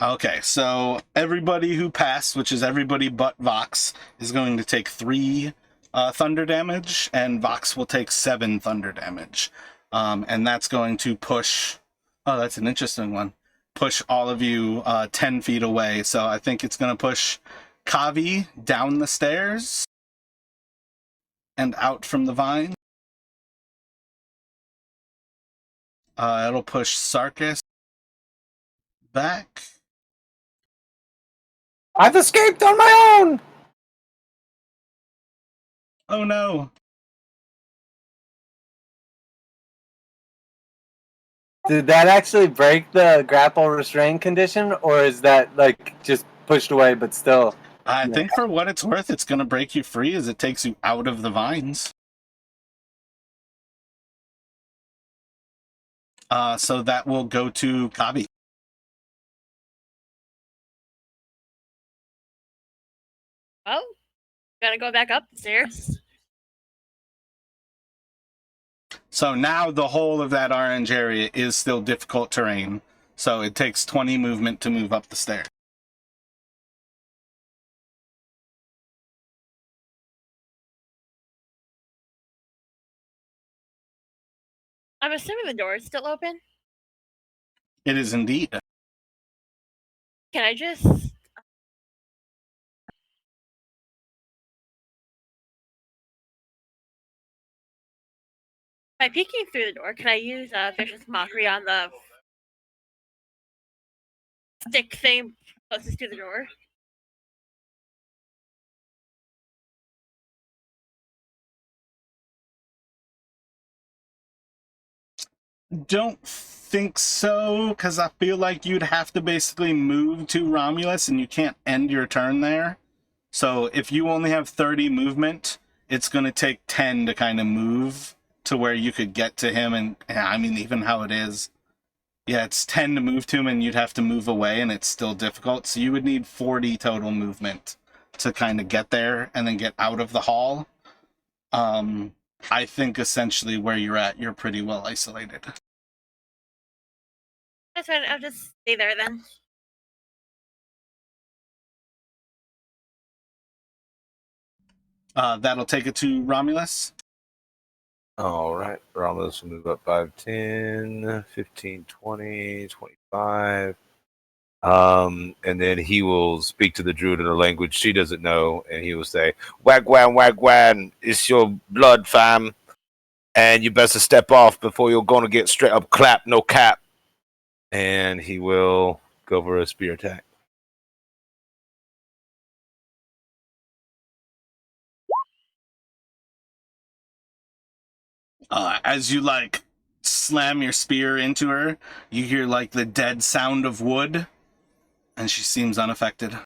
Okay, so everybody who passed, which is everybody but Vox, is going to take 3 thunder damage, and Vox will take 7 thunder damage. And that's going to push... Oh, that's an interesting one. Push all of you 10 feet away. So I think it's going to push Kavi down the stairs and out from the vine. It'll push Sarkis back. I've escaped on my own! Oh no. Did that actually break the grapple restrain condition, or is that like just pushed away but still? I think for what it's worth, it's going to break you free as it takes you out of the vines. So that will go to Kabi. Oh, gotta go back up the stairs. So now the whole of that orange area is still difficult terrain. So it takes 20 movement to move up the stairs. I'm assuming the door is still open. It is indeed. Can I just... By peeking through the door, can I use Vicious Mockery on the stick thing closest to the door? Don't think so, because I feel like you'd have to basically move to Romulus and you can't end your turn there. So if you only have 30 movement, it's going to take 10 to kind of move to where you could get to him. And yeah, I mean, even how it is, yeah, it's 10 to move to him and you'd have to move away and it's still difficult. So you would need 40 total movement to kind of get there and then get out of the hall. I think essentially where you're at, you're pretty well isolated. That's fine, I'll just stay there then. That'll take it to Romulus. All right. Romulus will move up 5, 10, 15, 20, 25. And then he will speak to the druid in a language she doesn't know, and he will say, wagwan, it's your blood, fam. And you best to step off before you're going to get straight up clap, no cap. And he will go for a spear attack. As you like slam your spear into her, you hear like the dead sound of wood, and she seems unaffected.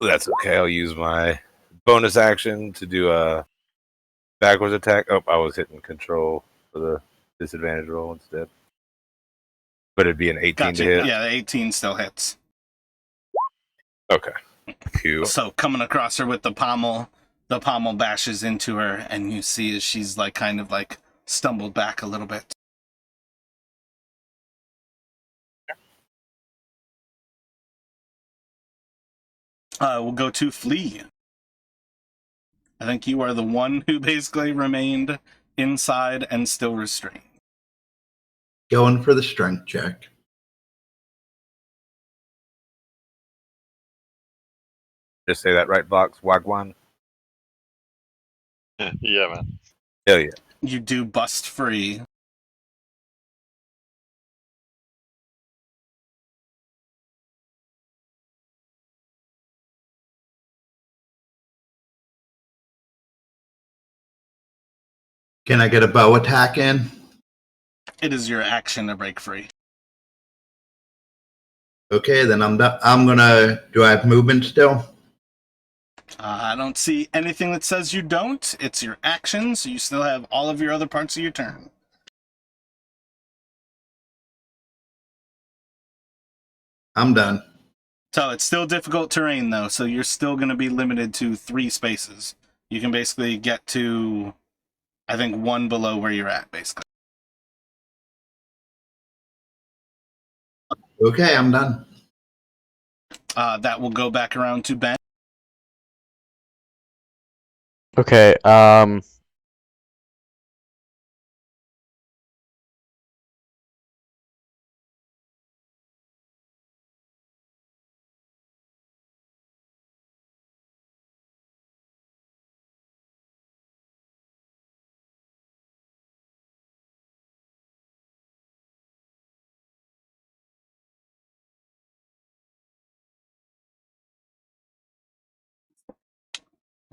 That's okay. I'll use my bonus action to do a backwards attack. Oh, I was hitting control for the disadvantage roll instead. But it'd be an 18 Gotcha. to hit. Yeah, the 18 still hits. Okay. Cool. So coming across her with the pommel bashes into her, and you see as she's like kind of like stumbled back a little bit. We'll go to Flea. I think you are the one who basically remained inside and still restrained. Going for the strength check. Just say that right, Vox? Wagwan? Yeah, man. Hell yeah. You do bust free. Can I get a bow attack in? It is your action to break free. Okay, then I'm gonna. Do I have movement still? I don't see anything that says you don't. It's your action, so you still have all of your other parts of your turn. I'm done. So it's still difficult terrain, though, so you're still going to be limited to 3 spaces. You can basically get to, I think, 1 below where you're at, basically. Okay, I'm done. That will go back around to Ben. Okay,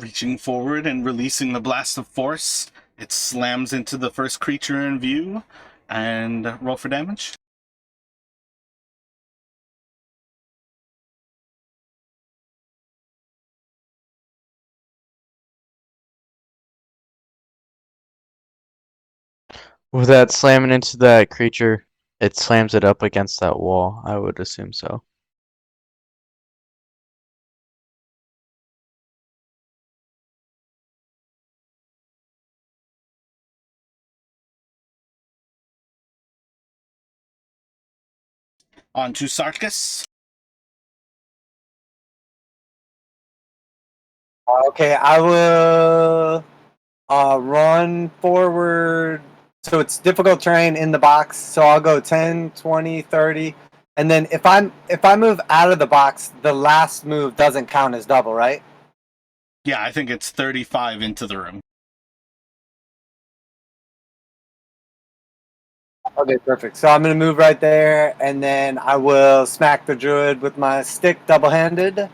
Reaching forward and releasing the blast of force, it slams into the first creature in view, and roll for damage. With that slamming into that creature, it slams it up against that wall. I would assume so. On to Sarkis. Okay, I will run forward. So it's difficult terrain in the box. So I'll go 10, 20, 30. And then if I move out of the box, the last move doesn't count as double, right? Yeah, I think it's 35 into the room. Okay, perfect. So I'm going to move right there, and then I will smack the druid with my stick double-handed.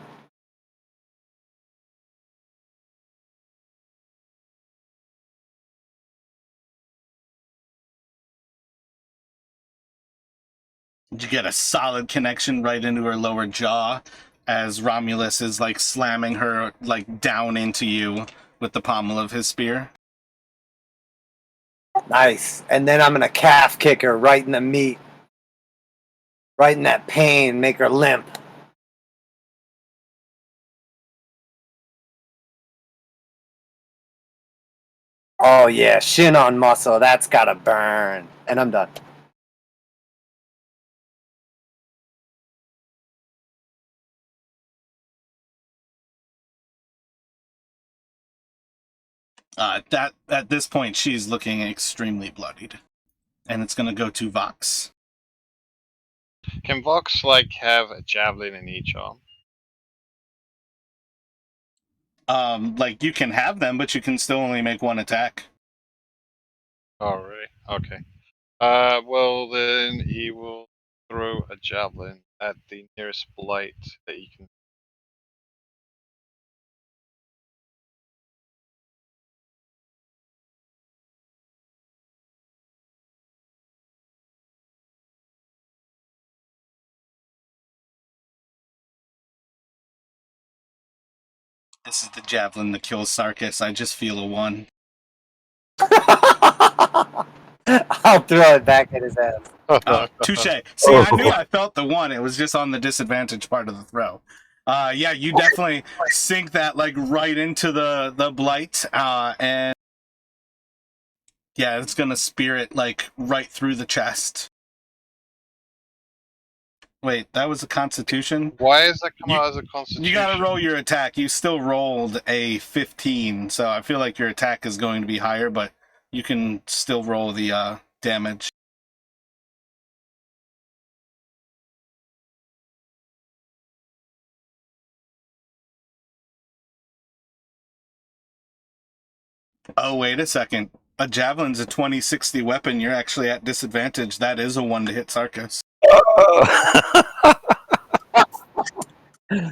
You get a solid connection right into her lower jaw as Romulus is like slamming her like down into you with the pommel of his spear. Nice. And then I'm going to calf kick her right in the meat. Right in that pain, make her limp. Oh yeah, shin on muscle. That's got to burn. And I'm done. That at this point she's looking extremely bloodied, and it's gonna go to Vox. Can Vox like have a javelin in each arm? Like you can have them, but you can still only make one attack. Oh, really? Okay. Well then he will throw a javelin at the nearest blight that he can. This is the javelin that kills Sarkis. I just feel a 1. I'll throw it back at his ass. Touche. See, I knew I felt the 1. It was just on the disadvantage part of the throw. Yeah, you definitely sink that like right into the blight, and yeah, it's gonna spear it like right through the chest. Wait, that was a Constitution? Why is that come out as a Constitution? You gotta roll your attack. You still rolled a 15, so I feel like your attack is going to be higher, but you can still roll the damage. Oh, wait a second. A javelin's a 20-60 weapon. You're actually at disadvantage. That is a 1 to hit Sarkis.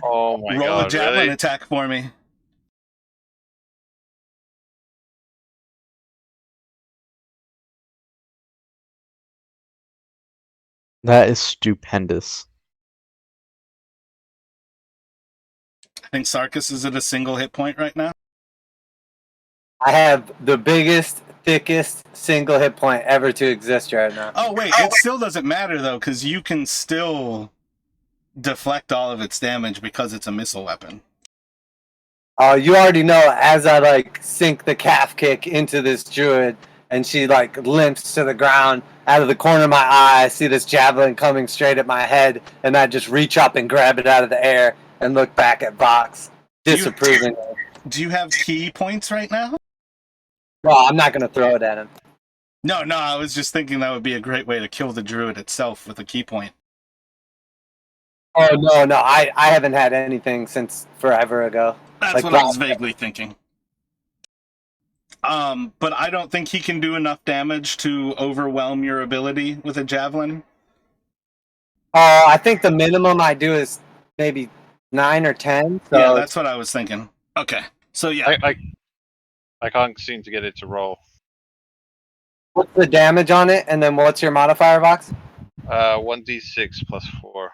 Oh my god! Roll a javelin really? attack for me. That is stupendous. I think Sarkis is at a single hit point right now. I have the biggest, thickest single hit point ever to exist right now. Oh, wait. It still doesn't matter, though, because you can still deflect all of its damage because it's a missile weapon. You already know, as I like sink the calf kick into this druid and she like limps to the ground, out of the corner of my eye I see this javelin coming straight at my head, and I just reach up and grab it out of the air and look back at Vox disapprovingly. Do you have key points right now? Well, I'm not gonna throw it at him. No, I was just thinking that would be a great way to kill the druid itself with a key point. Oh no, I haven't had anything since forever ago. That's like what I was vaguely thinking. But I don't think he can do enough damage to overwhelm your ability with a javelin. I think the minimum I do is maybe 9 or 10. So yeah, that's what I was thinking. Okay, So yeah, I can't seem to get it to roll. What's the damage on it, and then what's your modifier, Vox? 1d6 plus 4.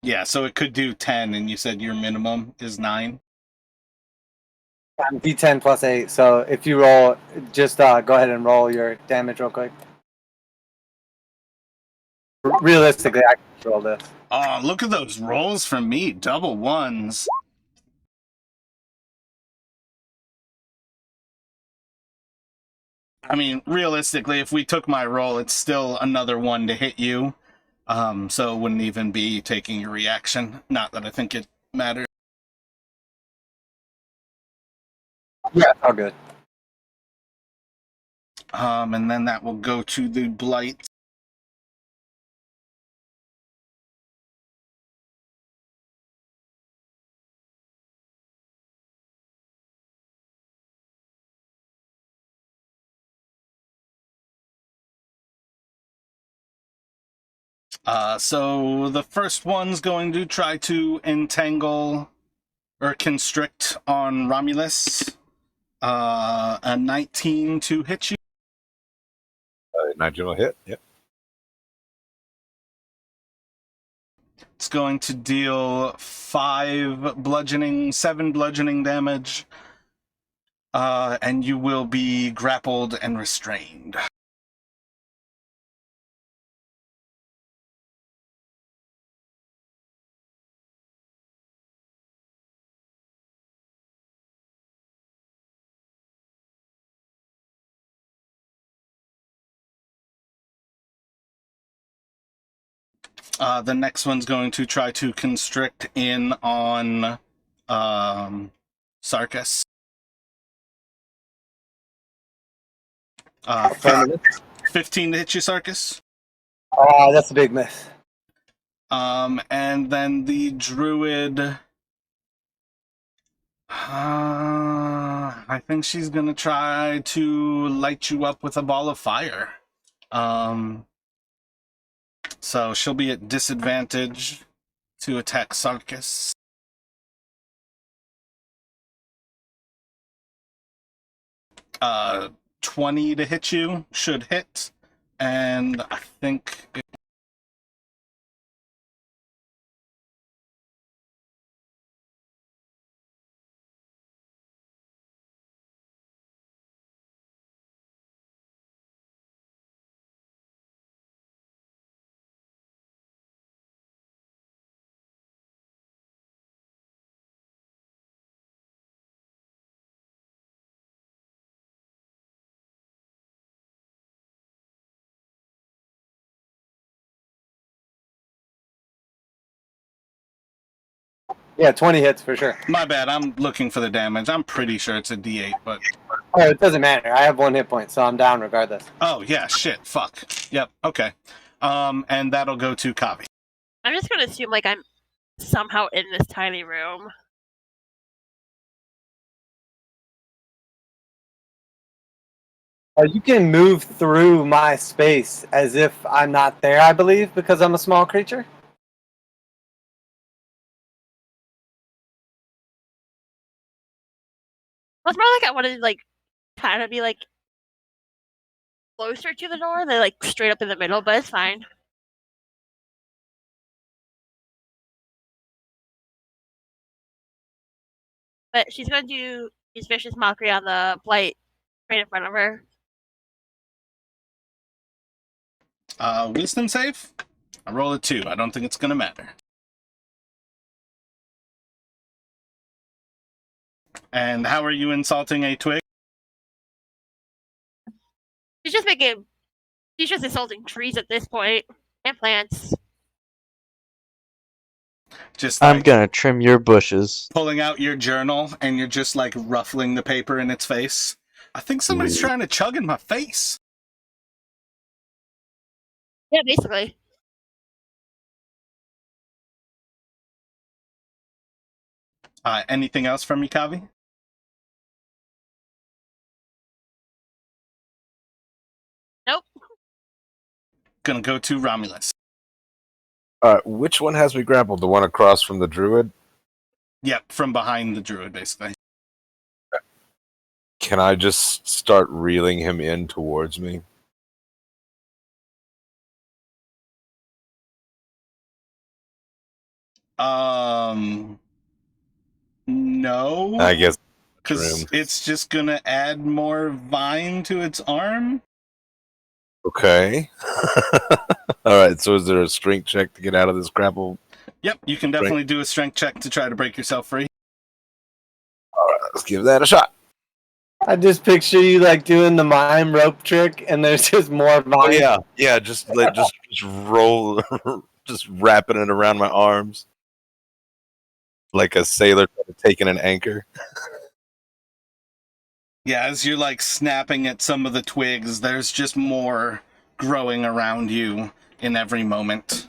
yeah. So it could do 10, and you said your minimum is 9. D10 plus 8. So if you roll, just go ahead and roll your damage real quick. Realistically, I can roll this. Oh, look at those rolls from me. Double ones. I mean, realistically, if we took my roll, it's still another 1 to hit you. So it wouldn't even be taking your reaction. Not that I think it matters. Yeah, all good. And then that will go to the blight. So the first one's going to try to entangle or constrict on Romulus. A 19 to hit you. 19 will hit. Yep. It's going to deal 7 bludgeoning damage. And you will be grappled and restrained. The next one's going to try to constrict in on Sarkis. 15 to hit you, Sarkis. Oh, that's a big miss. And then the druid. I think she's gonna try to light you up with a ball of fire. So she'll be at disadvantage to attack Sarkis. 20 to hit you should hit, and I think Yeah, 20 hits for sure. my bad. I'm looking for the damage. I'm pretty sure it's a D8, but Oh, it doesn't matter. I have 1 hit point, so I'm down regardless. oh yeah, shit, fuck. Yep, okay. And that'll go to Kavi. I'm just gonna assume like I'm somehow in this tiny room. You can move through my space as if I'm not there, I believe, because I'm a small creature. Well, it's more like I wanted to like kind of be like closer to the door than like straight up in the middle, but it's fine. But she's gonna use vicious mockery on the blight right in front of her. Wisdom save? I roll a 2. I don't think it's gonna matter. And how are you insulting a twig? She's just insulting trees at this point and plants. Just I'm like gonna trim your bushes. pulling out your journal and you're just like ruffling the paper in its face. I think somebody's trying to chug in my face. Yeah, basically. Anything else from you, Kavi? Nope. Gonna go to Romulus. Which one has me grappled? The one across from the druid? Yep, from behind the druid, basically. Can I just start reeling him in towards me? No. I guess. Because it's just gonna add more vine to its arm. Okay. Alright, so is there a strength check to get out of this grapple? Yep, you can definitely do a strength check to try to break yourself free. Alright, let's give that a shot. I just picture you like doing the mime rope trick, and there's just more vine. Oh yeah, just roll, just wrapping it around my arms like a sailor taking an anchor. Yeah, as you're like snapping at some of the twigs, there's just more growing around you in every moment.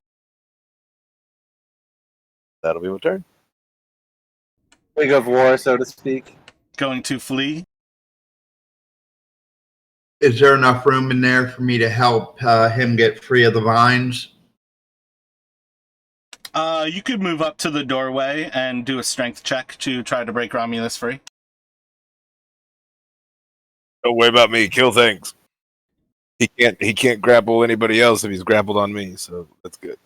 That'll be my turn. Twig of war, so to speak. Going to flee. Is there enough room in there for me to help him get free of the vines? You could move up to the doorway and do a strength check to try to break Romulus free. Don't worry about me. Kill things. He can't grapple anybody else if he's grappled on me, so that's good.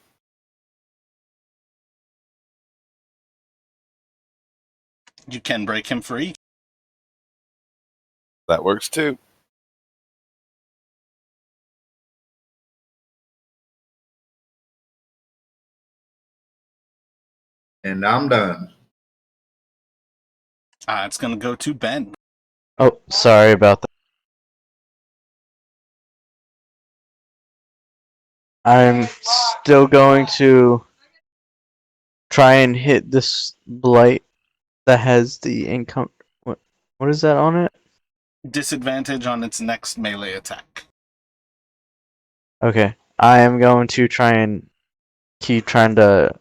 You can break him free. That works too. And I'm done. It's gonna go to Ben. Oh, sorry about that. I'm still going to try and hit this blight that has the income. What is that on it? Disadvantage on its next melee attack. Okay, I am going to try and keep trying to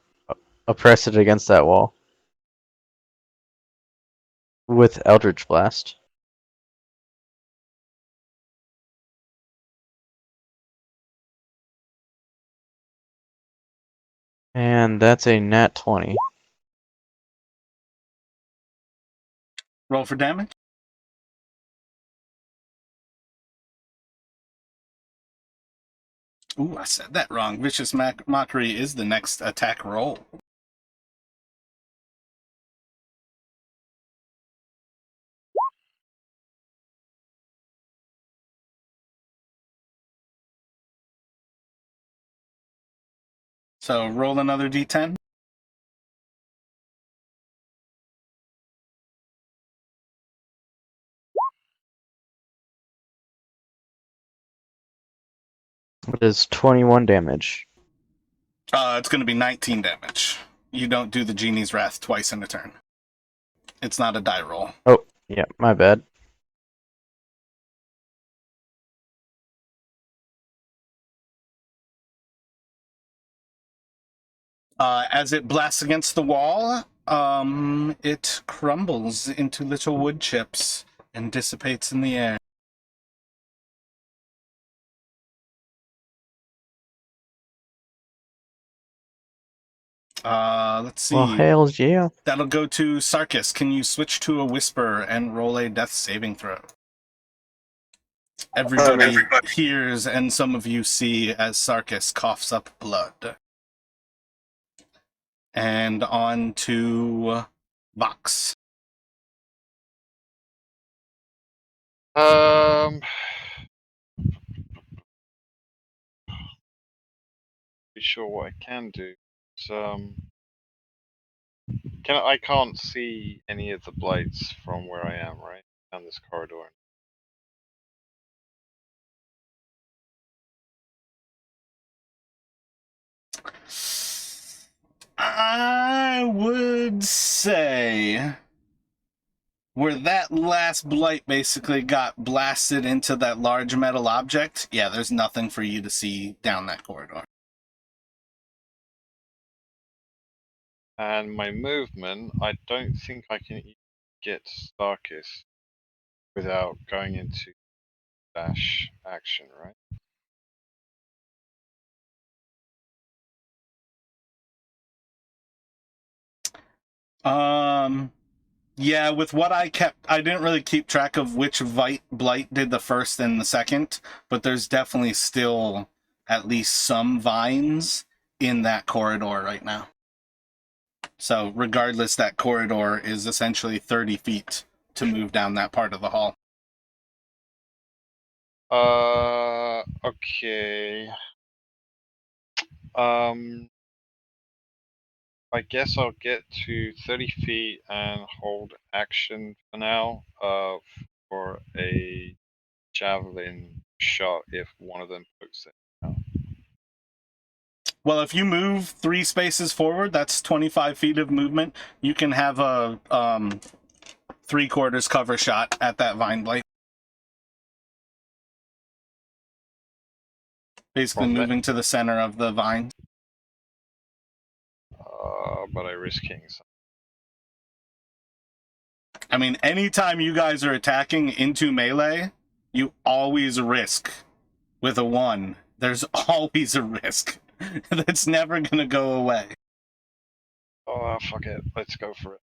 oppress it against that wall with Eldritch Blast. And that's a nat 20. Roll for damage. Ooh, I said that wrong. Vicious Mockery is the next attack roll. So roll another d10. It is 21 damage. It's going to be 19 damage. You don't do the Genie's Wrath twice in a turn. It's not a die roll. Oh, yeah, my bad. As it blasts against the wall, it crumbles into little wood chips and dissipates in the air. Let's see. Well, hells yeah. That'll go to Sarkis. Can you switch to a whisper and roll a death saving throw? Everybody hears, and some of you see as Sarkis coughs up blood. And on to Vox. Be sure what I can do. So, I can't see any of the blights from where I am, right? Down this corridor. I would say where that last blight basically got blasted into that large metal object, yeah, there's nothing for you to see down that corridor. And my movement, I don't think I can get Starkis without going into dash action, right? Yeah, with what I kept, I didn't really keep track of which blight did the first and the second, but there's definitely still at least some vines in that corridor right now. So regardless, that corridor is essentially 30 feet to move down that part of the hall. Okay. I guess I'll get to 30 feet and hold action for now. For a javelin shot if one of them pokes it out. Well, if you move 3 spaces forward, that's 25 feet of movement. You can have a 3/4 cover shot at that vine blight. Basically From moving to the center of the vine. But I risk kings. I mean, anytime you guys are attacking into melee, you always risk with a 1. There's always a risk. That's never going to go away. Oh, fuck it. Let's go for it.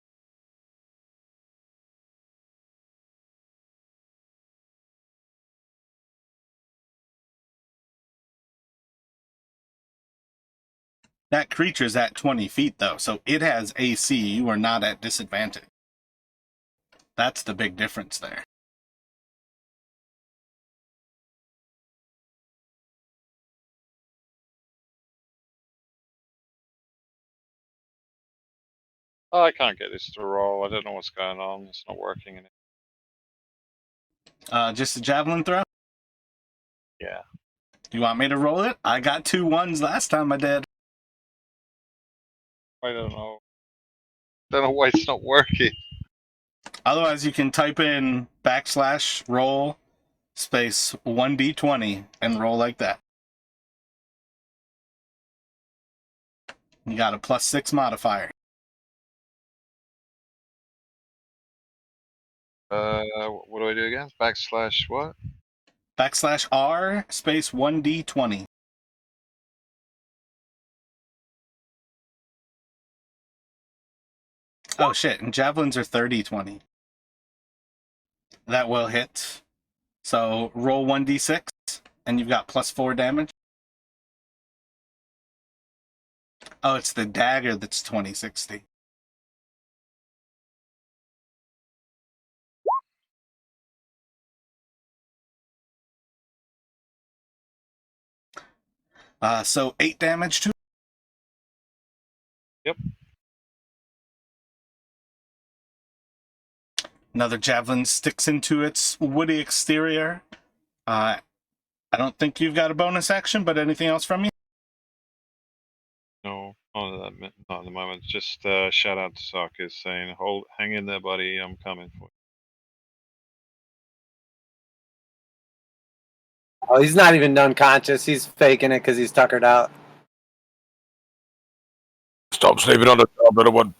That creature's at 20 feet, though, so it has AC. You are not at disadvantage. That's the big difference there. Oh, I can't get this to roll. I don't know what's going on. It's not working. In it. Just a javelin throw? Yeah. Do you want me to roll it? I got 2 1s last time I did. I don't know. Don't know why it's not working. Otherwise, you can type in / roll space 1d20 and roll like that. You got a +6 modifier. What do I do again? / what? / space 1d20. Oh shit, and javelins are 30/20. That will hit. So roll 1d6, and you've got +4 damage. Oh, it's the dagger that's 20/60. So 8 damage to. Yep. Another javelin sticks into its woody exterior. I don't think you've got a bonus action, but anything else from you? No, not at the moment. Just shout out to Sarkis saying, hang in there, buddy. I'm coming for you. Oh, he's not even unconscious. He's faking it because he's tuckered out. Stop sleeping on the job, little one.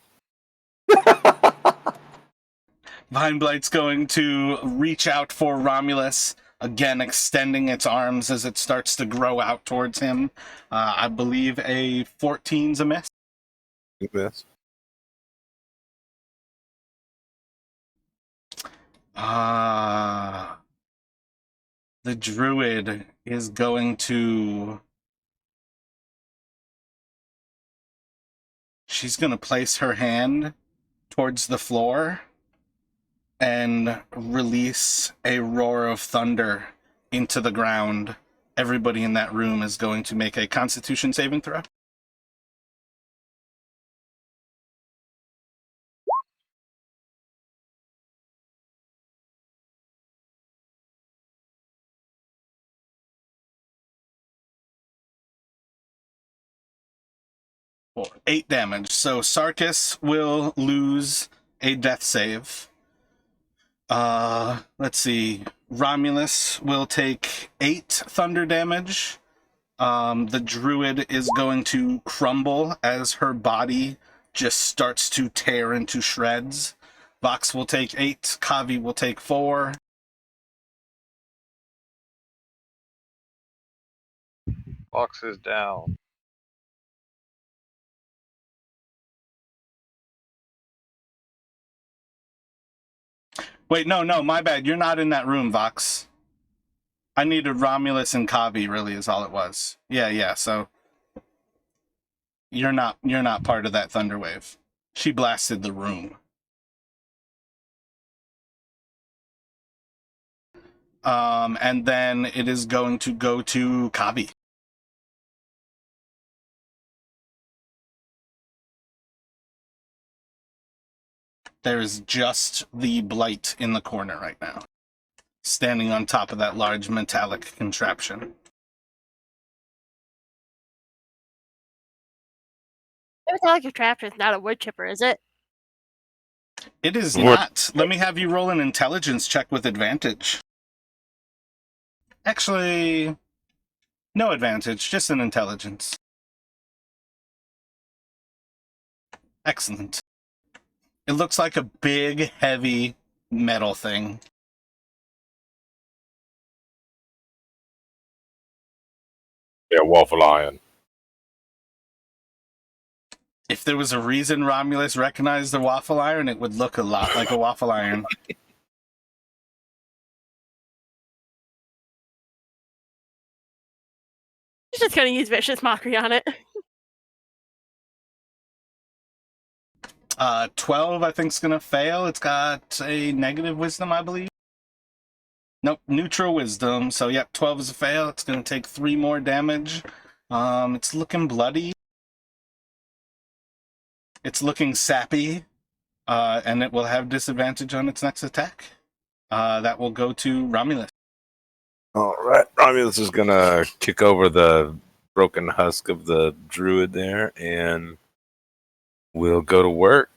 Vineblight's going to reach out for Romulus, again extending its arms as it starts to grow out towards him. I believe a 14's a miss. Yes. The druid is going to... She's going to place her hand towards the floor and release a roar of thunder into the ground. Everybody in that room is going to make a Constitution saving throw. For 8 damage. So Sarkis will lose a death save. Let's see. Romulus will take 8 thunder damage. The druid is going to crumble as her body just starts to tear into shreds. Vox will take 8. Kavi will take 4. Fox is down. Wait, no, my bad. You're not in that room, Vox. I needed Romulus and Kavi, really, is all it was. Yeah, so you're not part of that thunder wave. She blasted the room. And then it is going to go to Kavi. There's just the blight in the corner right now, standing on top of that large metallic contraption. It's not like a trapper. It's not a wood chipper, is it? It is What? not. Let me have you roll an intelligence check with advantage. Actually, no advantage, just an intelligence. Excellent. It looks like a big, heavy metal thing. Yeah, waffle iron. If there was a reason Romulus recognized the waffle iron, it would look a lot like a waffle iron. He's just gonna use vicious mockery on it. 12, I think, is going to fail. It's got a negative wisdom, I believe. Nope, neutral wisdom. So, yep, 12 is a fail. It's going to take 3 more damage. It's looking bloody. It's looking sappy. And it will have disadvantage on its next attack. That will go to Romulus. All right, Romulus is gonna kick over the broken husk of the druid there, and we'll go to work.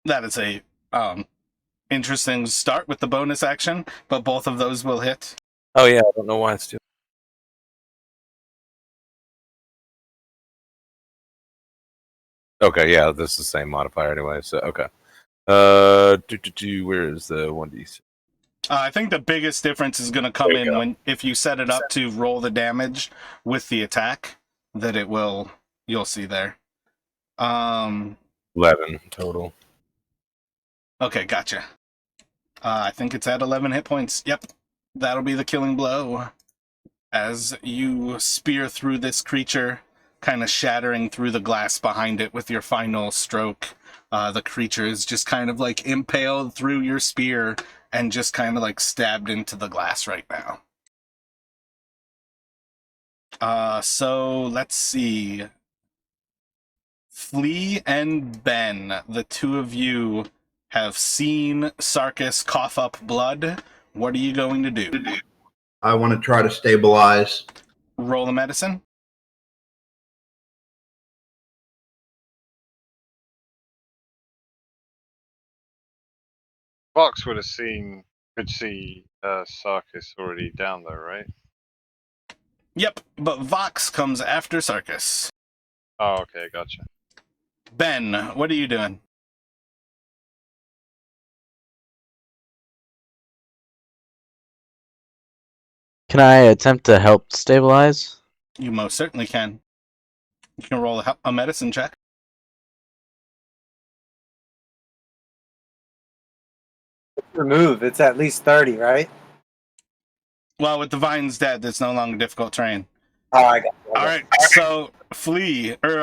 That is a interesting start with the bonus action, but both of those will hit. Oh yeah, I don't know why it's doing. Okay, yeah, this is the same modifier anyway. So okay. Where is the 1d6? I think the biggest difference is going to come in when if you set it up to roll the damage with the attack, that it will. You'll see there. 11 total. Okay, gotcha. I think it's at 11 hit points. Yep, that'll be the killing blow. As you spear through this creature, kind of shattering through the glass behind it with your final stroke. The creature is just kind of like impaled through your spear and just kind of like stabbed into the glass right now. So let's see. Flea and Ben, the two of you have seen Sarkis cough up blood. What are you going to do? I want to try to stabilize. Roll a medicine. Vox could see Sarkis already down there, right? Yep, but Vox comes after Sarkis. Oh, okay, gotcha. Ben, what are you doing? Can I attempt to help stabilize? You most certainly can. You can roll a medicine check. Remove. It's at least 30, right? Well, with the vines dead, it's no longer difficult terrain. Oh, I got it. All right, so Flea, or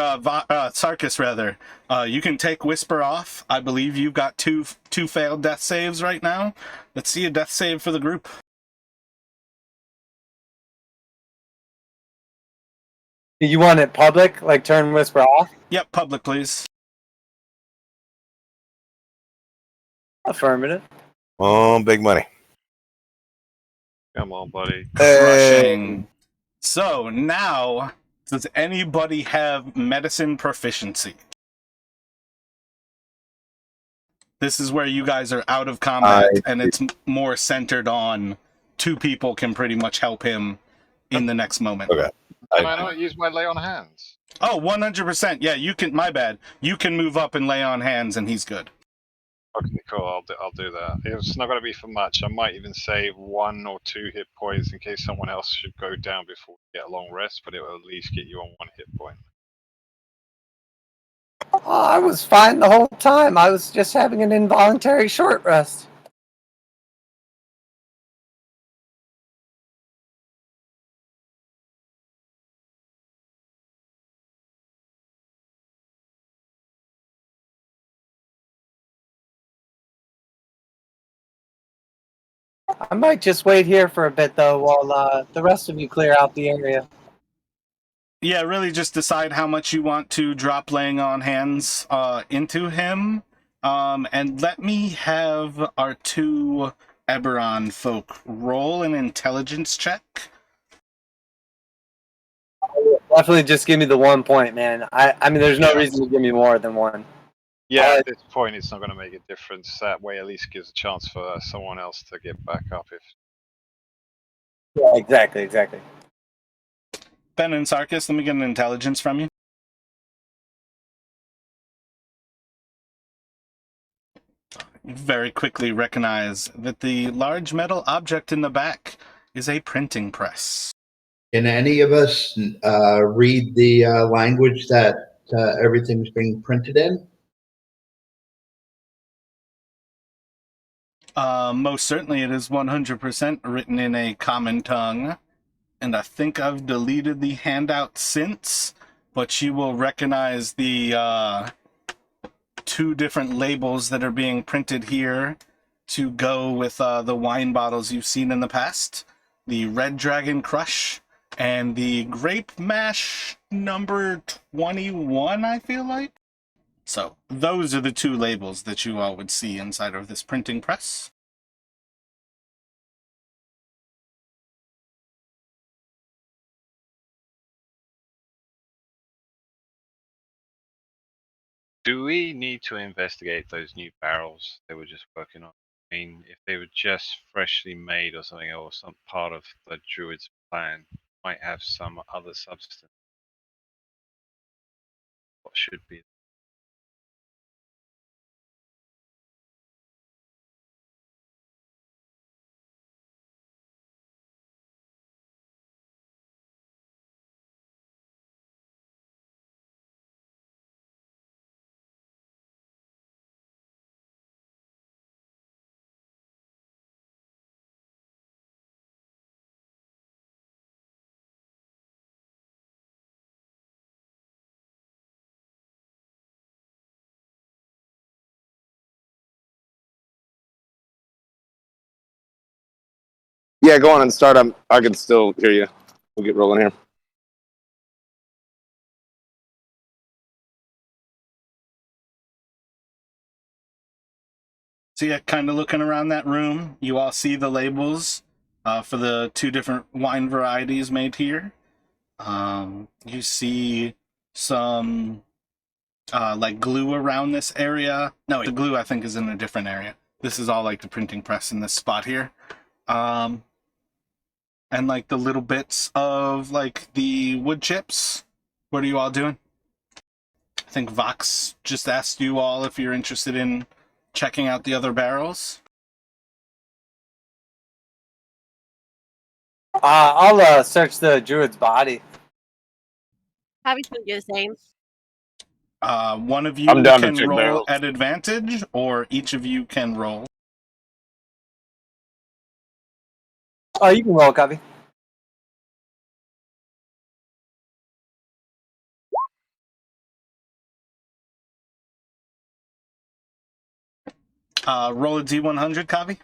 Sarkis rather, you can take Whisper off. I believe you've got two failed death saves right now. Let's see a death save for the group. You want it public? Like turn Whisper off? Yep, public, please. Affirmative. Oh, big money. Come on, buddy. Crushing. So now, does anybody have medicine proficiency? This is where you guys are out of combat, and it's more centered on 2 people can pretty much help him in the next moment. Okay. Can I not use my lay on hands? Oh, 100%. Yeah, you can. My bad. You can move up and lay on hands, and he's good. Okay, cool. I'll do that. It's not going to be for much. I might even save 1 or 2 hit points in case someone else should go down before we get a long rest, but it will at least get you on 1 hit point. Oh, I was fine the whole time. I was just having an involuntary short rest. I might just wait here for a bit, though, while the rest of you clear out the area. Yeah, really just decide how much you want to drop laying on hands into him. And let me have our two Eberron folk roll an intelligence check. Definitely just give me the 1 point, man. I mean, there's no Yeah. reason to give me more than one. Yeah, at this point, it's not going to make a difference. That way, at least gives a chance for someone else to get back up. If Yeah, exactly. Ben and Sarkis, let me get an intelligence from you. You very quickly recognize that the large metal object in the back is a printing press. Can any of us read the language that everything's being printed in? Most certainly it is 100% written in a common tongue, and I think I've deleted the handout since, but you will recognize the two different labels that are being printed here to go with the wine bottles you've seen in the past. The Red Dragon Crush and the Grape Mash number 21, I feel like. So those are the two labels that you all would see inside of this printing press. Do we need to investigate those new barrels they were just working on? I mean, if they were just freshly made or something, or some part of the Druids' plan, might have some other substance. What should be? Yeah, go on and start. I can still hear you. We'll get rolling here. So yeah, kind of looking around that room, you all see the labels for the two different wine varieties made here. You see some like glue around this area. No, the glue I think is in a different area. This is all like the printing press in this spot here. And like the little bits of like the wood chips. What are you all doing? I think Vox just asked you all if you're interested in checking out the other barrels. I'll search the druid's body. Javi's gonna do the same. One of you I'm down to can check roll barrels. at advantage, or each of you can roll. Oh, you can roll, Covey. Roll a D100, Kavi.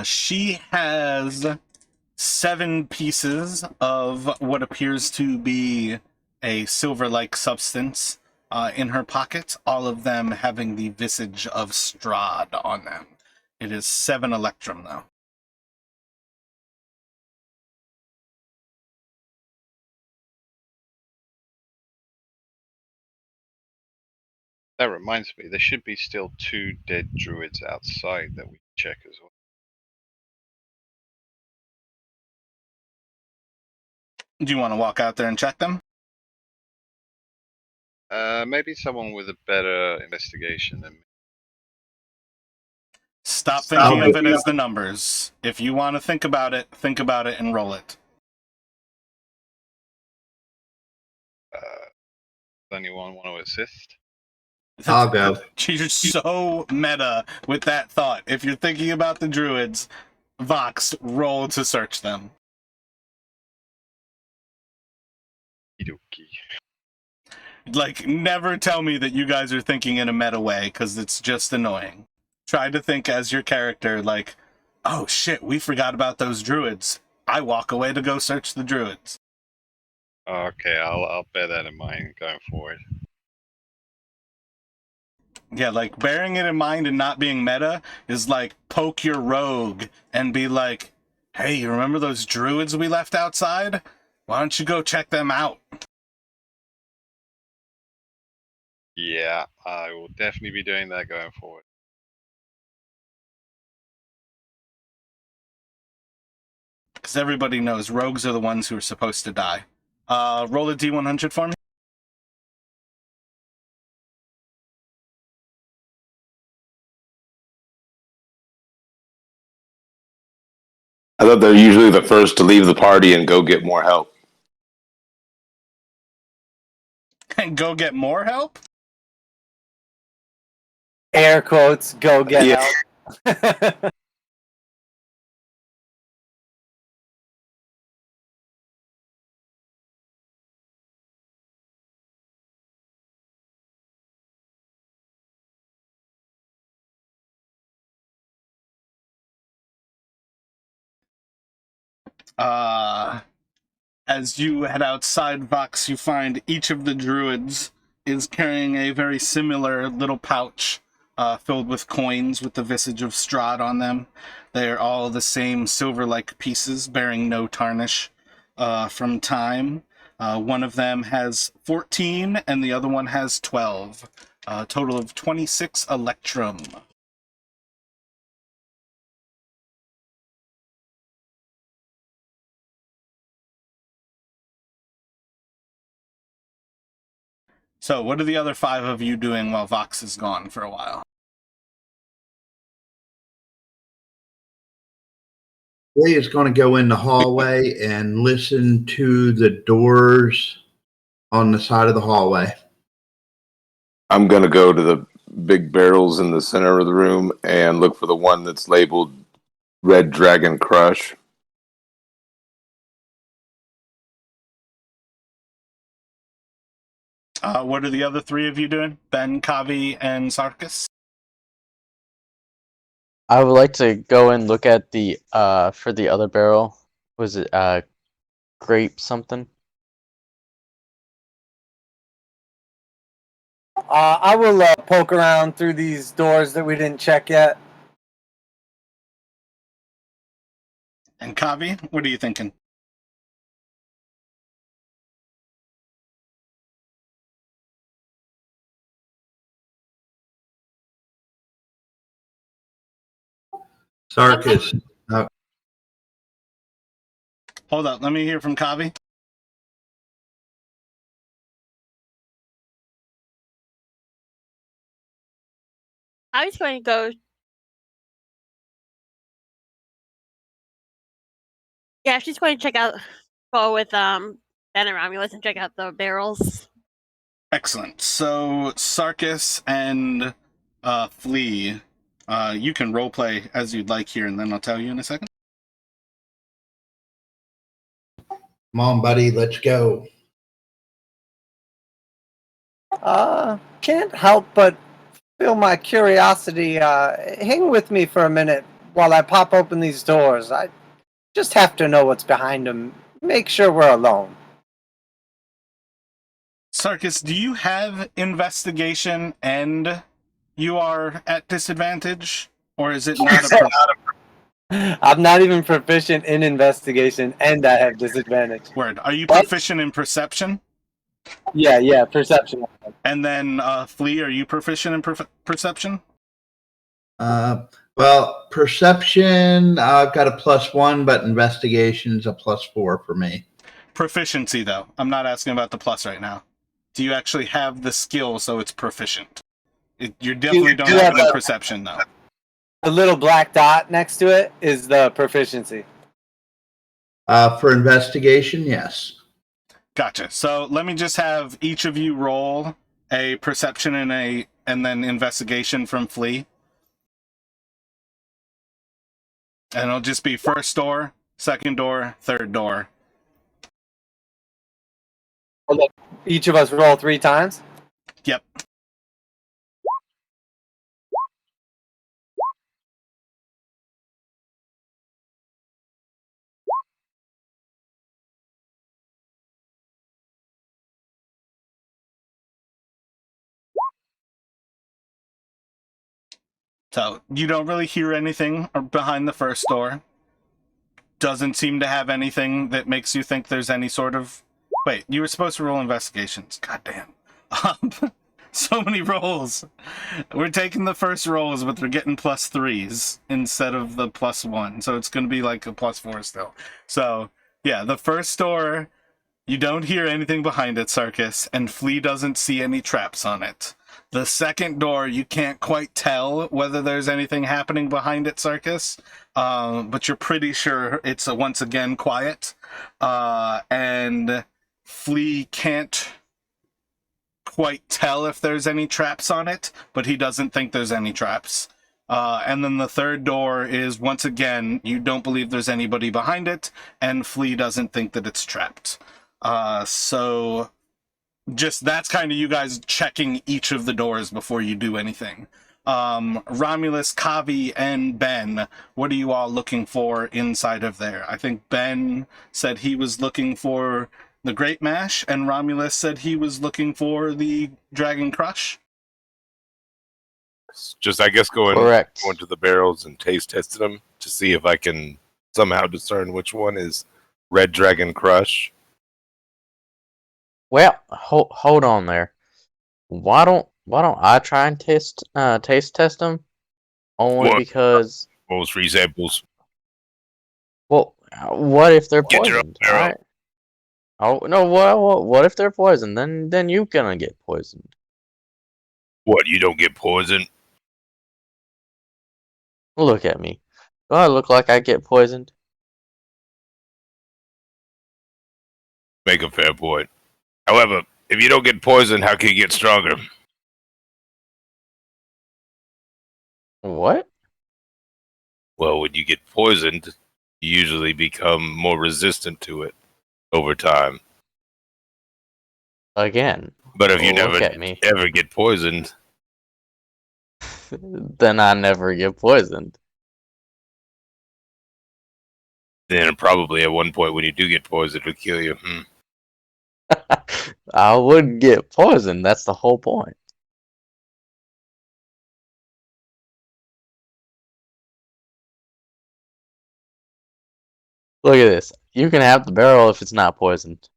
She has 7 pieces of what appears to be a silver-like substance in her pocket, all of them having the visage of Strahd on them. It is 7 electrum, though. that reminds me, there should be still 2 dead druids outside that we can check as well. Do you want to walk out there and check them? Maybe someone with a better investigation than me. Stop thinking of it as the numbers. If you want to think about it and roll it. Does anyone want to assist? I'll go. You're so meta with that thought. If you're thinking about the druids, Vox, roll to search them. Okie Like, never tell me that you guys are thinking in a meta way, because it's just annoying. Try to think as your character, like, oh shit, we forgot about those druids. I walk away to go search the druids. Okay, I'll bear that in mind going forward. Yeah, like, bearing it in mind and not being meta is like, poke your rogue and be like, hey, you remember those druids we left outside? Why don't you go check them out? Yeah, I will definitely be doing that going forward. Because everybody knows rogues are the ones who are supposed to die. Roll a D100 for me. I thought they're usually the first to leave the party and go get more help. And go get more help? Air quotes, go get Yeah. help. As you head outside Vox, you find each of the druids is carrying a very similar little pouch filled with coins with the visage of Strahd on them. They are all the same silver-like pieces, bearing no tarnish from time. One of them has 14, and the other one has 12. A total of 26 electrum. So, what are the other 5 of you doing while Vox is gone for a while? Ray is going to go in the hallway and listen to the doors on the side of the hallway. I'm gonna go to the big barrels in the center of the room and look for the one that's labeled Red Dragon Crush. What are the other 3 of you doing? Ben, Kavi, and Sarkis? I would like to go and look at the for the other barrel. Was it grape something? I will poke around through these doors that we didn't check yet. And Kavi, what are you thinking? Sarkis. Hold up, let me hear from Kavi. I was going to go. Yeah, she's going to go with Ben and Romulus and check out the barrels. Excellent. So, Sarkis and Flea, you can roleplay as you'd like here, and then I'll tell you in a second. Come on, buddy, let's go. Can't help but feel my curiosity. Hang with me for a minute while I pop open these doors. I just have to know what's behind them. Make sure we're alone. Sarkis, do you have investigation and you are at disadvantage? Or is it not a I'm not even proficient in investigation, and I have disadvantage. word? Are you What? proficient in perception? Yeah, perception. And then, Flea, are you proficient in perception? Well, perception, I've got a +1, but investigation's a +4 for me. proficiency, though. I'm not asking about the plus right now. Do you actually have the skill so it's proficient? You definitely don't have it in perception, though. The little black dot next to it is the proficiency. For investigation, yes. Gotcha. So let me just have each of you roll a perception and then investigation from Flea. And it'll just be first door, second door, third door. Each of us roll 3 times? Yep. So you don't really hear anything behind the first door. Doesn't seem to have anything that makes you think there's any sort of... Wait, you were supposed to roll investigations. God damn. So many rolls. We're taking the first rolls, but they're getting +3s instead of the +1. So it's going to be like a +4 still. So, yeah, the first door, you don't hear anything behind it, Sarkis, and Flea doesn't see any traps on it. The second door, you can't quite tell whether there's anything happening behind it, Sarkis, but you're pretty sure it's once again quiet. And Flea can't quite tell if there's any traps on it, but he doesn't think there's any traps. And then the third door is, once again, you don't believe there's anybody behind it, and Flea doesn't think that it's trapped. So just that's kind of you guys checking each of the doors before you do anything. Romulus, Kavi, and Ben, what are you all looking for inside of there? I think Ben said he was looking for the Great Mash, and Romulus said he was looking for the Dragon Crush. Just, I guess, going Correct. to the barrels and taste testing them to see if I can somehow discern which one is Red Dragon Crush. Well, hold on there. Why don't I try and taste test them? Only What? because, Most free samples. well, what if they're Get your own poisoned? barrel. Right? Oh no, what if they're poisoned? Then you're gonna get poisoned. What, you don't get poisoned? Look at me. Do I look like I get poisoned? Make a fair point. However, if you don't get poisoned, how can you get stronger? What? Well, when you get poisoned, you usually become more resistant to it over time. Again. But if you Look never at me. ever get poisoned, Then I never get poisoned. then probably at one point when you do get poisoned, it'll kill you. I wouldn't get poisoned. That's the whole point. Look at this. You can have the barrel if it's not poisoned.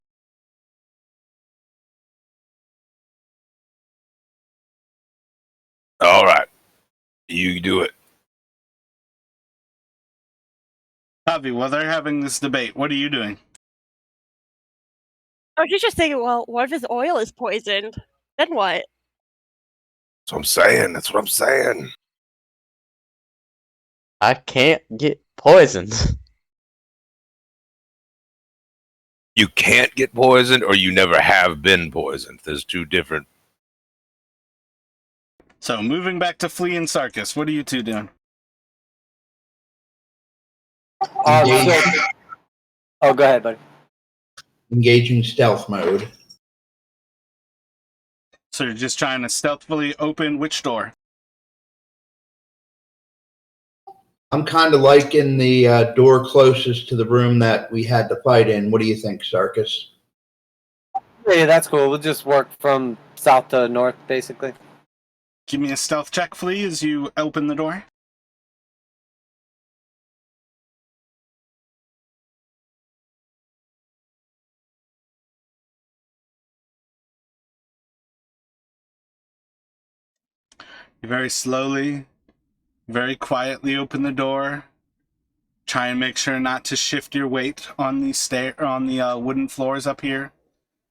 All right, you do it. Kavi, while they're having this debate, what are you doing? I was just thinking, well, what if his oil is poisoned? Then what? That's what I'm saying. That's what I'm saying. I can't get poisoned. You can't get poisoned, or you never have been poisoned. There's two different. So, moving back to Flea and Sarkis, what are you two doing? Engage- Oh, go ahead, buddy. Engaging stealth mode. So you're just trying to stealthily open which door? I'm kind of liking the door closest to the room that we had to fight in. What do you think, Sarkis? Yeah, that's cool. We'll just work from south to north, basically. Give me a stealth check, Flea, as you open the door. You very slowly, very quietly open the door, Try and make sure not to shift your weight on the wooden floors up here.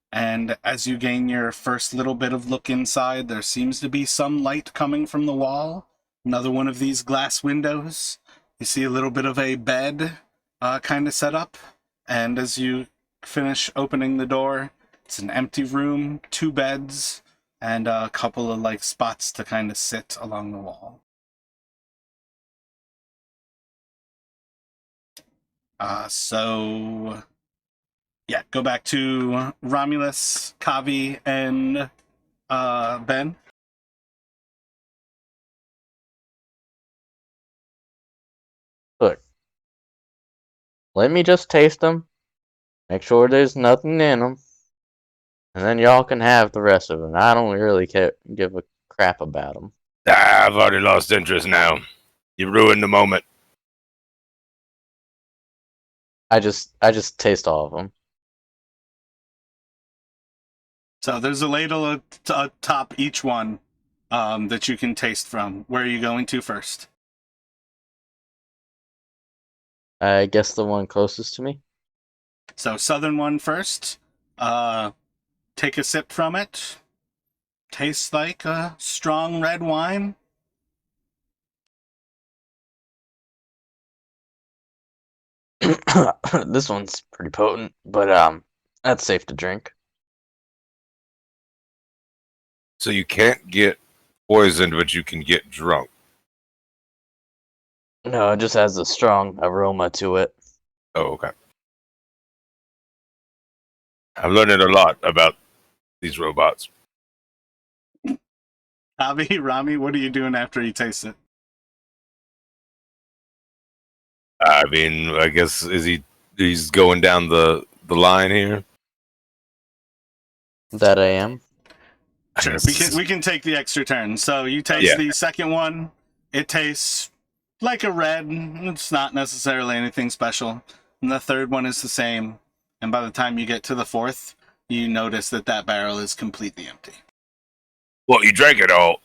And as you gain your first little bit of look inside, there seems to be some light coming from the wall. Another one of these glass windows. You see a little bit of a bed kind of set up. And as you finish opening the door, it's an empty room, 2 beds, and a couple of like spots to kind of sit along the wall. So yeah, go back to Romulus, Kavi, and Ben. Look, let me just taste them, make sure there's nothing in them, and then y'all can have the rest of them. I don't really give a crap about them. I've already lost interest now. You ruined the moment. I just taste all of them. So there's a ladle atop each one that you can taste from. Where are you going to first? I guess the one closest to me. So southern one first. Take a sip from it. Tastes like a strong red wine. This one's pretty potent, but that's safe to drink. So you can't get poisoned, but you can get drunk. No, it just has a strong aroma to it. Oh, okay. I'm learning a lot about these robots. Avi, Rami, what are you doing after you taste it? I mean, I guess he's going down the line here. That I am. Sure, we can take the extra turn. So you taste the second one. It tastes like a red. It's not necessarily anything special. And the third one is the same. And by the time you get to the fourth, you notice that that barrel is completely empty. Well, you drank it all.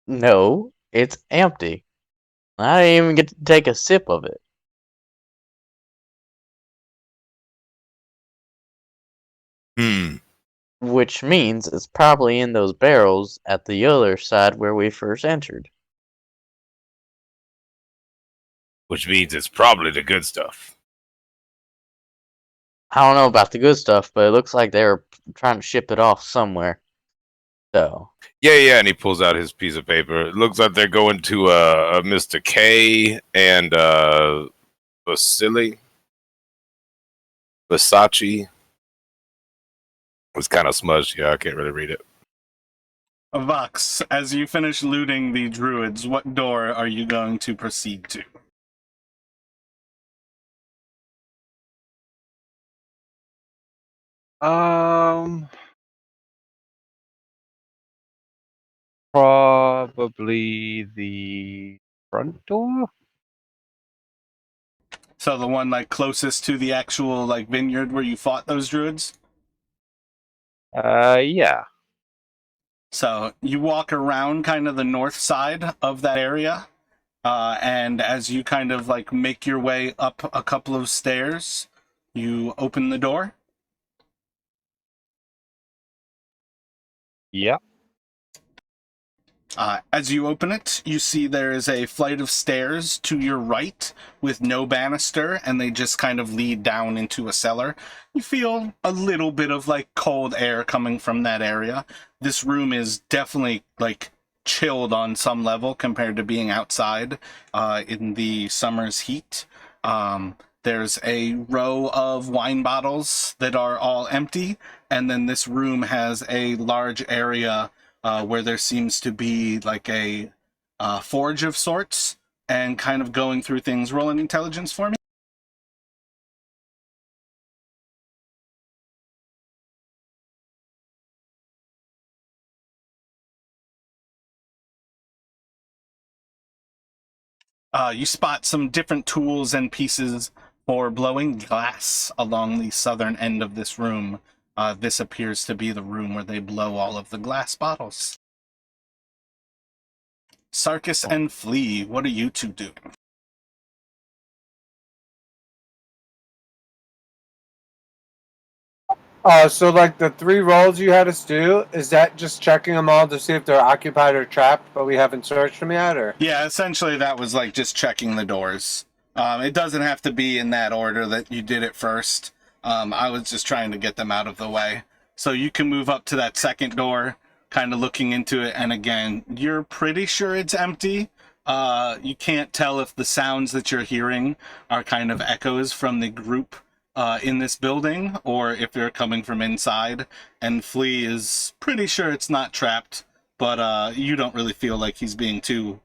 No, it's empty. I didn't even get to take a sip of it. Which means it's probably in those barrels at the other side where we first entered. Which means it's probably the good stuff. I don't know about the good stuff, but it looks like they were trying to ship it off somewhere. So. Yeah, and he pulls out his piece of paper. It looks like they're going to a Mr. K and Versace. It's kind of smudged. Yeah, I can't really read it. Vox, as you finish looting the druids, what door are you going to proceed to? Probably the front door. So the one like closest to the actual like vineyard where you fought those druids? Yeah. So you walk around kind of the north side of that area, and as you kind of like make your way up a couple of stairs, you open the door. Yeah. As you open it, you see there is a flight of stairs to your right with no banister, and they just kind of lead down into a cellar. You feel a little bit of like cold air coming from that area. This room is definitely like chilled on some level compared to being outside in the summer's heat. There's a row of wine bottles that are all empty, and then this room has a large area where there seems to be like a forge of sorts, and kind of going through things. Roll an intelligence for me. You spot some different tools and pieces for blowing glass along the southern end of this room. This appears to be the room where they blow all of the glass bottles. Sarkis and Flea, what are you two doing? So like the 3 rolls you had us do, is that just checking them all to see if they're occupied or trapped, but we haven't searched them yet, or? Yeah, essentially that was like just checking the doors. It doesn't have to be in that order that you did it first. I was just trying to get them out of the way. So you can move up to that second door, kind of looking into it, and again, you're pretty sure it's empty. You can't tell if the sounds that you're hearing are kind of echoes from the group in this building, or if they're coming from inside. And Flea is pretty sure it's not trapped, but you don't really feel like he's being too...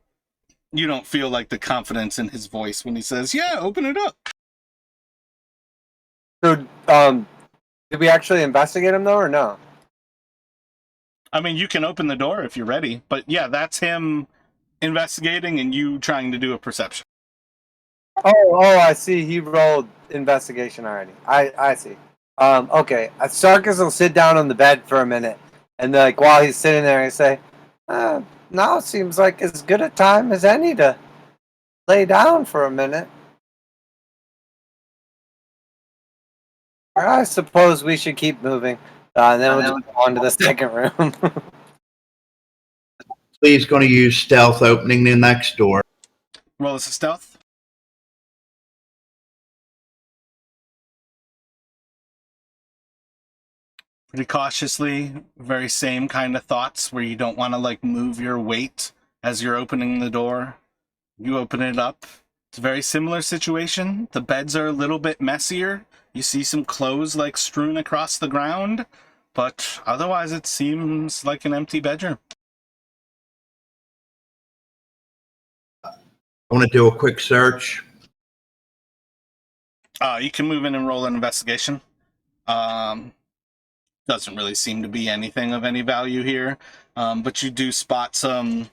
You don't feel like the confidence in his voice when he says, yeah, open it up. So, did we actually investigate him though, or no? I mean, you can open the door if you're ready, but yeah, that's him investigating and you trying to do a perception. Oh, I see. He rolled investigation already. I see. Okay. Sarkis will sit down on the bed for a minute, and like while he's sitting there, I say, now seems like as good a time as any to lay down for a minute. I suppose we should keep moving, and then we'll just go on to the second room. Please going to use stealth opening the next door. Roll us a stealth. Pretty cautiously, very same kind of thoughts where you don't want to like move your weight as you're opening the door. You open it up. It's a very similar situation. The beds are a little bit messier. You see some clothes like strewn across the ground, but otherwise it seems like an empty bedroom. I want to do a quick search. You can move in and roll an investigation. Doesn't really seem to be anything of any value here, but you do spot some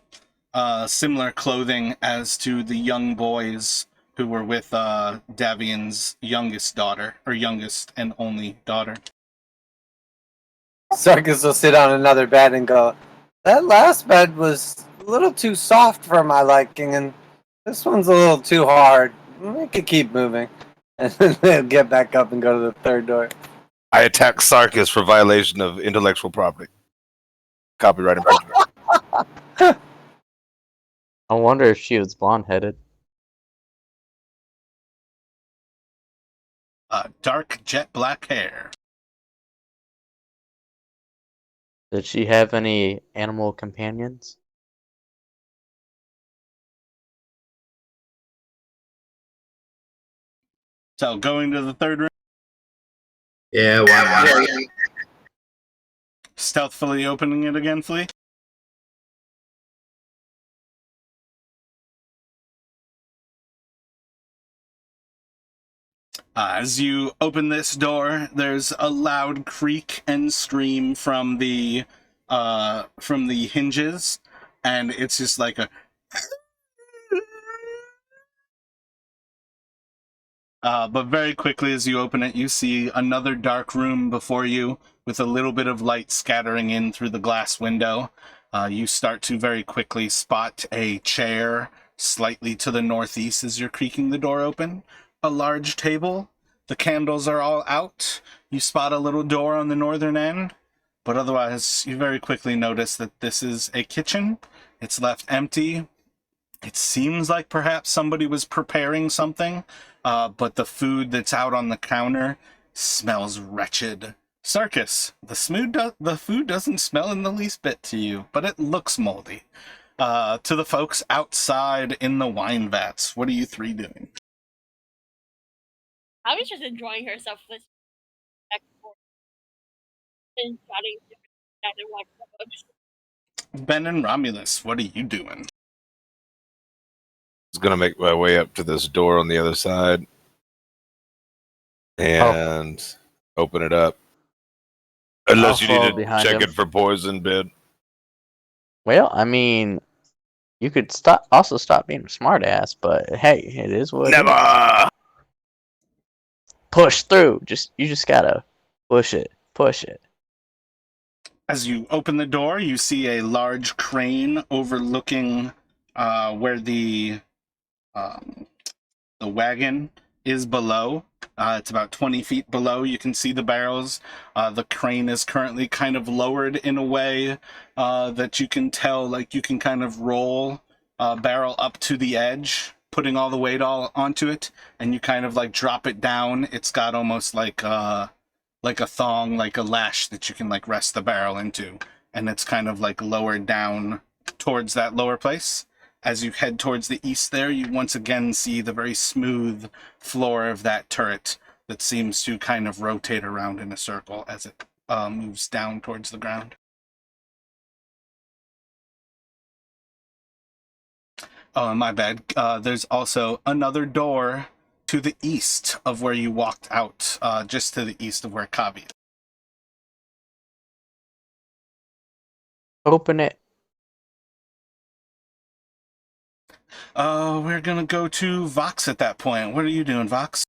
similar clothing as to the young boys who were with Davian's youngest daughter, or youngest and only daughter. Sarkis will sit on another bed and go, that last bed was a little too soft for my liking, and this one's a little too hard. We could keep moving. And then they'll get back up and go to the third door. I attack Sarkis for violation of intellectual property. Copyright infringement. I wonder if she was blonde-headed. Dark jet black hair. Did she have any animal companions? So going to the third room. Yeah, why not? Stealthily opening it again, Flea. As you open this door, there's a loud creak and scream from the hinges, and it's just like a. But very quickly, as you open it, you see another dark room before you, with a little bit of light scattering in through the glass window. You start to very quickly spot a chair slightly to the northeast as you're creaking the door open. A large table. The candles are all out. You spot a little door on the northern end. But otherwise, you very quickly notice that this is a kitchen. It's left empty. It seems like perhaps somebody was preparing something, but the food that's out on the counter smells wretched. Sarkis, the food doesn't smell in the least bit to you, but it looks moldy. To the folks outside in the wine vats, what are you three doing? I was just enjoying herself this back and forth and jotting different down and watching the books. Ben and Romulus, what are you doing? I was gonna make my way up to this door on the other side and open it up. Unless you I'll follow need to behind check him. it for poison, Ben. Well, I mean, you could also stop being a smartass, but hey, it is what it is. Never. Push through. You just gotta push it. As you open the door, you see a large crane overlooking where the wagon is below. It's about 20 feet below. You can see the barrels. The crane is currently kind of lowered in a way that you can tell, like you can kind of roll a barrel up to the edge, putting all the weight all onto it, and you kind of like drop it down. It's got almost like a thong, like a lash that you can like rest the barrel into, and it's kind of like lowered down towards that lower place. As you head towards the east there, you once again see the very smooth floor of that turret that seems to kind of rotate around in a circle as it moves down towards the ground. Oh, my bad. There's also another door to the east of where you walked out, just to the east of where Kabi is. Open it. We're gonna go to Vox at that point. What are you doing, Vox?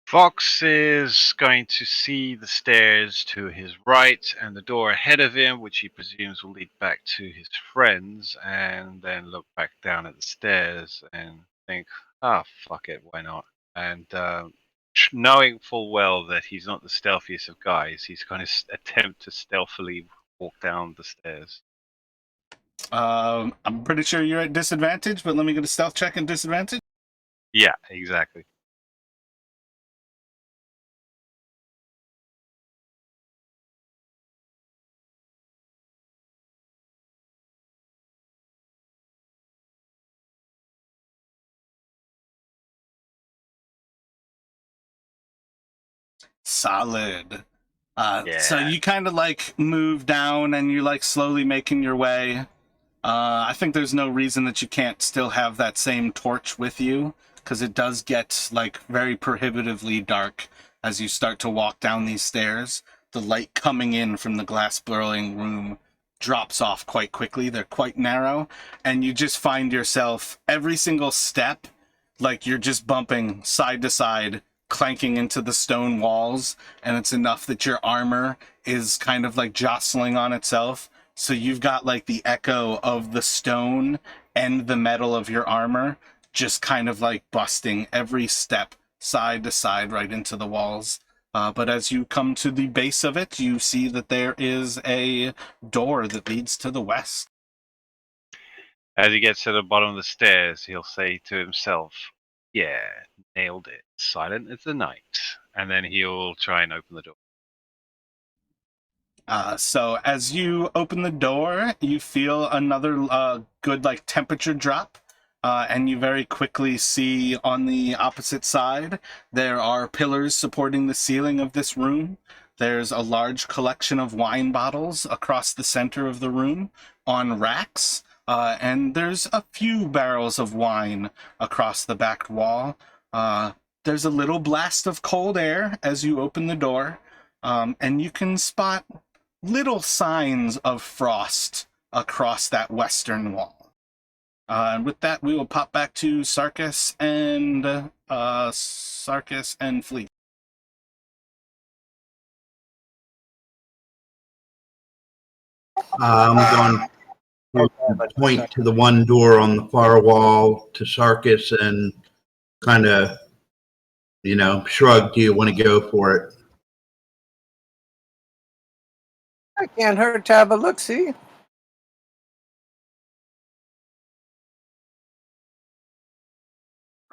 Fox is going to see the stairs to his right and the door ahead of him, which he presumes will lead back to his friends, and then look back down at the stairs and think, ah, fuck it, why not? And knowing full well that he's not the stealthiest of guys, he's going to attempt to stealthily walk down the stairs. I'm pretty sure you're at disadvantage, but let me get a stealth check and disadvantage. Yeah, exactly. Solid. Yeah. So you kind of like move down and you're like slowly making your way. I think there's no reason that you can't still have that same torch with you, because it does get like very prohibitively dark as you start to walk down these stairs. The light coming in from the glass blurring room drops off quite quickly. They're quite narrow, and you just find yourself every single step like you're just bumping side to side, clanking into the stone walls, and it's enough that your armor is kind of like jostling on itself. So you've got like the echo of the stone and the metal of your armor just kind of like busting every step side to side right into the walls. But as you come to the base of it, you see that there is a door that leads to the west. As he gets to the bottom of the stairs, he'll say to himself, yeah, nailed it. Silent as the night. And then he'll try and open the door. So as you open the door, you feel another good like temperature drop, and you very quickly see on the opposite side there are pillars supporting the ceiling of this room. There's a large collection of wine bottles across the center of the room on racks, and there's a few barrels of wine across the back wall. There's a little blast of cold air as you open the door, and you can spot little signs of frost across that western wall. And with that, we will pop back to Sarkis and Fleet. I'm going to point to the one door on the far wall to Sarkis and kind of, shrug. Do you want to go for it? I can't hurt to have a look-see.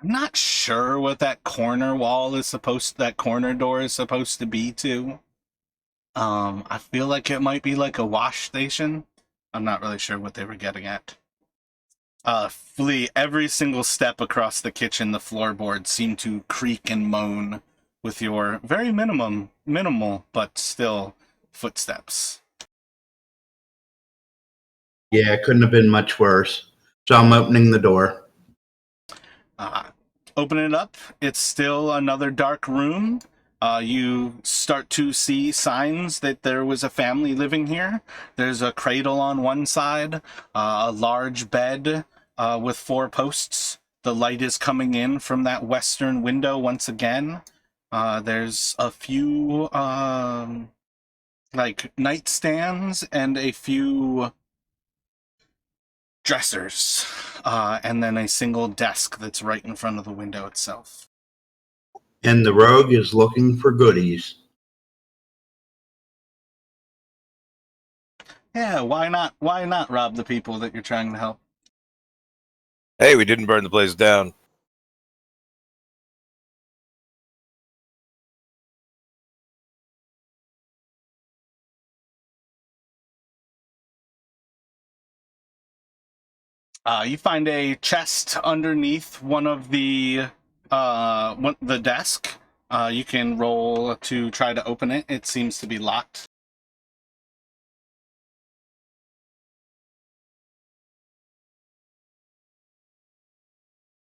I'm not sure what that corner door is supposed to be to. I feel like it might be like a wash station. I'm not really sure what they were getting at. Flea, every single step across the kitchen, the floorboards seem to creak and moan with your very minimal, but still footsteps. Yeah, it couldn't have been much worse. So I'm opening the door. Open it up. It's still another dark room. You start to see signs that there was a family living here. There's a cradle on one side, a large bed with 4 posts. The light is coming in from that western window once again. There's a few like nightstands and a few dressers, and then a single desk that's right in front of the window itself. And the rogue is looking for goodies. Yeah, why not? Why not rob the people that you're trying to help? Hey, we didn't burn the place down. You find a chest underneath one of the desk. You can roll to try to open it. It seems to be locked.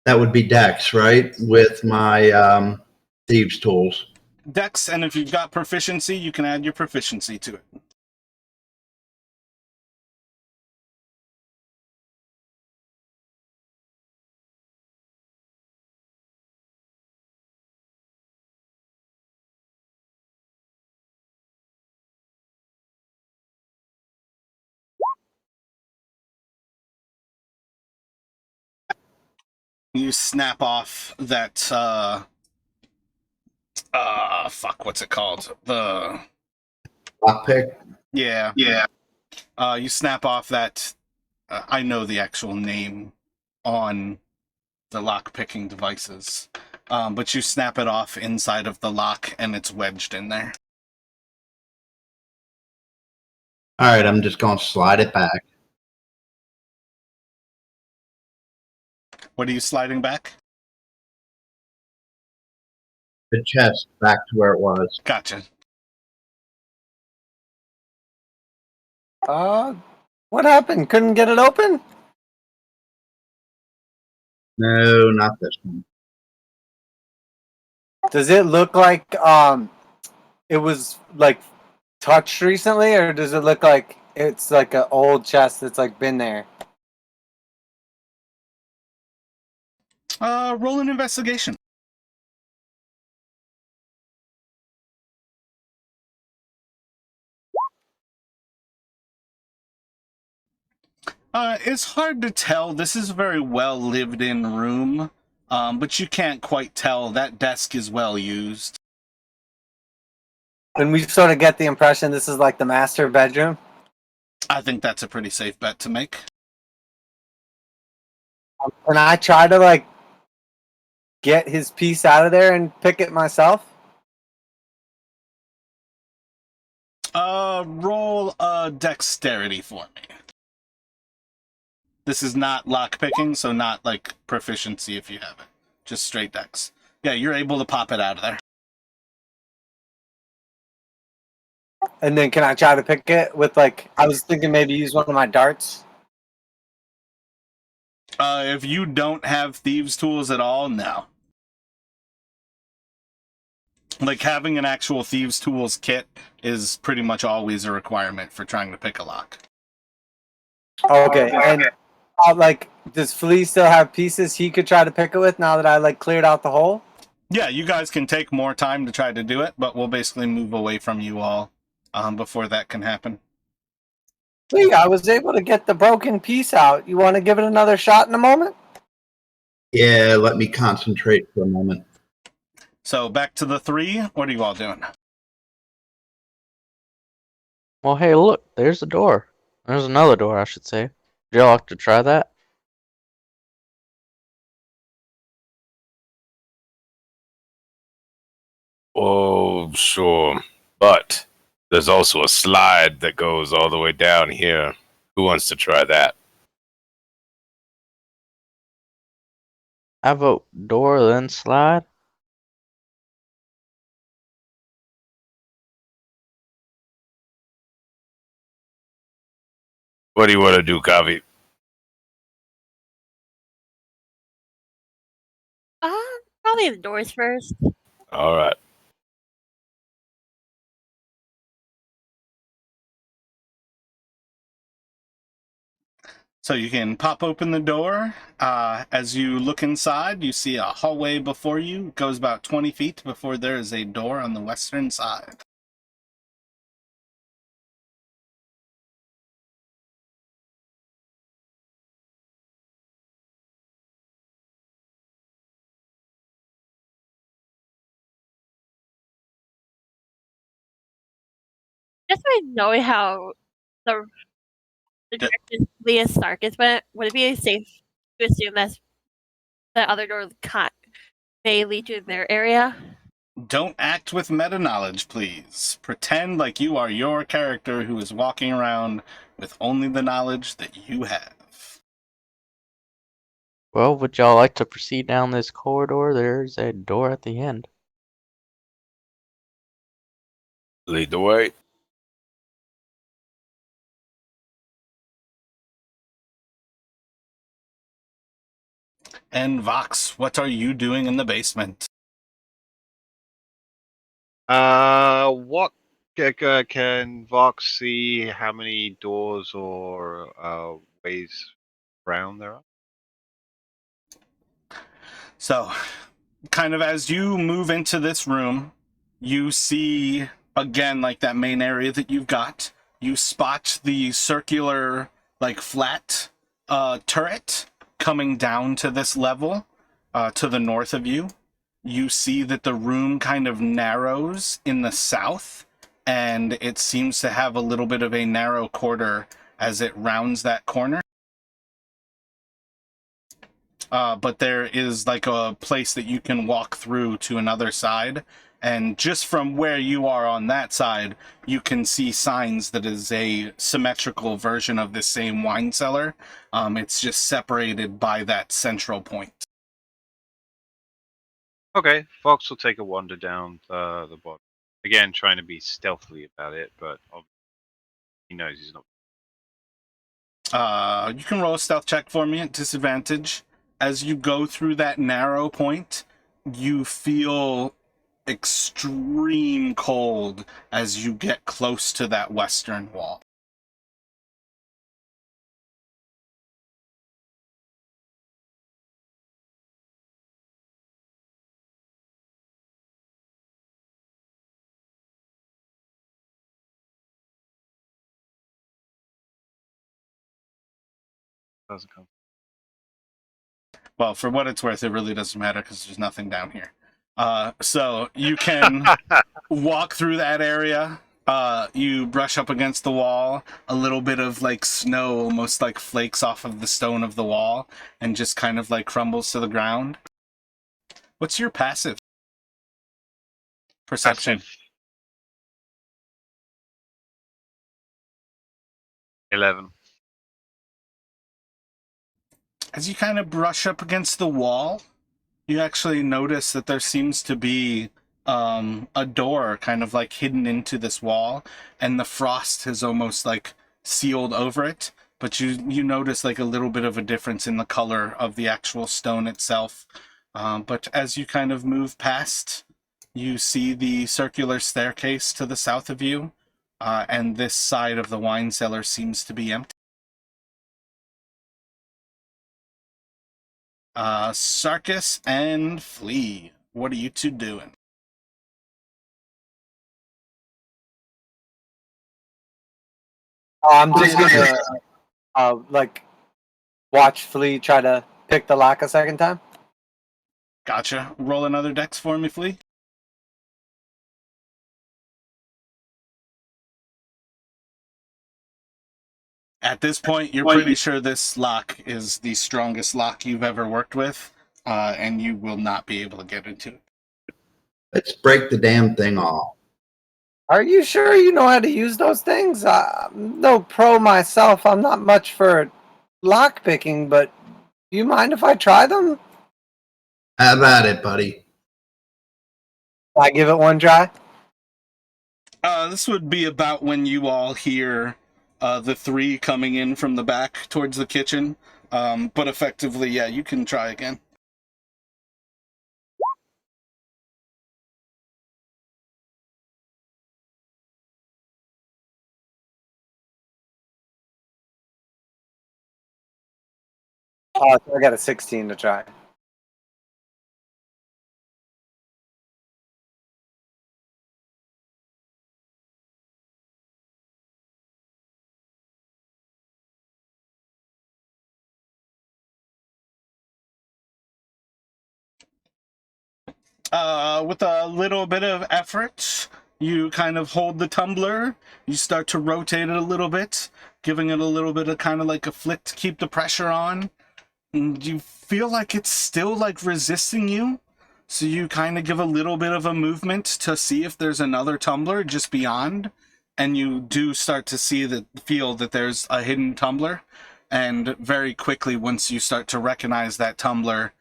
That would be Dex, right? With my thieves' tools. Dex, and if you've got proficiency, you can add your proficiency to it. You snap off that fuck, what's it called? The Lockpick. yeah. You snap off that. I know the actual name on the lock picking devices, but you snap it off inside of the lock, and it's wedged in there. All right, I'm just going to slide it back. What are you sliding back? The chest back to where it was. Gotcha. What happened? Couldn't get it open? No, not this one. Does it look like it was like touched recently, or does it look like it's like an old chest that's like been there? Roll an investigation. It's hard to tell. This is a very well lived in room, but you can't quite tell. That desk is well used. And we sort of get the impression this is like the master bedroom. I think that's a pretty safe bet to make. Can I try to like get his piece out of there and pick it myself? Roll a dexterity for me. This is not lockpicking, so not like proficiency if you have it. Just straight dex. Yeah, you're able to pop it out of there. And then can I try to pick it with like, I was thinking maybe use one of my darts. If you don't have thieves' tools at all, no. Like having an actual thieves' tools kit is pretty much always a requirement for trying to pick a lock. Okay, and like, does Flea still have pieces he could try to pick it with now that I like cleared out the hole? Yeah, you guys can take more time to try to do it, but we'll basically move away from you all before that can happen. Flea, I was able to get the broken piece out. You want to give it another shot in a moment? Yeah, let me concentrate for a moment. So back to the three. What are you all doing? Well, hey, look, there's a door. There's another door, I should say. Would y'all like to try that? Oh, sure. But there's also a slide that goes all the way down here. Who wants to try that? I vote door, then slide. What do you want to do, Kavi? Probably the doors first. All right. So you can pop open the door. As you look inside, you see a hallway before you. It goes about 20 feet before there is a door on the western side. Just by knowing how the direction Lee and Sarkis went, would it be safe to assume that the other door may lead to their area? Don't act with meta knowledge, please. Pretend like you are your character who is walking around with only the knowledge that you have. Well, would y'all like to proceed down this corridor? There's a door at the end. Lead the way. And Vox, what are you doing in the basement? What can Vox see? How many doors or ways around there are? So, kind of as you move into this room, you see again like that main area that you've got. You spot the circular, like flat turret coming down to this level to the north of you. You see that the room kind of narrows in the south, and it seems to have a little bit of a narrow corridor as it rounds that corner. But there is like a place that you can walk through to another side. And just from where you are on that side, you can see signs that is a symmetrical version of the same wine cellar. It's just separated by that central point. Okay, Fox will take a wander down the bottom. Again, trying to be stealthily about it, but he knows he's not. You can roll a stealth check for me at disadvantage. As you go through that narrow point, you feel extreme cold as you get close to that western wall. Doesn't come. Well, for what it's worth, it really doesn't matter because there's nothing down here. So you can walk through that area. You brush up against the wall. A little bit of like snow almost like flakes off of the stone of the wall and just kind of like crumbles to the ground. What's your passive? Perception. Passive. 11. As you kind of brush up against the wall, you actually notice that there seems to be a door kind of like hidden into this wall, and the frost has almost like sealed over it, but you notice like a little bit of a difference in the color of the actual stone itself. But as you kind of move past, you see the circular staircase to the south of you, and this side of the wine cellar seems to be empty. Sarkis and Flea, what are you two doing? I'm just gonna like watch Flea try to pick the lock a second time. Gotcha. Roll another dex for me, Flea. At this point, you're pretty sure this lock is the strongest lock you've ever worked with, and you will not be able to get into it. Let's break the damn thing off. Are you sure you know how to use those things? I'm no pro myself. I'm not much for lock picking, but do you mind if I try them? How about it, buddy? I give it one try. This would be about when you all hear the three coming in from the back towards the kitchen. But effectively, yeah, you can try again. So I got a 16 to try. With a little bit of effort, You kind of hold the tumbler, you start to rotate it a little bit, giving it a little bit of kind of like a flick to keep the pressure on. And you feel like it's still like resisting you. So you kind of give a little bit of a movement to see if there's another tumbler just beyond. And you do start to feel that there's a hidden tumbler. And very quickly, once you start to recognize that tumbler,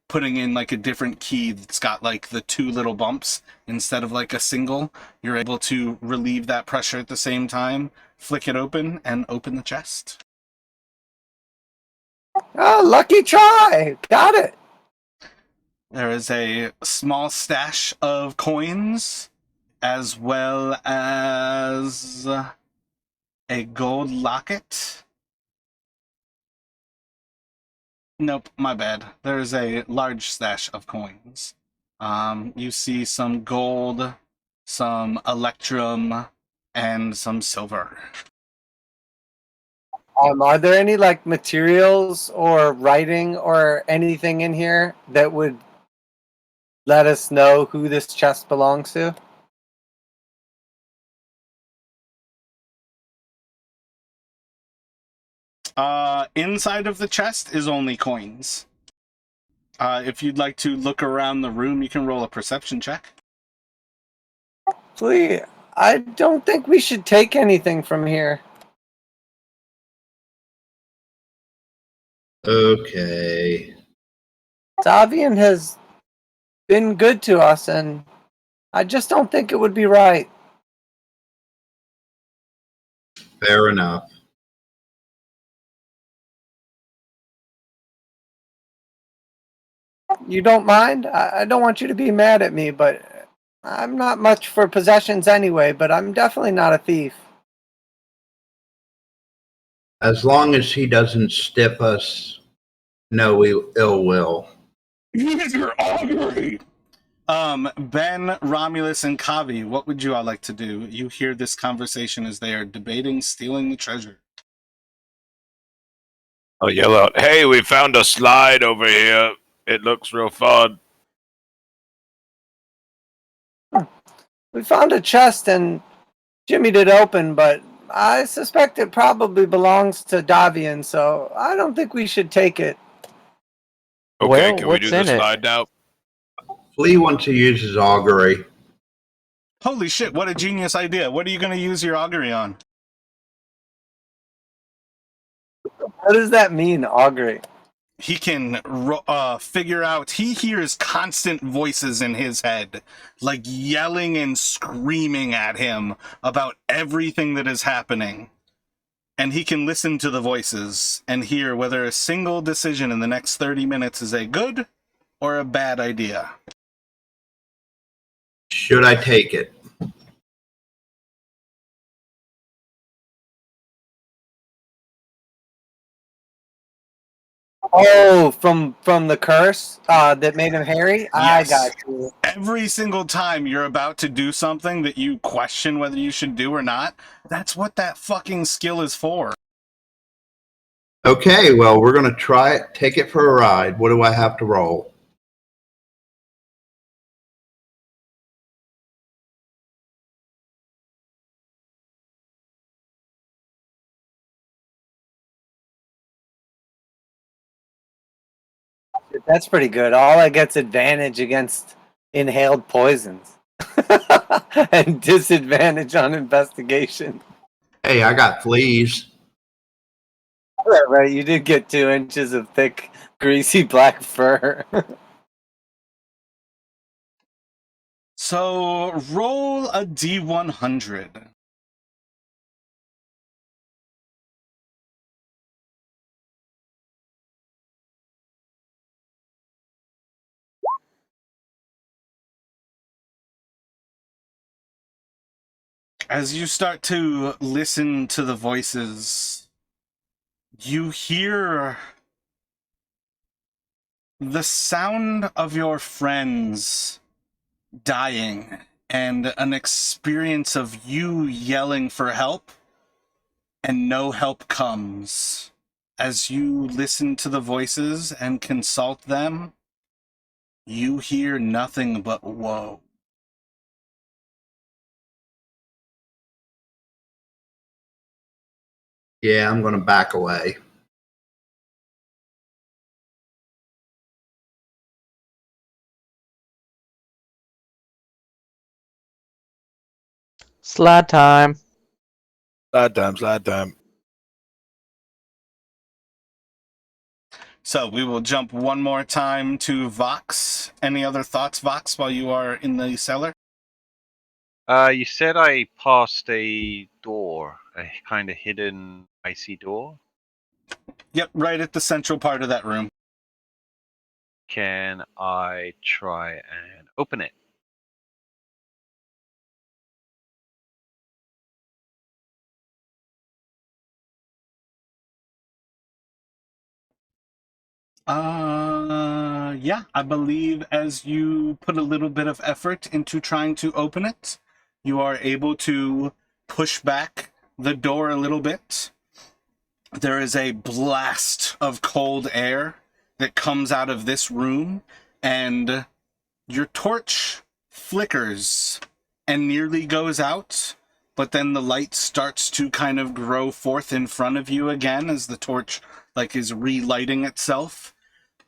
putting in like a different key that's got like the 2 little bumps instead of like a single, you're able to relieve that pressure at the same time, flick it open, and open the chest. Oh, lucky try! Got it! There is a small stash of coins, as well as a gold locket. Nope, my bad. There is a large stash of coins. You see some gold, some electrum, and some silver. Are there any like materials or writing or anything in here that would let us know who this chest belongs to? Inside of the chest is only coins. If you'd like to look around the room, you can roll a perception check. Please, I don't think we should take anything from here. Okay. Davian has been good to us, and I just don't think it would be right. Fair enough. You don't mind? I don't want you to be mad at me, but I'm not much for possessions anyway, but I'm definitely not a thief. As long as he doesn't stiff us, no ill will. You're augury! Ben, Romulus, and Kavi, what would you all like to do? You hear this conversation as they are debating stealing the treasure. I'll yell out, "Hey, we found a slide over here. It looks real fun." We found a chest and Jimmy did open, but I suspect it probably belongs to Davian, so I don't think we should take it. Okay, Well, can we do what's the in it? slide now? Flea wants to use his augury. Holy shit, what a genius idea. What are you going to use your augury on? What does that mean, augury? He can figure out, he hears constant voices in his head, like yelling and screaming at him about everything that is happening. And he can listen to the voices and hear whether a single decision in the next 30 minutes is a good or a bad idea. Should I take it? Oh, from the curse that made him hairy? I Yes. got you. Every single time you're about to do something that you question whether you should do or not, that's what that fucking skill is for. Okay, well, we're going to try it. Take it for a ride. What do I have to roll? That's pretty good. All I get's advantage against inhaled poisons. And disadvantage on investigation. Hey, I got fleas. Right, you did get 2 inches of thick, greasy black fur. So roll a D100. As you start to listen to the voices, you hear the sound of your friends dying and an experience of you yelling for help and no help comes. As you listen to the voices and consult them, you hear nothing but woe. Yeah, I'm going to back away. Slide time. Slide time, slide time. So we will jump one more time to Vox. Any other thoughts, Vox, while you are in the cellar? You said I passed a door, a kind of hidden icy door. Yep, right at the central part of that room. Can I try and open it? Yeah, I believe as you put a little bit of effort into trying to open it, you are able to push back the door a little bit. There is a blast of cold air that comes out of this room, and your torch flickers and nearly goes out, but then the light starts to kind of grow forth in front of you again as the torch is relighting itself.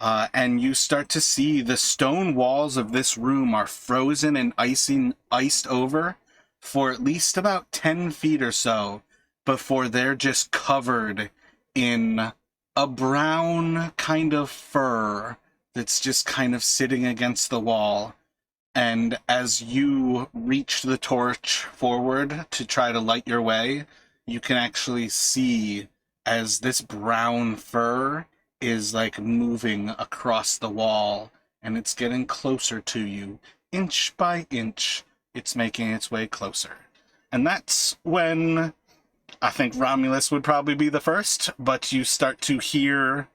And you start to see the stone walls of this room are frozen and iced over for at least about 10 feet or so before they're just covered in a brown kind of fur that's just kind of sitting against the wall. And as you reach the torch forward to try to light your way, you can actually see as this brown fur is moving across the wall, and it's getting closer to you. Inch by inch, it's making its way closer. And that's when I think Romulus would probably be the first, but you start to hear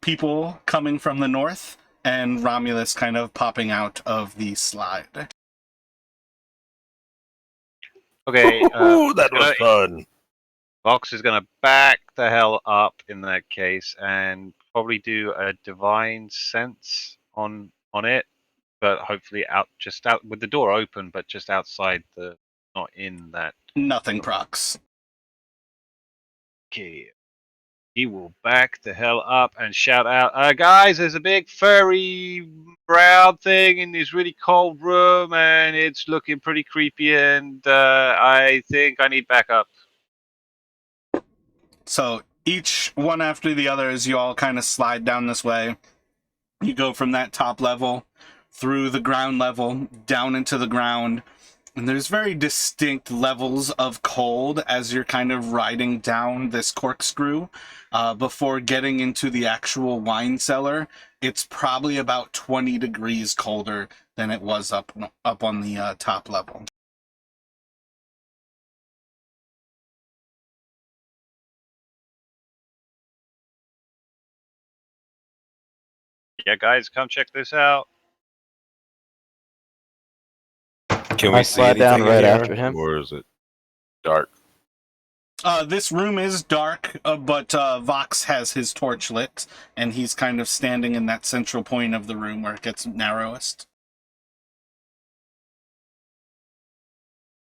people coming from the north, and Romulus kind of popping out of the slide. Okay. Ooh, that was fun. Vox is going to back the hell up in that case and probably do a divine sense on it, but hopefully just out with the door open, but just outside not in that. Nothing procs. Okay. He will back the hell up and shout out, guys, there's a big furry brown thing in this really cold room and it's looking pretty creepy and I think I need backup. So each one after the other, as you all kind of slide down this way, you go from that top level through the ground level down into the ground. And there's very distinct levels of cold as you're kind of riding down this corkscrew. Before getting into the actual wine cellar, it's probably about 20 degrees colder than it was up on the top level. Yeah, guys, come check this out. Can I we see slide down anything in right here, after him. or is it dark? This room is dark, but Vox has his torch lit, and he's kind of standing in that central point of the room where it gets narrowest.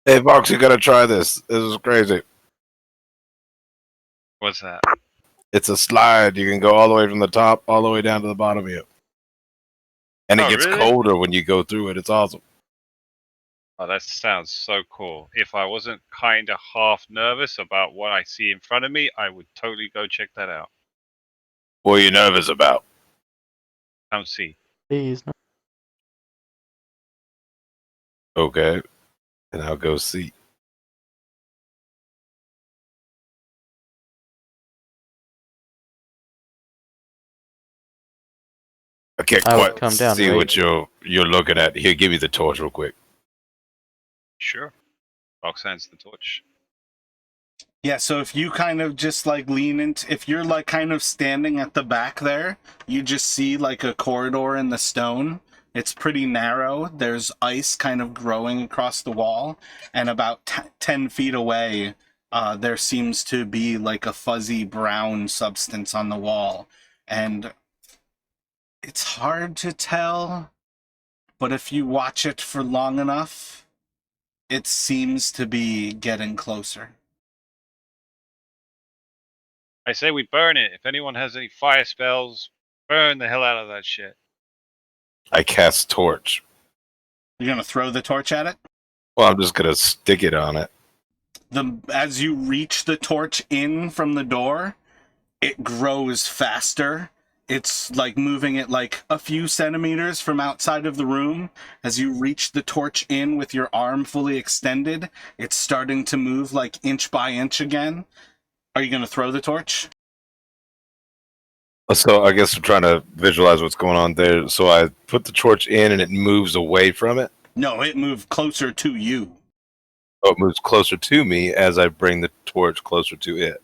Hey, Vox, you gotta try this. This is crazy. What's that? It's a slide. You can go all the way from the top all the way down to the bottom of it. And it Oh, gets really? colder when you go through it. It's awesome. Oh, that sounds so cool. If I wasn't kind of half nervous about what I see in front of me, I would totally go check that out. What are you nervous about? Come see. Please. No. Okay. And I'll go see. I can't I would quite come down see right- what you're looking at. Here, give me the torch real quick. Sure. Vox hands the torch. Yeah, so if you kind of just lean into, if you're kind of standing at the back there, you just see a corridor in the stone. It's pretty narrow. There's ice kind of growing across the wall, and about 10 feet away, there seems to be a fuzzy brown substance on the wall. And it's hard to tell, but if you watch it for long enough, it seems to be getting closer. I say we burn it. If anyone has any fire spells, burn the hell out of that shit. I cast torch. You're gonna throw the torch at it? Well, I'm just gonna stick it on it. As you reach the torch in from the door, it grows faster. It's like moving it like a few centimeters from outside of the room. As you reach the torch in with your arm fully extended, it's starting to move like inch by inch again. Are you going to throw the torch? So I guess I'm trying to visualize what's going on there. So I put the torch in and it moves away from it. No, it moved closer to you. Oh, it moves closer to me as I bring the torch closer to it.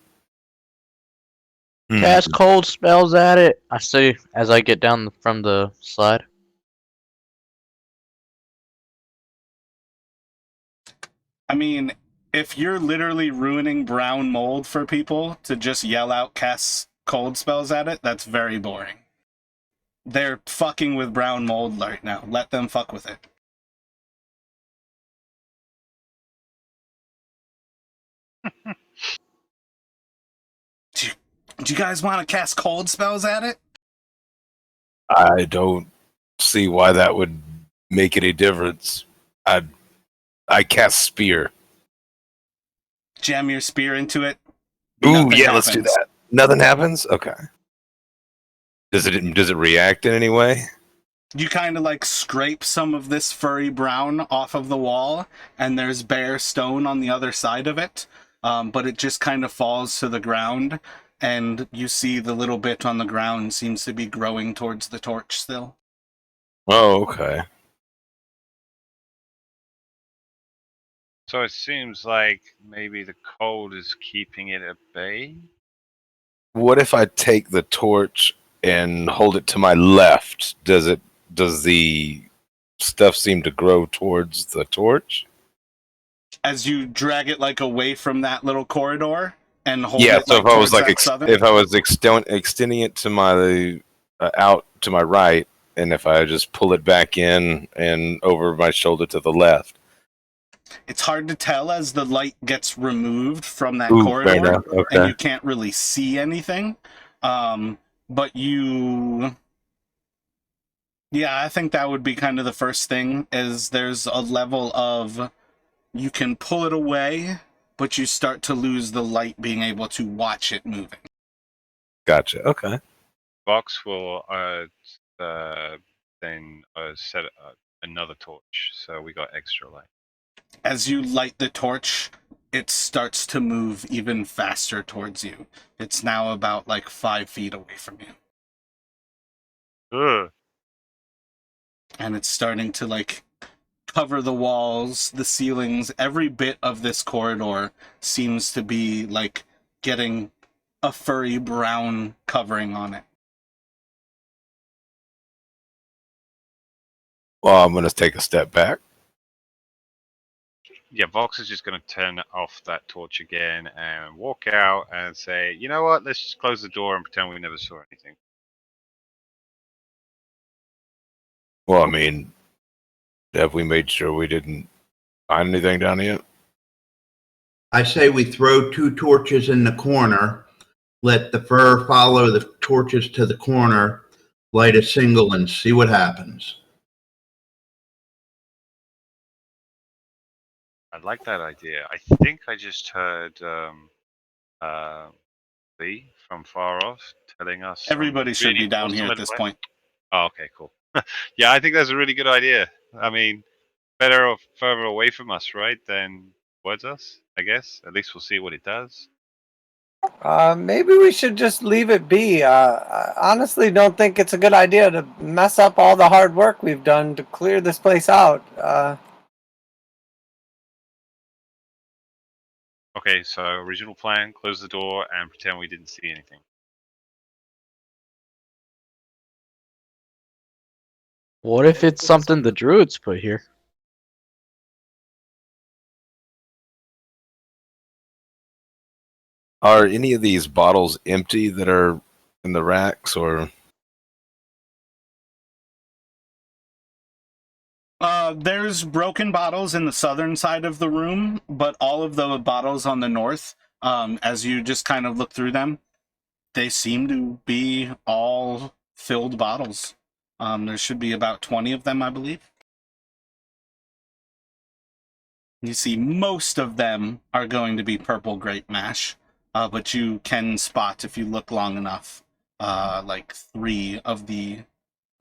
Cast cold spells at it. I see as I get down from the slide. I mean, if you're literally ruining brown mold for people to just yell out cast cold spells at it, that's very boring. They're fucking with brown mold right now. Let them fuck with it. Do you guys want to cast cold spells at it? I don't see why that would make any difference. I cast spear. Jam your spear into it. Ooh, Nothing yeah, let's do happens. that. Nothing happens? Okay. Does it react in any way? You kind of like scrape some of this furry brown off of the wall, and there's bare stone on the other side of it, but it just kind of falls to the ground, and you see the little bit on the ground seems to be growing towards the torch still. Oh, okay. So it seems like maybe the cold is keeping it at bay. What if I take the torch and hold it to my left? Does the stuff seem to grow towards the torch? As you drag it like away from that little corridor and hold Yeah, it so like, if I was towards like that southern- if I was extending it to my out to my right, and if I just pull it back in and over my shoulder to the left. It's hard to tell as the light gets removed from that Ooh, fair corridor, enough. Okay. and you can't really see anything. But you... Yeah, I think that would be kind of the first thing, is there's a level of... You can pull it away, but you start to lose the light being able to watch it moving. Gotcha. Okay. Vox will then set another torch, so we got extra light. As you light the torch, it starts to move even faster towards you. It's now about like 5 feet away from you. Ugh. And it's starting to like cover the walls, the ceilings. Every bit of this corridor seems to be like getting a furry brown covering on it. Well, I'm going to take a step back. Yeah, Vox is just going to turn off that torch again and walk out and say, you know what, let's just close the door and pretend we never saw anything. Well, I mean, have we made sure we didn't find anything down here? I say we throw 2 torches in the corner, let the fur follow the torches to the corner, light a single, and see what happens. I like that idea. I think I just heard Lee from far off telling us. Everybody should really be down here at awesome this advice. point. Oh, okay, cool. Yeah, I think that's a really good idea. I mean, better or further away from us, right, than towards us, I guess. At least we'll see what it does. Maybe we should just leave it be. I honestly don't think it's a good idea to mess up all the hard work we've done to clear this place out. Okay, so original plan, close the door and pretend we didn't see anything. What if it's something the Druids put here? Are any of these bottles empty that are in the racks, or? There's broken bottles in the southern side of the room, but all of the bottles on the north, as you just kind of look through them, They seem to be all filled bottles. There should be about 20 of them, I believe. You see, most of them are going to be purple grape mash, but you can spot, if you look long enough, like 3 of the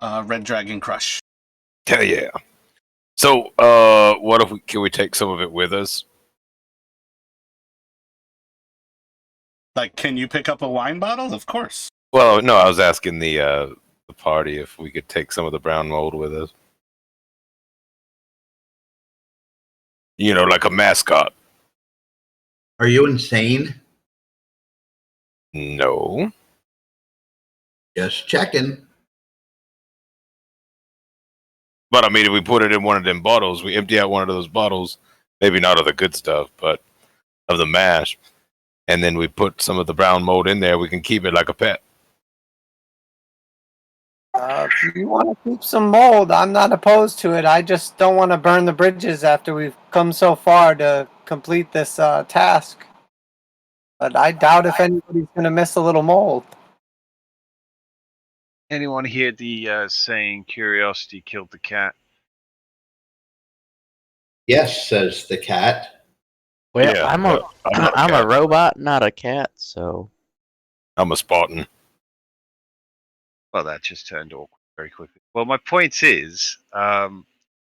Red Dragon Crush. Hell yeah. So, what if can we take some of it with us? Like, can you pick up a wine bottle? Of course. Well, no, I was asking the party if we could take some of the brown mold with us. You know, like a mascot. Are you insane? No. Just checking. But I mean, if we put it in one of them bottles, we empty out one of those bottles, maybe not of the good stuff, but of the mash, and then we put some of the brown mold in there, we can keep it like a pet. If you want to keep some mold, I'm not opposed to it. I just don't want to burn the bridges after we've come so far to complete this task. But I doubt if anybody's going to miss a little mold. Anyone hear the saying, curiosity killed the cat? Yes, says the cat. Well, Yeah, I'm but not I'm a cat. robot, not a cat, so I'm a Spartan. Well, that just turned awkward very quickly. Well, my point is, I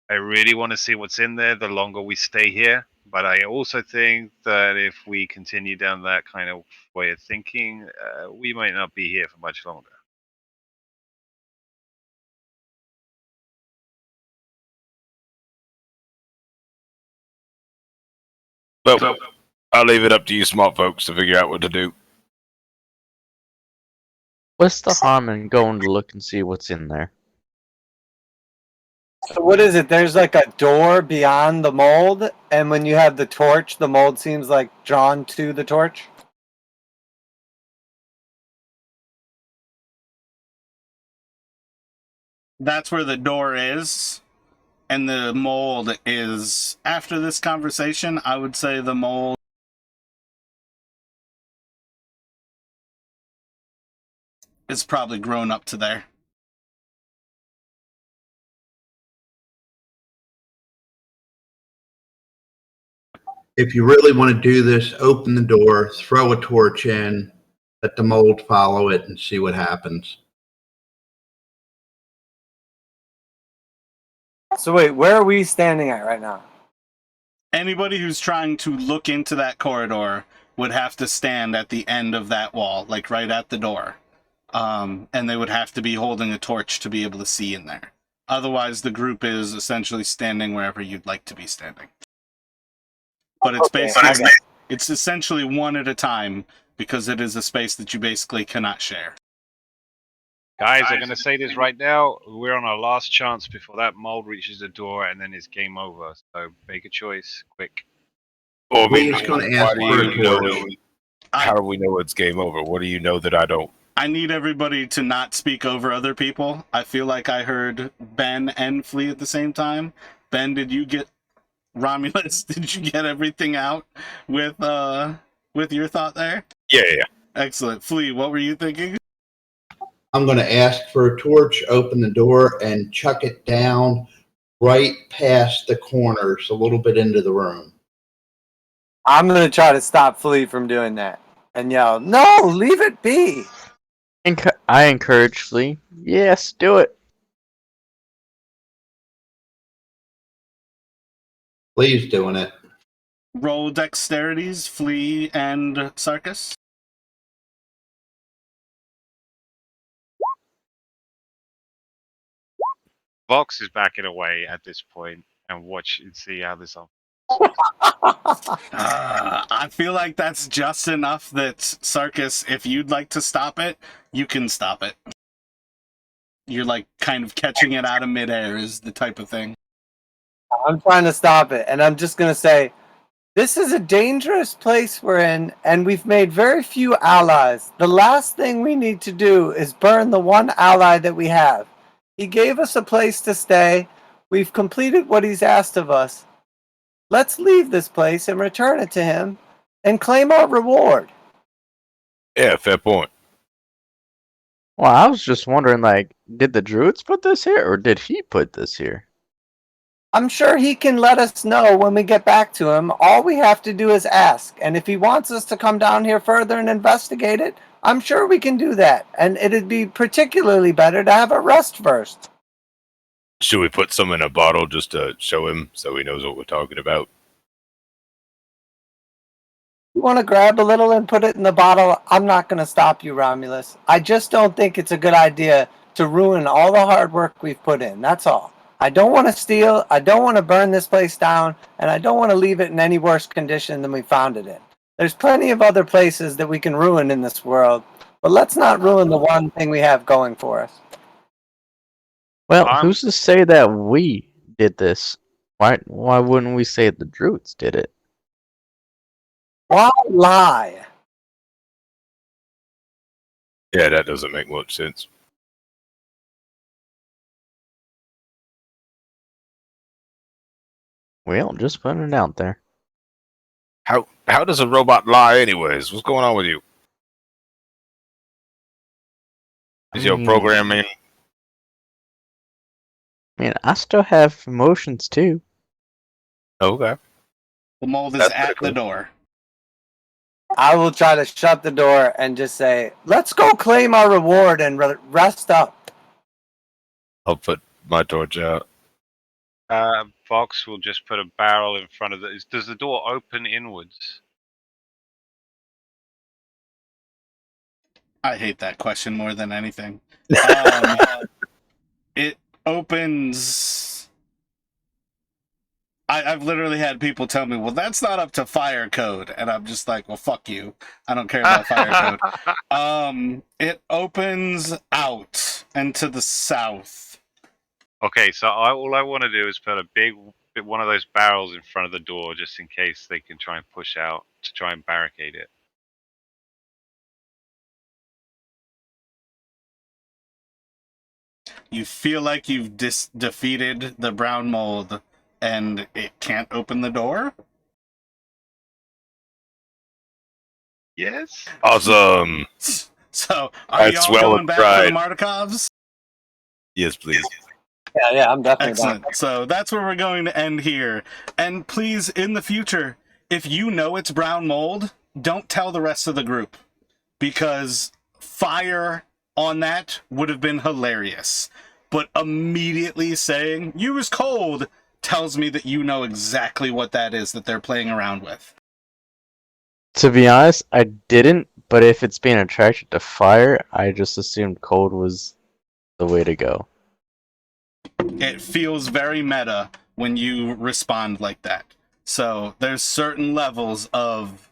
really want to see what's in there the longer we stay here. But I also think that if we continue down that kind of way of thinking, we might not be here for much longer. But I'll leave it up to you smart folks to figure out what to do. what's the harm in going to look and see what's in there? So what is it? There's like a door beyond the mold, and when you have the torch, the mold seems like drawn to the torch. That's where the door is, and the mold is, after this conversation, I would say the mold is probably grown up to there. If you really want to do this, open the door, throw a torch in, let the mold follow it, and see what happens. So wait, where are we standing at right now? Anybody who's trying to look into that corridor would have to stand at the end of that wall, like right at the door. And they would have to be holding a torch to be able to see in there. Otherwise, the group is essentially standing wherever you'd like to be standing. But it's basically, it's essentially one at a time, because it is a space that you basically cannot share. Guys, I'm going to say this right now. We're on our last chance before that mold reaches the door, and then it's game over. So make a choice, quick. Well, I mean, We're just going to ask why for do a you know? torch. How do we know it's game over? What do you know that I don't? I need everybody to not speak over other people. I feel like I heard Ben and Flea at the same time. Ben, did you get Romulus? Did you get everything out with your thought there? Yeah. Excellent. Flea, what were you thinking? I'm going to ask for a torch, open the door, and chuck it down right past the corners, a little bit into the room. I'm going to try to stop Flea from doing that and yell, "No, leave it be!" I encourage Flea. Yes, do it. Please doing it. Roll dexterities, Flea and Sarkis. Vox is backing away at this point and watch and see how this unfolds. I feel like that's just enough that, Sarkis, if you'd like to stop it, you can stop it. You're like kind of catching it out of midair is the type of thing. I'm trying to stop it, and I'm just going to say, this is a dangerous place we're in, and we've made very few allies. The last thing we need to do is burn the one ally that we have. He gave us a place to stay. We've completed what he's asked of us. Let's leave this place and return it to him and claim our reward. Yeah, fair point. Well, I was just wondering, like, did the Druids put this here, or did he put this here? I'm sure he can let us know when we get back to him. All we have to do is ask. And if he wants us to come down here further and investigate it, I'm sure we can do that. And it'd be particularly better to have a rest first. Should we put some in a bottle just to show him so he knows what we're talking about? You want to grab a little and put it in the bottle? I'm not going to stop you, Romulus. I just don't think it's a good idea to ruin all the hard work we've put in. That's all. I don't want to steal. I don't want to burn this place down. And I don't want to leave it in any worse condition than we found it in. There's plenty of other places that we can ruin in this world. But let's not ruin the one thing we have going for us. Well, who's to say that we did this? Why wouldn't we say the Druids did it? Why lie? Yeah, that doesn't make much sense. Well, just putting it out there. How does a robot lie anyways? What's going on with you? Is your programming? I mean, I still have emotions too. Okay. The mold is That's at pretty the cool. door. I will try to shut the door and just say, let's go claim our reward and rest up. I'll put my torch out. Fox will just put a barrel in front of it. Does the door open inwards? I hate that question more than anything. It opens. I've literally had people tell me, well, that's not up to fire code. And I'm just like, well, fuck you. I don't care about fire code. It opens out and to the south. Okay, so all I want to do is put a big one of those barrels in front of the door just in case they can try and push out to try and barricade it. You feel like you've defeated the brown mold and it can't open the door? Yes. Awesome. So, are That's y'all well going back for the tried. Mardikovs? Yes, please. Yeah, I'm definitely Excellent. down. So that's where we're going to end here. And please, in the future, if you know it's brown mold, don't tell the rest of the group. Because fire on that would have been hilarious. But immediately saying, you was cold, tells me that you know exactly what that is that they're playing around with. To be honest, I didn't, but if it's being attracted to fire, I just assumed cold was the way to go. It feels very meta when you respond like that. So there's certain levels of,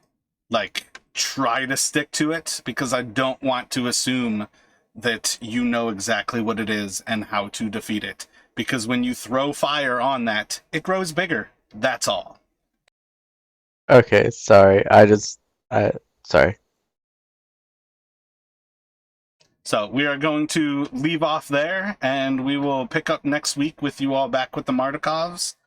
like, try to stick to it, because I don't want to assume that you know exactly what it is and how to defeat it. Because when you throw fire on that, it grows bigger. That's all. Okay, sorry. Sorry. So we are going to leave off there, and we will pick up next week with you all back with the Mardikovs.